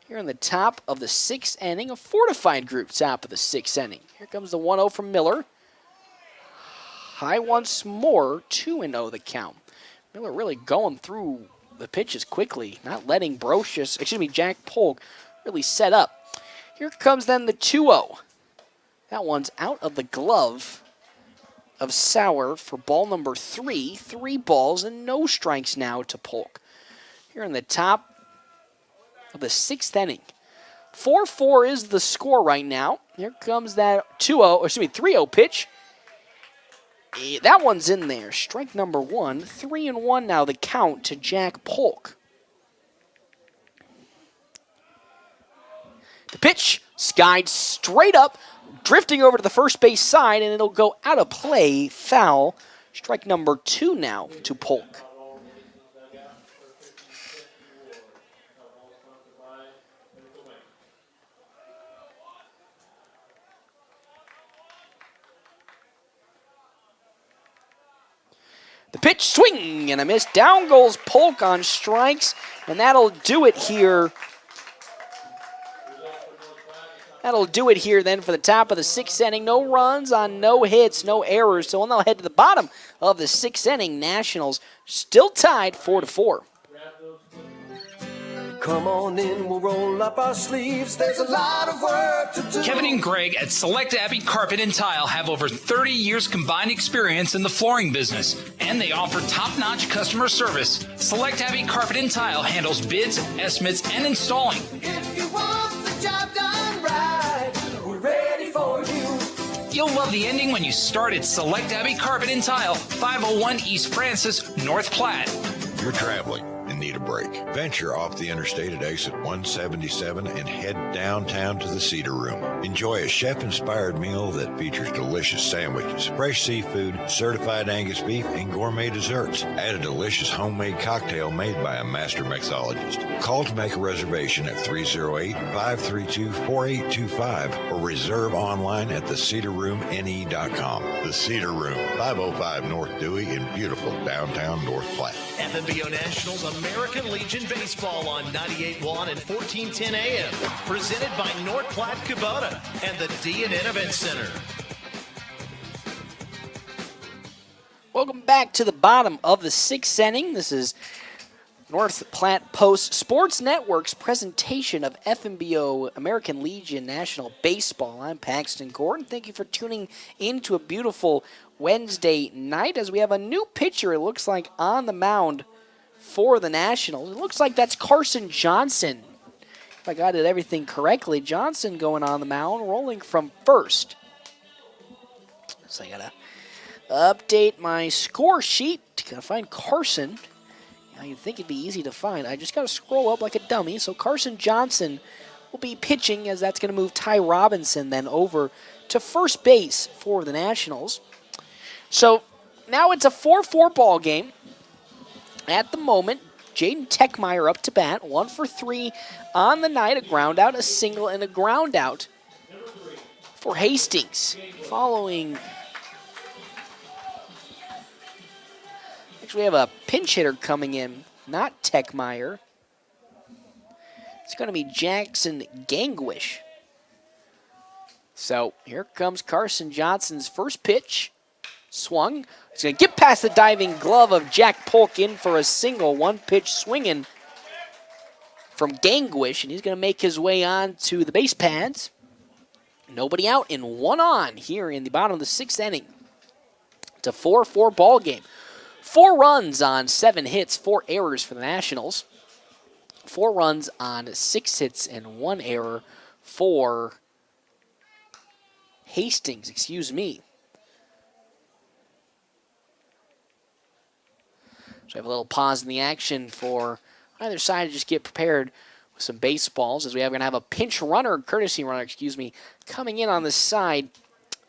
Here in the top of the 6th inning, a fortified group top of the 6th inning. Here comes the 1-0 from Miller. High once more, 2-0 the count. Miller really going through the pitches quickly, not letting Jack Polk really set up. Here comes then the 2-0. That one's out of the glove of Sauer for ball number 3. 3 balls and no strikes now to Polk. Here in the top of the 6th inning. 4-4 is the score right now. Here comes that 3-0 pitch. That one's in there. Strike number 1. 3-1 now the count to Jack Polk. The pitch skied straight up, drifting over to the first base side, and it'll go out of play. Foul. Strike number 2 now to Polk. The pitch, swing and a miss. Down goes Polk on strikes, and that'll do it here. That'll do it here then for the top of the 6th inning. No runs on no hits, no errors. So we'll now head to the bottom of the 6th inning. Nationals still tied 4-4. Come on in, we'll roll up our sleeves. There's a lot of work to do. Kevin and Greg at Select Abbey Carpet and Tile have over 30 years combined experience in the flooring business, and they offer top-notch customer service. Select Abbey Carpet and Tile handles bids, estimates, and installing. If you want the job done right, we're ready for you. You'll love the ending when you start at Select Abbey Carpet and Tile, 501 East Francis, North Platte. You're traveling and need a break. Venture off the interstate at exit 177 and head downtown to the Cedar Room. Enjoy a chef-inspired meal that features delicious sandwiches, fresh seafood, certified Angus beef, and gourmet desserts. Add a delicious homemade cocktail made by a master mixologist. Call to make a reservation at 308-532-4825 or reserve online at thecedarroomne.com. The Cedar Room, 505 North Dewey in beautiful downtown North Platte. FNBO Nationals American Legion Baseball on 98.1 and 1410 AM. Presented by North Platte Kubota and the D&N Event Center. Welcome back to the bottom of the 6th inning. This is North Platte Post Sports Network's presentation of FNBO American Legion National Baseball. I'm Paxton Gordon. Thank you for tuning in to a beautiful Wednesday night as we have a new pitcher, it looks like, on the mound for the Nationals. It looks like that's Carson Johnson. If I got everything correctly, Johnson going on the mound, rolling from first. So I gotta update my score sheet. Gotta find Carson. You'd think it'd be easy to find. I just gotta scroll up like a dummy. So Carson Johnson will be pitching, as that's gonna move Ty Robinson then over to first base for the Nationals. So now it's a 4-4 ball game. At the moment, Jaden Techmeyer up to bat, 1 for 3 on the night, a ground out, a single, and a ground out for Hastings. Following, actually we have a pinch hitter coming in, not Techmeyer. It's going to be Jackson Gangwish. So here comes Carson Johnson's first pitch. Swung. He's going to get past the diving glove of Jack Polk in for a single. 1 pitch swinging from Gangwish, and he's going to make his way on to the base pads. Nobody out and 1 on here in the bottom of the 6th inning. It's a 4-4 ball game. 4 runs on 7 hits, 4 errors for the Nationals. 4 runs on 6 hits and 1 error for Hastings, excuse me. So I have a little pause in the action for either side to just get prepared with some baseballs, as we are going to have a pinch runner, courtesy runner, coming in on the side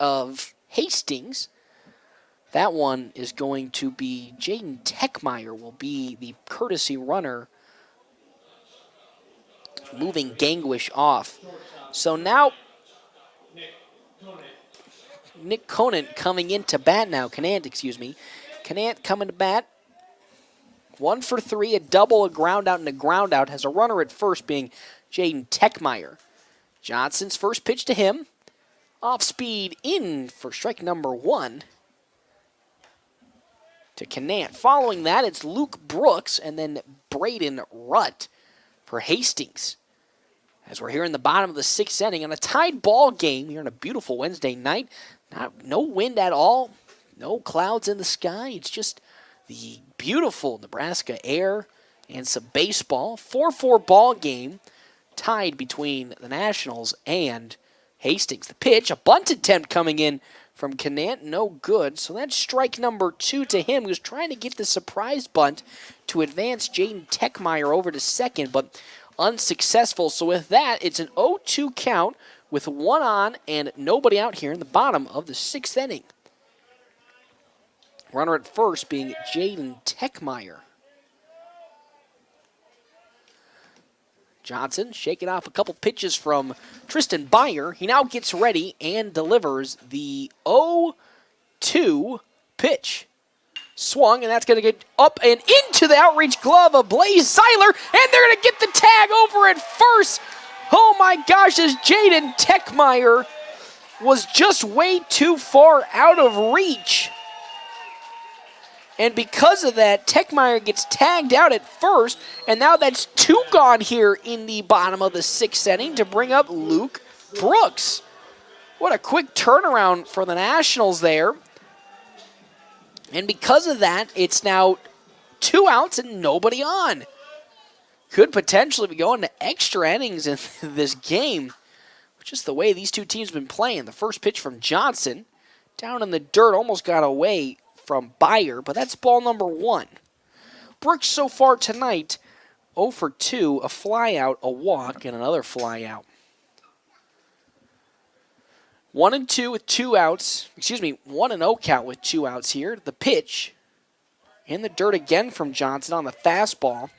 of Hastings. That one is going to be Jaden Techmeyer will be the courtesy runner, moving Gangwish off. So now Nick Conant coming into bat now. Canant coming to bat. 1 for 3, a double, a ground out, and a ground out. Has a runner at first being Jaden Techmeyer. Johnson's first pitch to him. Off speed in for strike number 1 to Canant. Following that, it's Luke Brooks and then Braden Rutt for Hastings. As we're here in the bottom of the 6th inning on a tied ball game here on a beautiful Wednesday night. No wind at all, no clouds in the sky. It's just the beautiful Nebraska air and some baseball. 4-4 ball game tied between the Nationals and Hastings. The pitch, a bunt attempt coming in from Canant, no good. So that's strike number 2 to him. He was trying to get the surprise bunt to advance Jaden Techmeyer over to second, but unsuccessful. So with that, it's an 0-2 count with 1 on and nobody out here in the bottom of the 6th inning. Runner at first being Jaden Techmeyer. Johnson shaking off a couple pitches from Tristan Byer. He now gets ready and delivers the 0-2 pitch. Swung, and that's going to get up and into the outreach glove of Blaze Seiler, and they're going to get the tag over at first. Oh my gosh, as Jaden Techmeyer was just way too far out of reach. And because of that, Techmeyer gets tagged out at first, and now that's 2 gone here in the bottom of the 6th inning to bring up Luke Brooks. What a quick turnaround for the Nationals there. And because of that, it's now 2 outs and nobody on. Could potentially be going to extra innings in this game, which is the way these two teams have been playing. The first pitch from Johnson, down in the dirt, almost got away from Byer, but that's ball number 1. Brooks so far tonight, 0 for 2, a fly out, a walk, and another fly out. 1-2 with 2 outs. 1-0 count with 2 outs here. The pitch in the dirt again from Johnson on the fastball.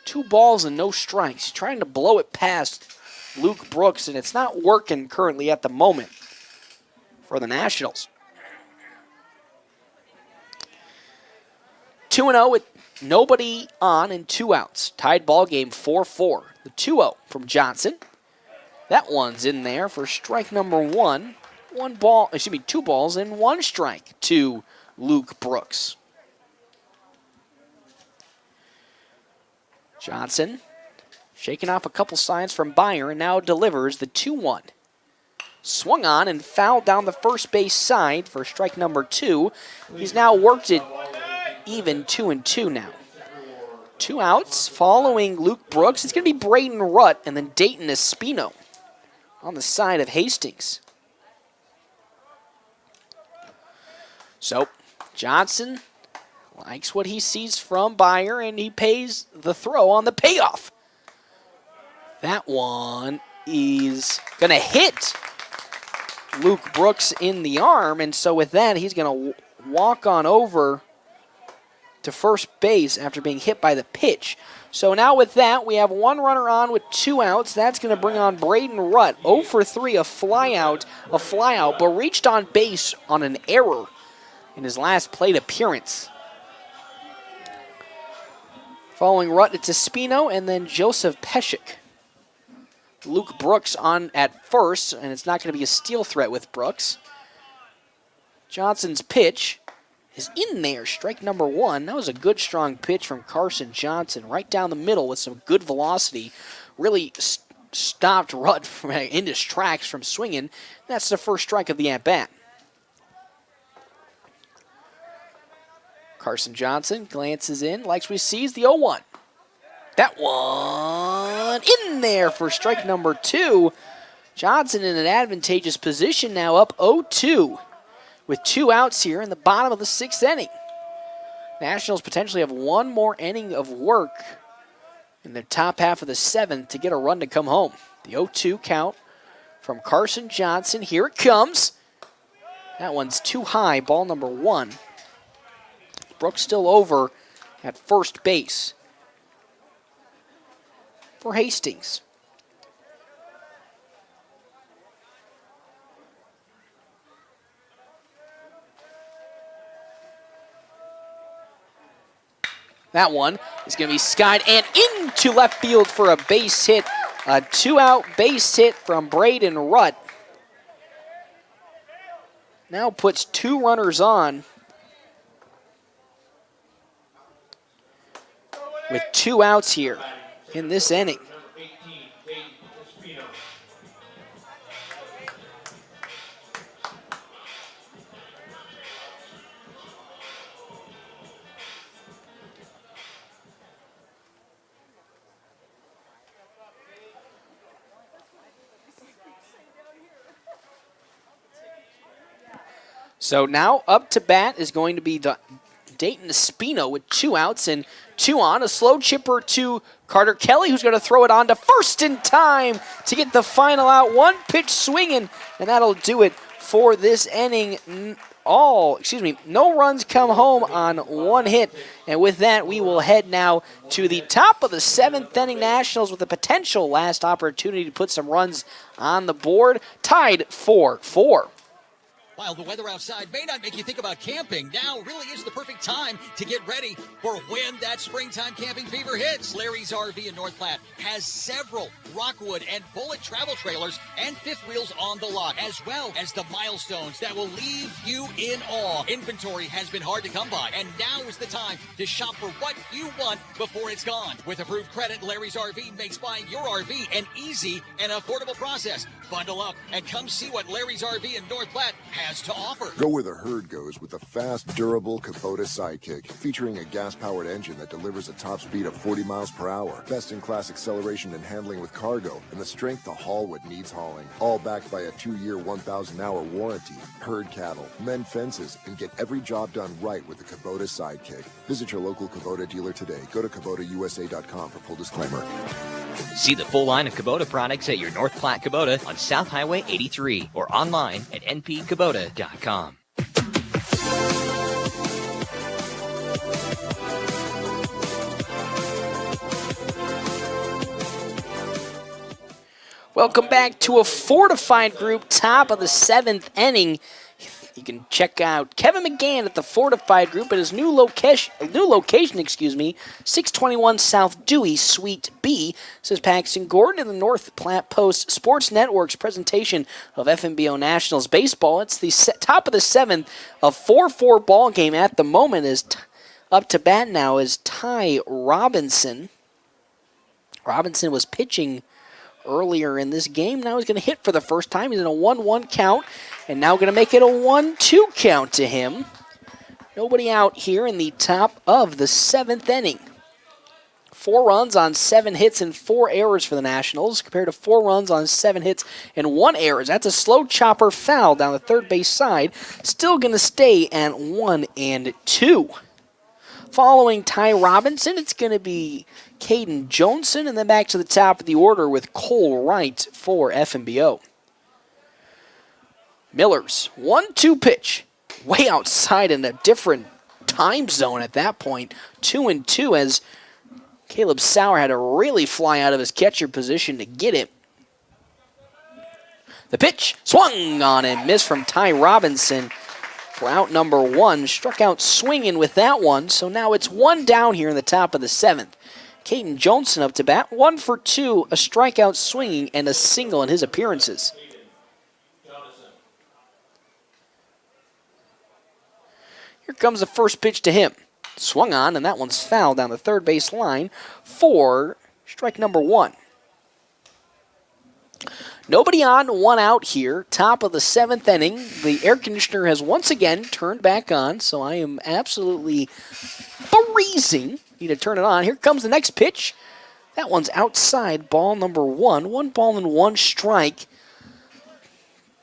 2 balls and no strikes. He's trying to blow it past Luke Brooks, and it's not working currently at the moment for the Nationals. 2-0 with nobody on and 2 outs. Tied ball game 4-4. The 2-0 from Johnson. That one's in there for strike number 1. 2 balls and 1 strike to Luke Brooks. Johnson shaking off a couple signs from Byer and now delivers the 2-1. Swung on and fouled down the first base side for strike number 2. He's now worked it even 2-2 now. 2 outs following Luke Brooks. It's going to be Braden Rutt and then Dayton Espino on the side of Hastings. So Johnson likes what he sees from Byer, and he pays the throw on the payoff. That one is going to hit Luke Brooks in the arm, and so with that, he's going to walk on over to first base after being hit by the pitch. So now with that, we have 1 runner on with 2 outs. That's going to bring on Braden Rutt. 0 for 3, a flyout, but reached on base on an error in his last plate appearance. Following Rutt, it's Espino and then Joseph Peshek. Luke Brooks on at first, and it's not going to be a steal threat with Brooks. Johnson's pitch is in there, strike number 1. That was a good, strong pitch from Carson Johnson, right down the middle with some good velocity. Really stopped Rutt in his tracks from swinging. That's the first strike of the at-bat. Carson Johnson glances in, likes what he sees, the 0-1. That one in there for strike number 2. Johnson in an advantageous position now, up 0-2 with 2 outs here in the bottom of the 6th inning. Nationals potentially have one more inning of work in the top half of the 7th to get a run to come home. The 0-2 count from Carson Johnson. Here it comes. That one's too high, ball number 1. Brooks still over at first base for Hastings. That one is going to be skied and into left field for a base hit. A 2-out base hit from Braden Rutt. Now puts 2 runners on with 2 outs here in this inning. So now up to bat is going to be Dayton Espino with 2 outs and 2 on. A slow chipper to Carter Kelly, who's going to throw it on to first in time to get the final out. 1 pitch swinging, and that'll do it for this inning. No runs come home on 1 hit. And with that, we will head now to the top of the 7th inning. Nationals with a potential last opportunity to put some runs on the board. Tied 4-4. While the weather outside may not make you think about camping, now really is the perfect time to get ready for when that springtime camping fever hits. Larry's RV in North Platte has several Rockwood and Bullet travel trailers and fifth wheels on the lot, as well as the milestones that will leave you in awe. Inventory has been hard to come by, and now is the time to shop for what you want before it's gone. With approved credit, Larry's RV makes buying your RV an easy and affordable process. Bundle up and come see what Larry's RV in North Platte has to offer. Go where the herd goes with the fast, durable Kubota Sidekick, featuring a gas-powered engine that delivers a top speed of 40 miles per hour, best-in-class acceleration and handling with cargo, and the strength to haul what needs hauling. All backed by a 2-year, 1,000-hour warranty. Herd cattle, mend fences, and get every job done right with the Kubota Sidekick. Visit your local Kubota dealer today. Go to KubotaUSA.com for full disclaimer. See the full line of Kubota products at your North Platte Kubota on South Highway 83 or online at npkubota.com. Welcome back to a fortified group, top of the 7th inning. You can check out Kevin McGann at the fortified group at his new location, 621 South Dewey, Suite B. This is Paxton Gordon in the North Platte Post Sports Network's presentation of FMBO Nationals baseball. It's the top of the 7th, a 4-4 ball game at the moment. Is up to bat now is Ty Robinson. Robinson was pitching earlier in this game. Now he's going to hit for the first time. He's in a 1-1 count, and now going to make it a 1-2 count to him. Nobody out here in the top of the 7th inning. 4 runs on 7 hits and 4 errors for the Nationals, compared to 4 runs on 7 hits and 1 error. That's a slow chopper foul down the third base side. Still going to stay at 1-2. Following Ty Robinson, it's going to be Caden Johnson, and then back to the top of the order with Cole Wright for FMBO. Miller's 1-2 pitch, way outside in a different time zone at that point. 2-2 as Caleb Sauer had to really fly out of his catcher position to get it. The pitch swung on and missed from Ty Robinson for out number 1. Struck out swinging with that one, so now it's 1 down here in the top of the 7th. Caden Johnson up to bat, 1 for 2, a strikeout swinging, and a single in his appearances. Here comes the first pitch to him. Swung on, and that one's foul down the third base line for strike number 1. Nobody on, 1 out here, top of the 7th inning. The air conditioner has once again turned back on, so I am absolutely freezing. Need to turn it on. Here comes the next pitch. That one's outside, ball number 1. 1 ball and 1 strike.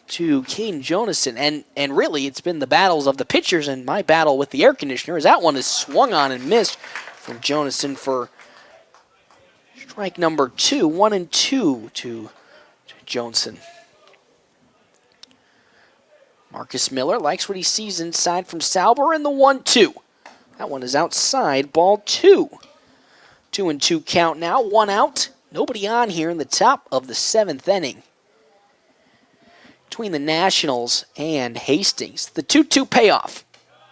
to Caden Jonason. And really, it's been the battles of the pitchers and my battle with the air conditioner, as that one is swung on and missed from Jonason for strike number 2. 1-2 to Jonason. Marcus Miller likes what he sees inside from Sauber, and the 1-2. That one is outside, ball 2. 2-2 count now, 1 out. Nobody on here in the top of the 7th inning. Between the Nationals and Hastings. The 2-2 payoff.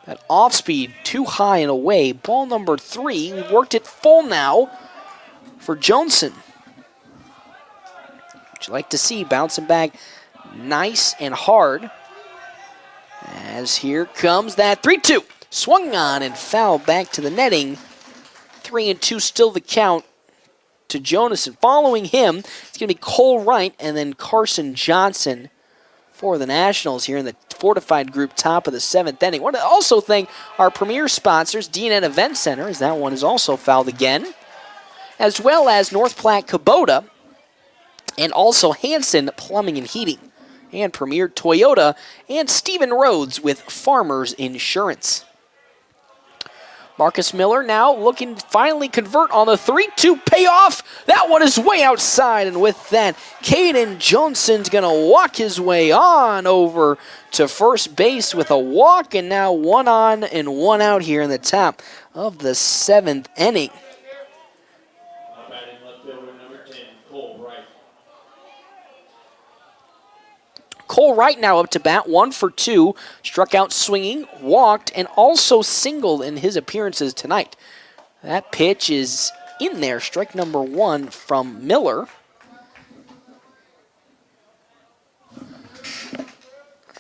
That off speed too high and away. Ball number 3. We've worked it full now for Jonason. Would you like to see bouncing back nice and hard. As here comes that 3-2. Swung on and fouled back to the netting. 3-2 still the count to Jonason. Following him, it's going to be Cole Wright and then Carson Johnson for the Nationals here in the fortified group top of the 7th inning. I want to also thank our premier sponsors, D&N Event Center, as that one is also fouled again, as well as North Platte Kubota and also Hanson Plumbing and Heating, and Premier Toyota and Stephen Rhodes with Farmers Insurance. Marcus Miller now looking to finally convert on the 3-2 payoff. That one is way outside, and with that, Caden Johnson's going to walk his way on over to first base with a walk, and now 1 on and 1 out here in the top of the 7th inning. Batting left fielder number 10, Cole Wright. Cole Wright now up to bat, 1 for 2. Struck out swinging, walked, and also singled in his appearances tonight. That pitch is in there, strike number 1 from Miller.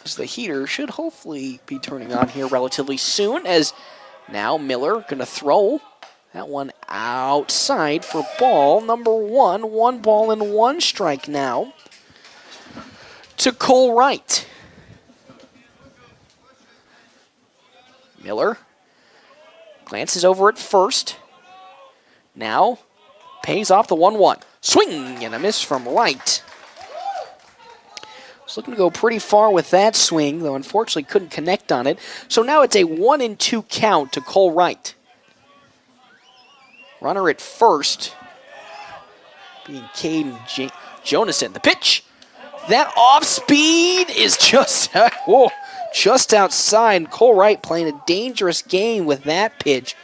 As the heater should hopefully be turning on here relatively soon, as now Miller going to throw that one outside for ball number 1. 1 ball and 1 strike now to Cole Wright. Miller glances over at first. Now pays off the 1-1. Swing and a miss from Wright. Was looking to go pretty far with that swing, though unfortunately couldn't connect on it. So now it's a 1-2 count to Cole Wright. Runner at first being Caden Jonason. The pitch. That off speed is just just outside. Cole Wright playing a dangerous game with that pitch.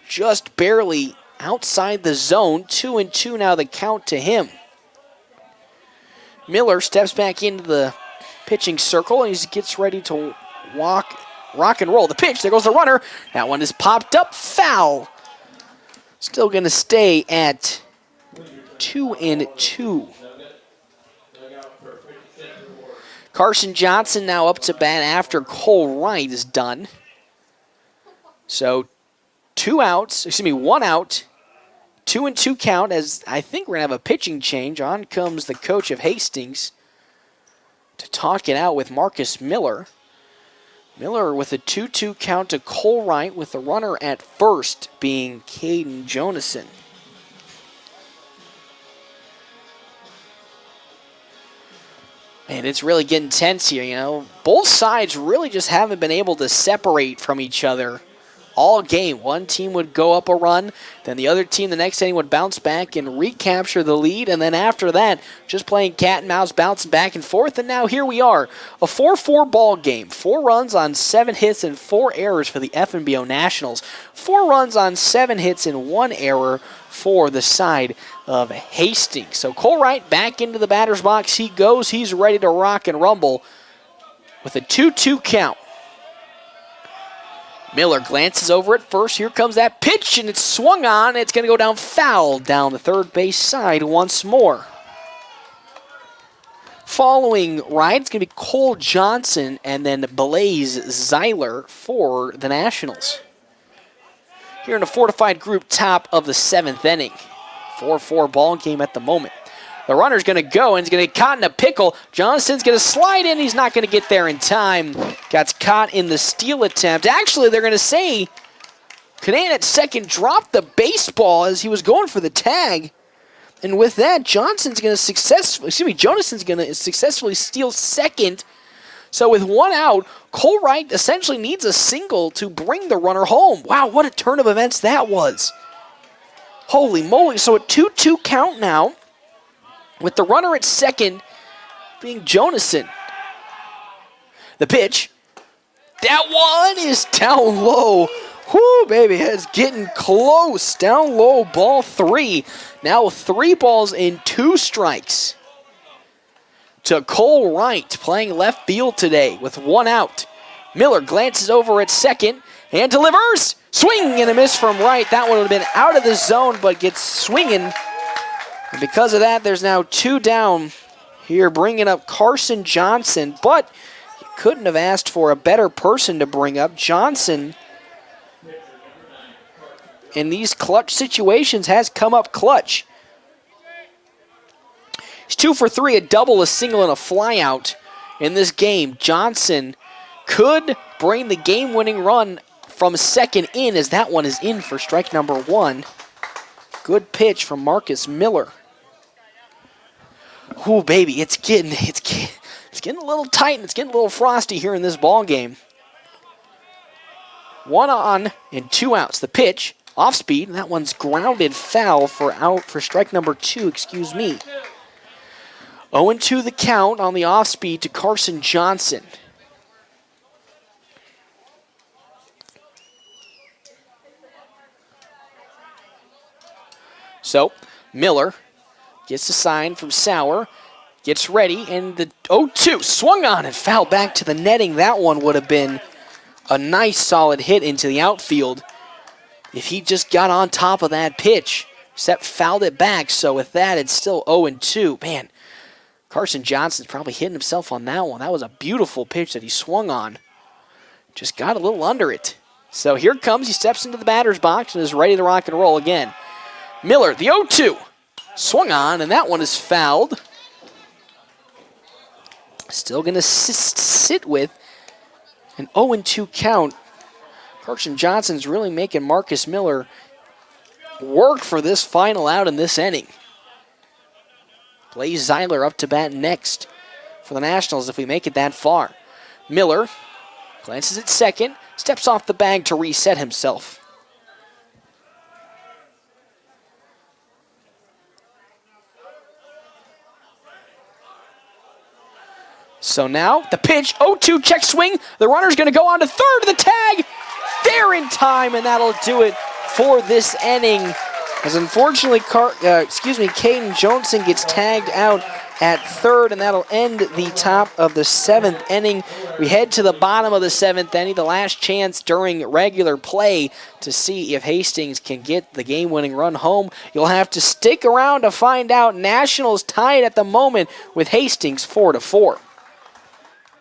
Just barely outside the zone. 2-2 now the count to him. Miller steps back into the pitching circle and he gets ready to rock and roll. The pitch, there goes the runner. That one is popped up, foul. Still going to stay at 2-2. Carson Johnson now up to bat after Cole Wright is done. So 1 out, 2-2 count, as I think we're going to have a pitching change. On comes the coach of Hastings to talk it out with Marcus Miller. Miller with a 2-2 count to Cole Wright, with the runner at first being Caden Jonason. And it's really getting tense here, you know. Both sides really just haven't been able to separate from each other all game. One team would go up a run, then the other team the next inning would bounce back and recapture the lead, and then after that, just playing cat and mouse, bouncing back and forth, and now here we are. A 4-4 ball game. 4 runs on 7 hits and 4 errors for the FNBO Nationals. 4 runs on 7 hits and 1 error for the side of Hastings. So Cole Wright back into the batter's box. He goes. He's ready to rock and rumble with a 2-2 count. Miller glances over at first. Here comes that pitch, and it's swung on. It's going to go down foul down the third base side once more. Following Wright, it's going to be Cole Johnson and then Blaze Zeiler for the Nationals. Here in a fortified group top of the 7th inning. 4-4 ball game at the moment. The runner's going to go and he's going to get caught in a pickle. Johnson's going to slide in. He's not going to get there in time. Got caught in the steal attempt. Actually, they're going to say Canan at second dropped the baseball as he was going for the tag. And with that, Johnson's going to Jonason's going to successfully steal second. So with one out, Cole Wright essentially needs a single to bring the runner home. Wow, what a turn of events that was. Holy moly. So a 2-2 count now with the runner at second being Jonason. The pitch. That one is down low. Whoo, baby, it's getting close. Down low, ball 3. Now 3 balls and 2 strikes to Cole Wright, playing left field today with 1 out. Miller glances over at second and delivers. Swing and a miss from Wright. That one would have been out of the zone, but gets swinging. And because of that, there's now 2 down here, bringing up Carson Johnson. But you couldn't have asked for a better person to bring up. Johnson, in these clutch situations, has come up clutch. He's 2 for 3, a double, a single, and a flyout in this game. Johnson could bring the game-winning run from second in, as that one is in for strike number 1. Good pitch from Marcus Miller. Ooh, baby, it's getting a little tight and it's getting a little frosty here in this ball game. 1 on and 2 outs. The pitch, off speed, and that one's grounded foul for strike number 2, 0-2 the count on the off speed to Carson Johnson. So, Miller gets the sign from Sauer, gets ready, and the 0-2 swung on and fouled back to the netting. That one would have been a nice solid hit into the outfield if he just got on top of that pitch, except fouled it back. So with that, it's still 0-2. Man, Carson Johnson's probably hitting himself on that one. That was a beautiful pitch that he swung on. Just got a little under it. So here comes, he steps into the batter's box and is ready to rock and roll again. Miller, the 0-2. Swung on, and that one is fouled. Still going to sit with an 0-2 count. Carson Johnson's really making Marcus Miller work for this final out in this inning. Blaze Zeiler up to bat next for the Nationals if we make it that far. Miller glances at second, steps off the bag to reset himself. So now the pitch, 0-2 check swing. The runner's going to go on to third of the tag. There in time, and that'll do it for this inning. As unfortunately, Caden Johnson gets tagged out at third, and that'll end the top of the 7th inning. We head to the bottom of the 7th inning, the last chance during regular play to see if Hastings can get the game-winning run home. You'll have to stick around to find out. Nationals tied at the moment with Hastings 4-4.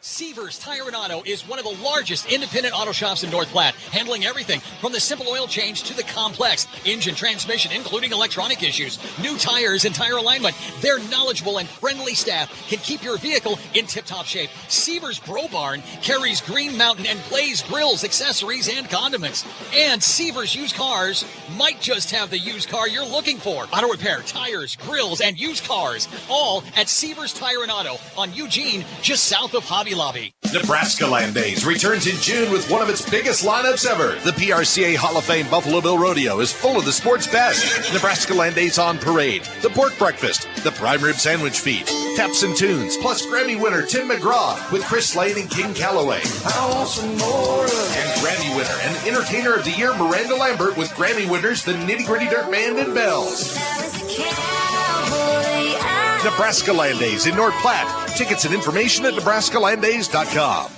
Seavers Tire and Auto is one of the largest independent auto shops in North Platte, handling everything from the simple oil change to the complex engine, transmission, including electronic issues, new tires and tire alignment. Their knowledgeable and friendly staff can keep your vehicle in tip-top shape. Seavers Bro Barn carries Green Mountain and Blaze grills, accessories, and condiments. And Seavers Used Cars might just have the used car you're looking for. Auto repair, tires, grills, and used cars, all at Seavers Tire and Auto on Eugene, just south of Hobby Lobby. Nebraska Land Days returns in June with one of its biggest lineups ever. The PRCA Hall of Fame Buffalo Bill Rodeo is full of the sport's best. Nebraska Land Days on parade, the pork breakfast, the prime rib sandwich feast, taps and tunes, plus Grammy winner Tim McGraw with Chris Lane and King Calloway. I want some more. And Grammy winner and Entertainer of the Year Miranda Lambert with Grammy winners The Nitty Gritty Dirt Band and Bells. Nebraska Land Days in North Platte. Tickets and information at nebraskalanddays.com.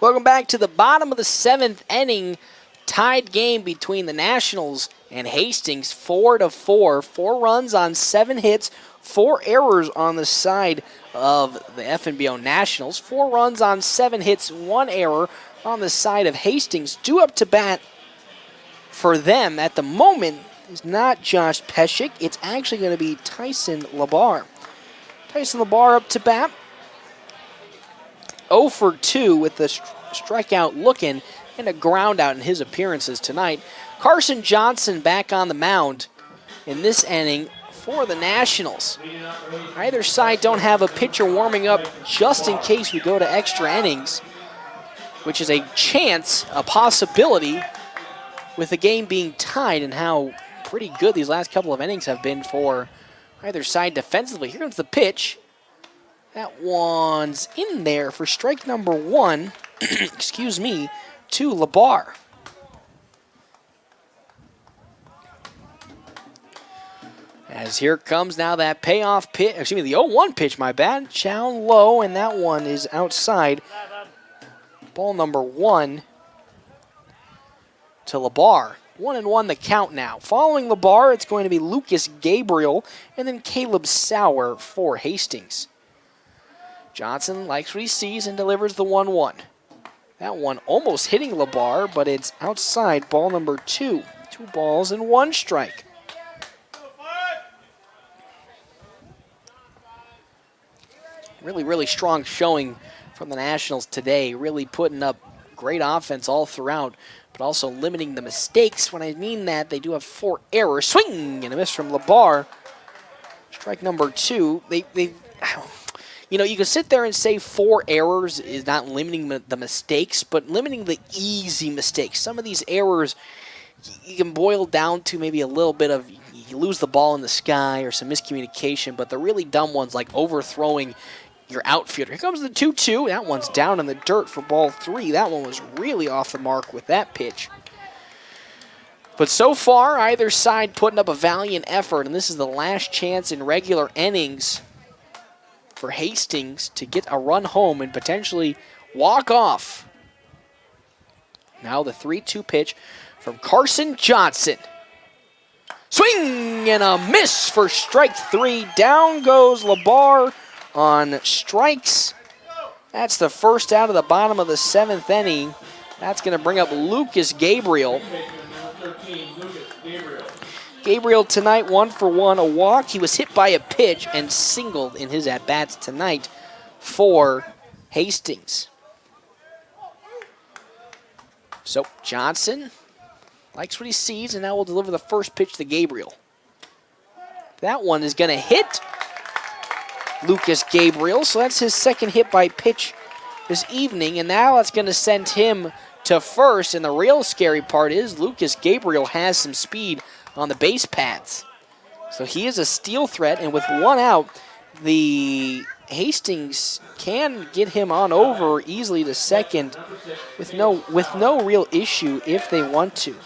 Welcome back to the bottom of the 7th inning. Tied game between the Nationals and Hastings, 4-4. 4 runs on 7 hits, 4 errors on the side of the FNBO Nationals. 4 runs on 7 hits, 1 error on the side of Hastings. Due up to bat for them at the moment is not Josh Pescick. It's actually going to be Tyson Labar. Tyson Labar up to bat. 0 for 2 with the strikeout looking, and a ground out in his appearances tonight. Carson Johnson back on the mound in this inning for the Nationals. Either side don't have a pitcher warming up just in case we go to extra innings, which is a chance, a possibility, with the game being tied and how pretty good these last couple of innings have been for either side defensively. Here comes the pitch. That one's in there for strike number 1, excuse me, to Labar. As here comes now that payoff pitch, excuse me, the 0-1 pitch, my bad. Chow low, and that one is outside. Ball number 1 to Labar. 1-1 the count now. Following Labar, it's going to be Lucas Gabriel and then Caleb Sauer for Hastings. Johnson likes what he sees and delivers the 1-1. That one almost hitting Labar, but it's outside. Ball number 2. 2 balls and 1 strike. Really, really strong showing from the Nationals today. Really putting up great offense all throughout, but also limiting the mistakes. When I mean that, they do have 4 errors. Swing and a miss from Labar. Strike number 2. You know, you can sit there and say 4 errors is not limiting the mistakes, but limiting the easy mistakes. Some of these errors you can boil down to maybe a little bit of you lose the ball in the sky or some miscommunication, but the really dumb ones like overthrowing your outfielder. Here comes the 2-2. That one's down in the dirt for ball 3. That one was really off the mark with that pitch. But so far, either side putting up a valiant effort, and this is the last chance in regular innings for Hastings to get a run home and potentially walk off. Now the 3-2 pitch from Carson Johnson. Swing and a miss for strike 3. Down goes Labar on strikes. That's the first out of the bottom of the 7th inning. That's going to bring up Lucas Gabriel. Gabriel tonight 1 for 1, a walk. He was hit by a pitch and singled in his at-bats tonight for Hastings. So Johnson likes what he sees, and now will deliver the first pitch to Gabriel. That one is going to hit Lucas Gabriel, so that's his second hit by pitch this evening, and now that's going to send him to first, and the real scary part is Lucas Gabriel has some speed on the base paths. So he is a steal threat, and with 1 out, the Hastings can get him on over easily to second with no real issue if they want to.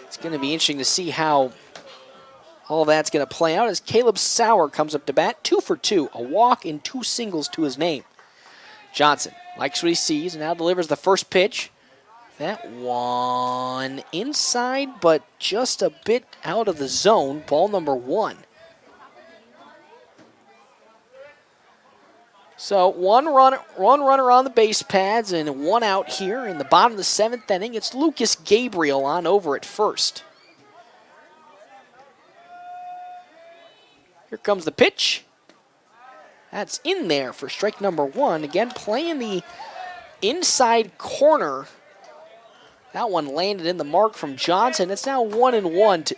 It's going to be interesting to see how all that's going to play out as Caleb Sauer comes up to bat. 2 for 2, a walk and 2 singles to his name. Johnson likes what he sees and now delivers the first pitch. That one inside, but just a bit out of the zone. Ball number 1. So one runner on the base pads and 1 out here in the bottom of the 7th inning. It's Lucas Gabriel on over at first. Here comes the pitch. That's in there for strike number 1. Again, playing the inside corner. That one landed in the mark from Johnson. It's now 1-1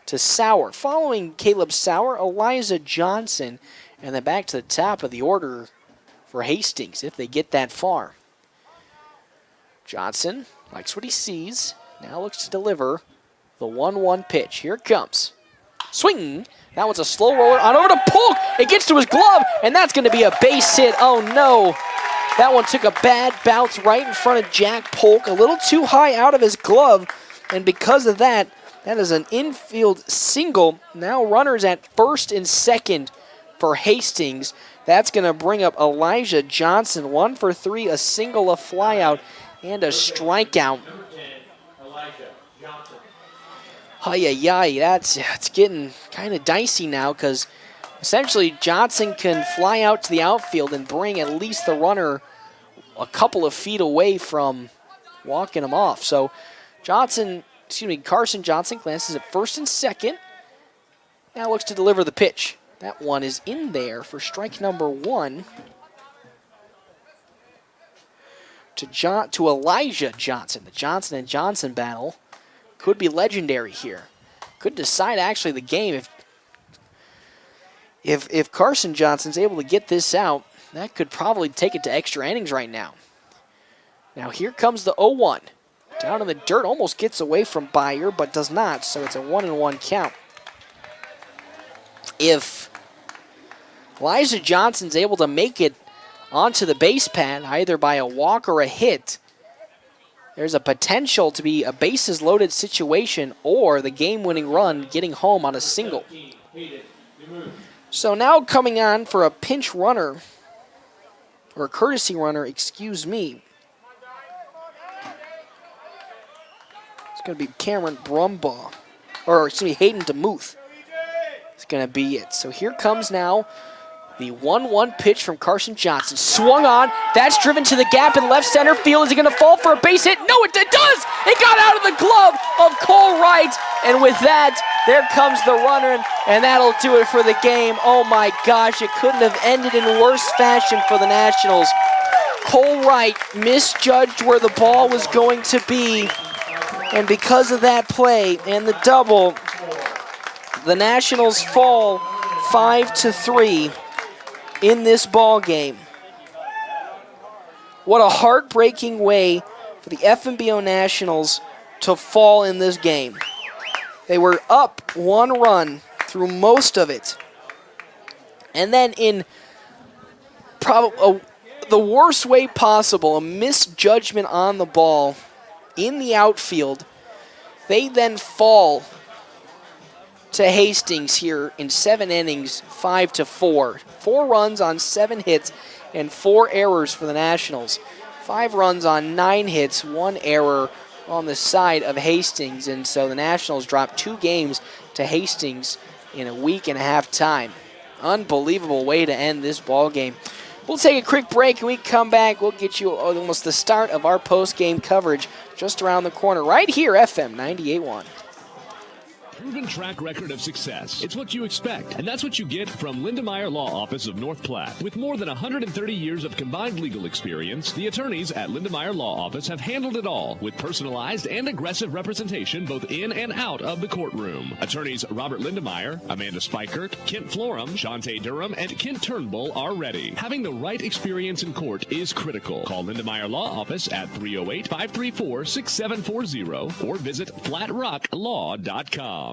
to Sauer. Following Caleb Sauer, Elijah Johnson. And then back to the top of the order for Hastings if they get that far. Johnson likes what he sees. Now looks to deliver the 1-1 pitch. Here it comes. Swing. That one's a slow roller on over to Polk. It gets to his glove, and that's going to be a base hit. Oh, no. That one took a bad bounce right in front of Jack Polk. A little too high out of his glove, and because of that, that is an infield single. Now runners at first and second for Hastings. That's going to bring up Elijah Johnson. 1 for 3, a single, a flyout, and a strikeout. It's getting kind of dicey now because essentially Johnson can fly out to the outfield and bring at least the runner a couple of feet away from walking him off. So Carson Johnson glances at first and second. Now looks to deliver the pitch. That one is in there for strike number 1. to Elijah Johnson. The Johnson and Johnson battle could be legendary here. Could decide actually the game if Carson Johnson's able to get this out. That could probably take it to extra innings right now. Now here comes the 0-1. Down in the dirt, almost gets away from Byer, but does not, so it's a 1-1 count. If Elijah Johnson's able to make it onto the base pad, either by a walk or a hit, there's a potential to be a bases loaded situation or the game-winning run getting home on a single. So now coming on for a pinch runner, or a courtesy runner, excuse me. It's going to be Cameron Brumbaugh, or excuse me, Hayden DeMuth. It's going to be it. So here comes now the 1-1 pitch from Carson Johnson. Swung on. That's driven to the gap in left center field. Is he going to fall for a base hit? No, it does! It got out of the glove of Cole Wright. And with that, there comes the runner, and that'll do it for the game. Oh my gosh, it couldn't have ended in worse fashion for the Nationals. Cole Wright misjudged where the ball was going to be. And because of that play and the double, the Nationals fall 5-3 in this ball game. What a heartbreaking way for the FMBO Nationals to fall in this game. They were up 1 run through most of it. And then in the worst way possible, a misjudgment on the ball in the outfield, they then fall to Hastings here in 7 innings, 5-4. 4 runs on 7 hits and 4 errors for the Nationals. 5 runs on 9 hits, 1 error on the side of Hastings. And so the Nationals dropped 2 games to Hastings in a week and a half time. Unbelievable way to end this ball game. We'll take a quick break, and we come back. We'll get you almost the start of our post-game coverage just around the corner right here, FM 98.1. Proven track record of success. It's what you expect, and that's what you get from Lindemeyer Law Office of North Platte. With more than 130 years of combined legal experience, the attorneys at Lindemeyer Law Office have handled it all with personalized and aggressive representation both in and out of the courtroom. Attorneys Robert Lindemeyer, Amanda Spikert, Kent Florum, Shantae Durham, and Kent Turnbull are ready. Having the right experience in court is critical. Call Lindemeyer Law Office at 308-534-6740 or visit flatrocklaw.com.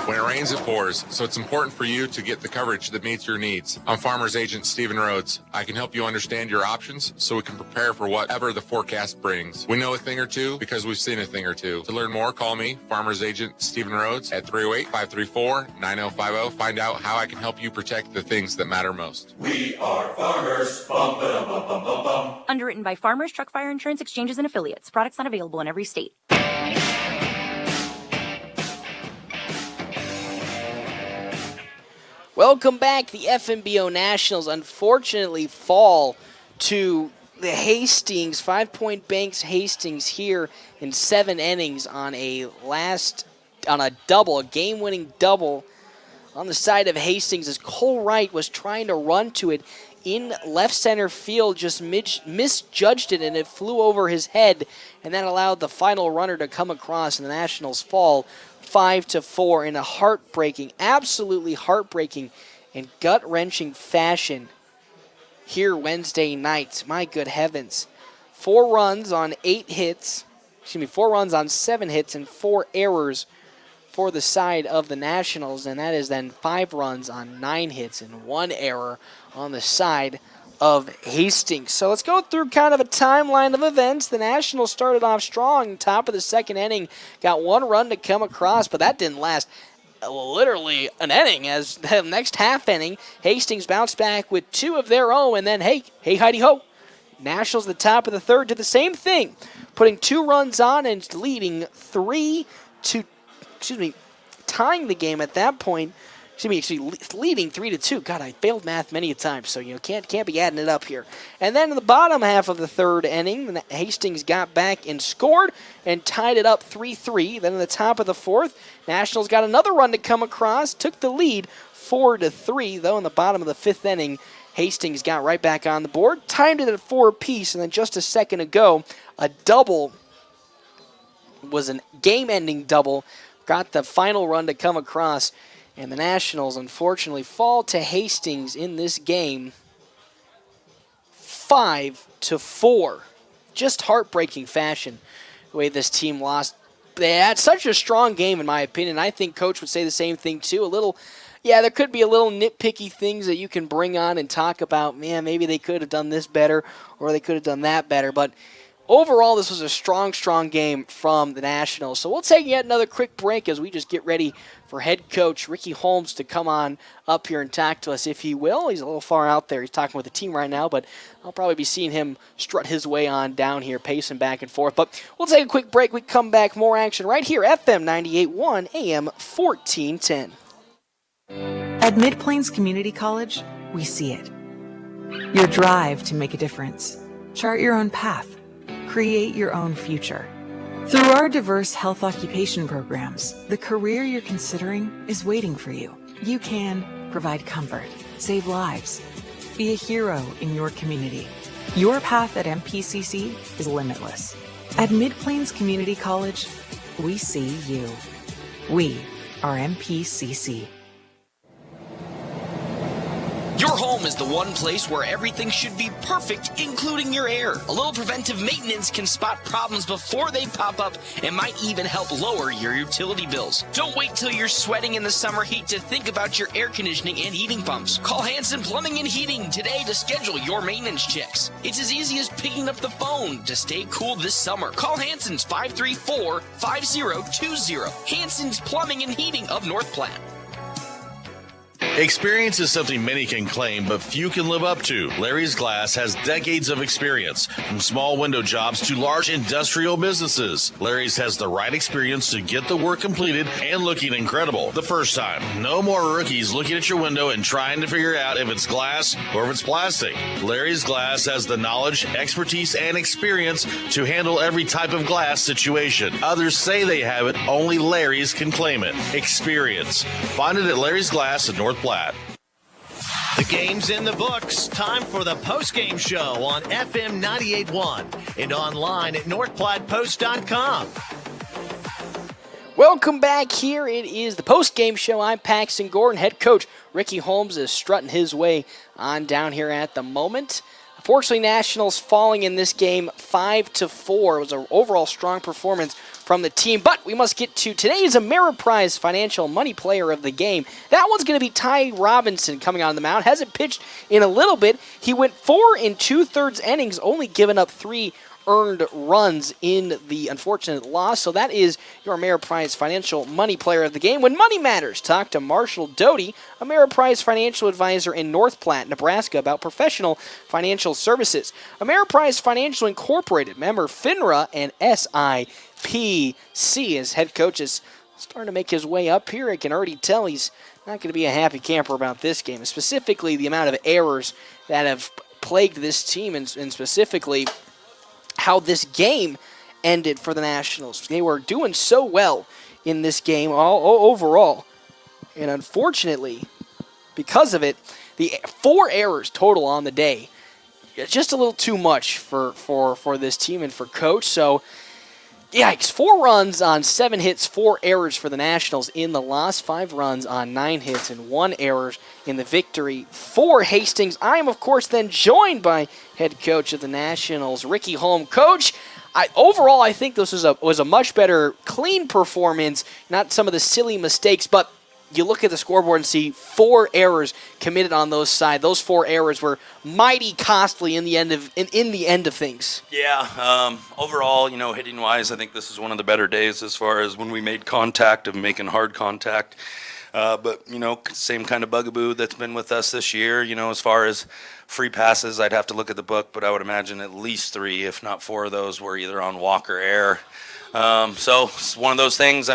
When it rains, it pours, so it's important for you to get the coverage that meets your needs. I'm Farmer's Agent Stephen Rhodes. I can help you understand your options so we can prepare for whatever the forecast brings. We know a thing or two because we've seen a thing or two. To learn more, call me, Farmer's Agent Stephen Rhodes, at 308-534-9050. Find out how I can help you protect the things that matter most. We are farmers. Bum, ba-dum, bum, bum, bum, bum. Underwritten by Farmers Truck Fire Insurance Exchanges and Affiliates. Products not available in every state. Welcome back. The FMBO Nationals unfortunately fall to the Hastings, 5 Point Banks Hastings here in 7 innings on a double, a game-winning double on the side of Hastings as Cole Wright was trying to run to it in left center field, just misjudged it, and it flew over his head, and that allowed the final runner to come across, and the Nationals fall 5-4 in a heartbreaking, absolutely heartbreaking and gut-wrenching fashion here Wednesday night. My good heavens. 4 runs on 7 hits, and 4 errors for the side of the Nationals, and that is then 5 runs on 9 hits and 1 error on the side of Hastings. So let's go through kind of a timeline of events. The Nationals started off strong, top of the 2nd inning, got 1 run to come across, but that didn't last literally an inning, as the next half inning, Hastings bounced back with 2 of their own, and then hey, Heidi ho, Nationals at the top of the 3rd did the same thing, putting 2 runs on and leading tying the game at that point. Leading 3-2. God, I failed math many a time, so can't be adding it up here. And then in the bottom half of the 3rd inning, Hastings got back and scored and tied it up 3-3. Then in the top of the 4th, Nationals got another run to come across, took the lead 4-3, though in the bottom of the 5th inning, Hastings got right back on the board, timed it at 4 apiece, and then just a second ago, a double was a game-ending double, got the final run to come across, and the Nationals unfortunately fall to Hastings in this game 5-4. Just heartbreaking fashion, the way this team lost. They had such a strong game, in my opinion. I think Coach would say the same thing, too. There could be a little nitpicky things that you can bring on and talk about. Man, maybe they could have done this better or they could have done that better. But overall, this was a strong, strong game from the Nationals. So we'll take yet another quick break as we just get ready for head coach Ricky Holmes to come on up here and talk to us, if he will. He's a little far out there. He's talking with the team right now, but I'll probably be seeing him strut his way on down here, pacing back and forth. But we'll take a quick break. We come back, more action right here, FM 98.1, AM 1410. At Mid-Plains Community College, we see it. Your drive to make a difference. Chart your own path. Create your own future. Through our diverse health occupation programs, the career you're considering is waiting for you. You can provide comfort, save lives, be a hero in your community. Your path at MPCC is limitless. At Mid-Plains Community College, we see you. We are MPCC. Your home is the one place where everything should be perfect, including your air. A little preventive maintenance can spot problems before they pop up and might even help lower your utility bills. Don't wait till you're sweating in the summer heat to think about your air conditioning and heating pumps. Call Hanson Plumbing and Heating today to schedule your maintenance checks. It's as easy as picking up the phone to stay cool this summer. Call Hanson's 534-5020. Hanson's Plumbing and Heating of North Platte. Experience is something many can claim, but few can live up to. Larry's Glass has decades of experience, from small window jobs to large industrial businesses. Larry's has the right experience to get the work completed and looking incredible the first time. No more rookies looking at your window and trying to figure out if it's glass or if it's plastic. Larry's Glass has the knowledge, expertise, and experience to handle every type of glass situation. Others say they have it, only Larry's can claim it. Experience. Find it at Larry's Glass in North Platte. The game's in the books. Time for the post-game show on FM 98.1 and online at northplattpost.com. Welcome back here. It is the post-game show. I'm Paxton Gordon. Head coach Ricky Holmes is strutting his way on down here at the moment. Unfortunately, Nationals falling in this game 5-4. It was an overall strong performance from the team, but we must get to today's Ameriprise Financial Money Player of the Game. That one's going to be Ty Robinson coming on the mound. Hasn't pitched in a little bit. He went 4 2/3 innings, only giving up 3 earned runs in the unfortunate loss. So that is your Ameriprise Financial Money Player of the Game. When money matters, talk to Marshall Doty, Ameriprise Financial Advisor in North Platte, Nebraska, about professional financial services. Ameriprise Financial Incorporated, member FINRA and SIPC. As head coach is starting to make his way up here, I can already tell he's not going to be a happy camper about this game, specifically the amount of errors that have plagued this team, and specifically how this game ended for the Nationals. They were doing so well in this game overall, and unfortunately, because of it, the 4 errors total on the day, just a little too much for this team and for coach. So, yikes, 4 runs on 7 hits, 4 errors for the Nationals in the loss, 5 runs on 9 hits and 1 error in the victory for Hastings. I am, of course, then joined by head coach of the Nationals, Ricky Holmes. Coach, overall, I think this was a much better, clean performance, not some of the silly mistakes, but you look at the scoreboard and see 4 errors committed on those side. Those 4 errors were mighty costly in the end of things. Yeah, overall, hitting wise, I think this is one of the better days as far as when we made contact, of making hard contact. But same kind of bugaboo that's been with us this year. As far as free passes, I'd have to look at the book, but I would imagine at least 3, if not 4 of those were either on walk or air. So it's one of those things.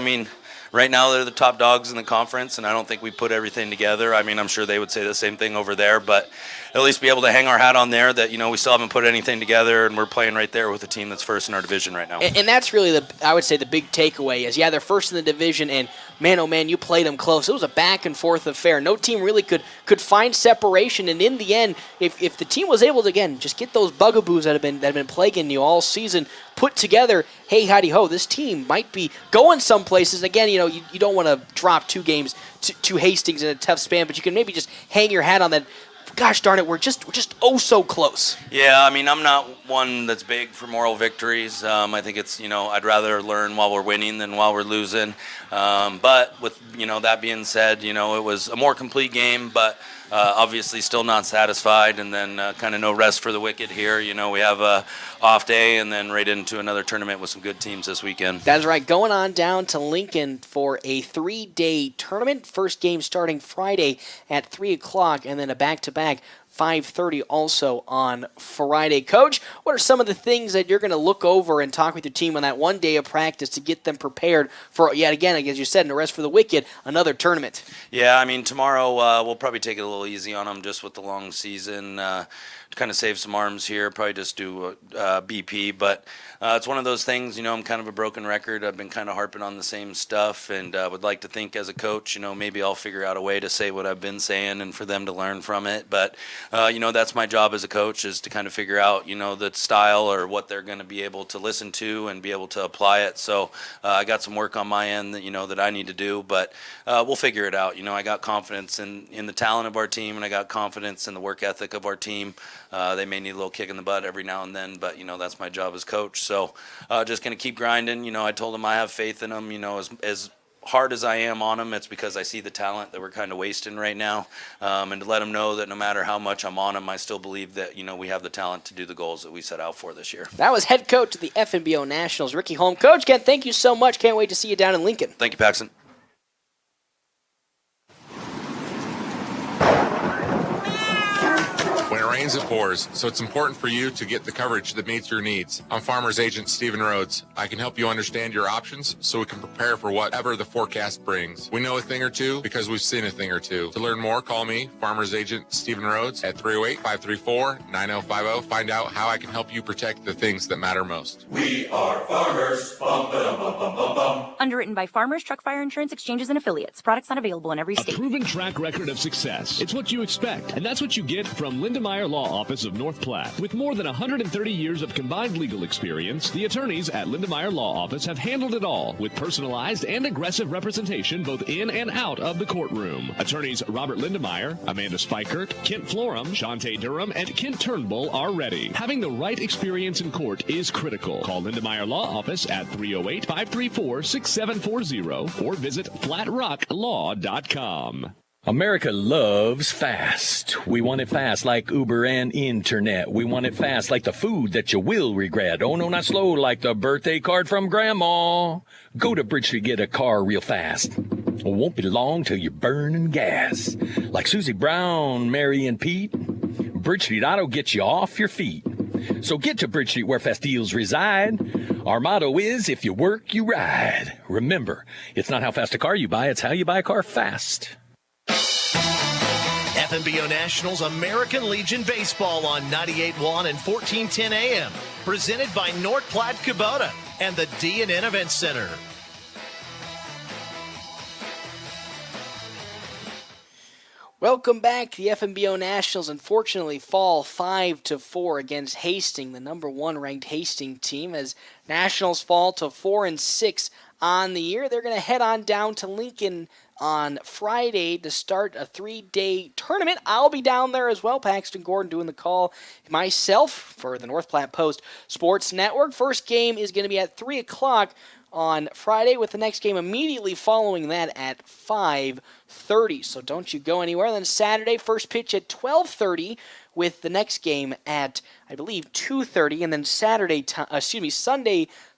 Right now, they're the top dogs in the conference, and I don't think we put everything together. I'm sure they would say the same thing over there, but at least be able to hang our hat on there that, we still haven't put anything together, and we're playing right there with a team that's first in our division right now. And that's really, I would say, the big takeaway is, they're first in the division, and man, oh man, you played them close. It was a back and forth affair. No team really could find separation, and in the end, if the team was able to, again, just get those bugaboos that have been plaguing you all season put together, hey, howdy ho, this team might be going some places. Again, you don't want to drop 2 games to Hastings in a tough span, but you can maybe just hang your hat on that. Gosh darn it, we're just oh so close. Yeah, I'm not one that's big for moral victories. I think it's, I'd rather learn while we're winning than while we're losing. But with, that being said, it was a more complete game, but obviously still not satisfied, and then kind of no rest for the wicked here. We have a off day and then right into another tournament with some good teams this weekend. That's right. Going on down to Lincoln for a 3-day tournament. First game starting Friday at 3 o'clock, and then a back-to-back 5:30 also on Friday. Coach, what are some of the things that you're going to look over and talk with your team on that one day of practice to get them prepared for, yet again, as you said, no rest for the wicked, another tournament? Yeah, tomorrow we'll probably take it a little easy on them just with the long season. To kind of save some arms here, probably just do BP, but it's one of those things, I'm kind of a broken record. I've been kind of harping on the same stuff, and would like to think as a coach, maybe I'll figure out a way to say what I've been saying and for them to learn from it, but that's my job as a coach, is to kind of figure out, the style or what they're going to be able to listen to and be able to apply it. So I got some work on my end that, that I need to do, but we'll figure it out. I got confidence in the talent of our team, and I got confidence in the work ethic of our team. They may need a little kick in the butt every now and then, but, that's my job as coach. So just going to keep grinding. I told them I have faith in them, as hard as I am on them, it's because I see the talent that we're kind of wasting right now, and to let them know that no matter how much I'm on them, I still believe that, we have the talent to do the goals that we set out for this year. That was head coach of the FNBO Nationals, Ricky Holm. Coach, Ken, thank you so much. Can't wait to see you down in Lincoln. Thank you, Paxton. When it rains, it pours, so it's important for you to get the coverage that meets your needs. I'm Farmers Agent Stephen Rhodes. I can help you understand your options so we can prepare for whatever the forecast brings. We know a thing or two because we've seen a thing or two. To learn more, call me, Farmers Agent Stephen Rhodes, at 308-534-9050. Find out how I can help you protect the things that matter most. We are farmers. Bum, ba-dum, bum, bum, bum, bum. Underwritten by Farmers Truck Fire Insurance Exchanges and Affiliates. Products not available in every state. A proven track record of success. It's what you expect, and that's what you get from Lindemeyer Law Office of North Platte. With more than 130 years of combined legal experience, the attorneys at Lindemeyer Law Office have handled it all with personalized and aggressive representation both in and out of the courtroom. Attorneys Robert Lindemeyer, Amanda Spikert, Kent Florum, Shantae Durham, and Kent Turnbull are ready. Having the right experience in court is critical. Call Lindemeyer Law Office at 308-534-6740 or visit flatrocklaw.com. America loves fast. We want it fast like Uber and internet. We want it fast like the food that you will regret. Oh, no, not slow like the birthday card from Grandma. Go to Bridge Street, get a car real fast. It won't be long till you're burning gas. Like Susie Brown, Mary, and Pete. Bridge Street Auto gets you off your feet. So get to Bridge Street where fast deals reside. Our motto is, if you work, you ride. Remember, it's not how fast a car you buy, it's how you buy a car fast. FNBO Nationals American Legion Baseball on 98.1 and 1410 AM. Presented by North Platte Kubota and the D&N Event Center. Welcome back. The FNBO Nationals unfortunately fall 5-4 against Hastings, the number 1 ranked Hastings team, as Nationals fall to 4-6 on the year. They're going to head on down to Lincoln on Friday to start a 3-day tournament. I'll be down there as well. Paxton Gordon doing the call myself for the North Platte Post Sports Network. First game is going to be at 3 o'clock on Friday, with the next game immediately following that at 5:30. So don't you go anywhere. Then Saturday, first pitch at 12:30, with the next game at, I believe, 2:30, and then Sunday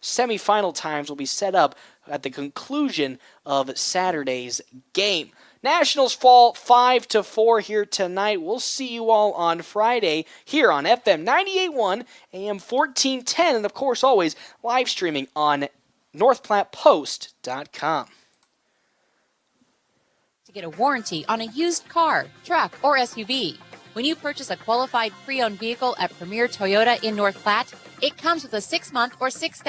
semifinal times will be set up at the conclusion of Saturday's game. Nationals fall 5-4 here tonight. We'll see you all on Friday here on FM 98.1, AM 1410, and of course always live streaming on NorthPlattePost.com. To get a warranty on a used car, truck, or SUV. When you purchase a qualified pre-owned vehicle at Premier Toyota in North Platte, it comes with a 6-month or 6,000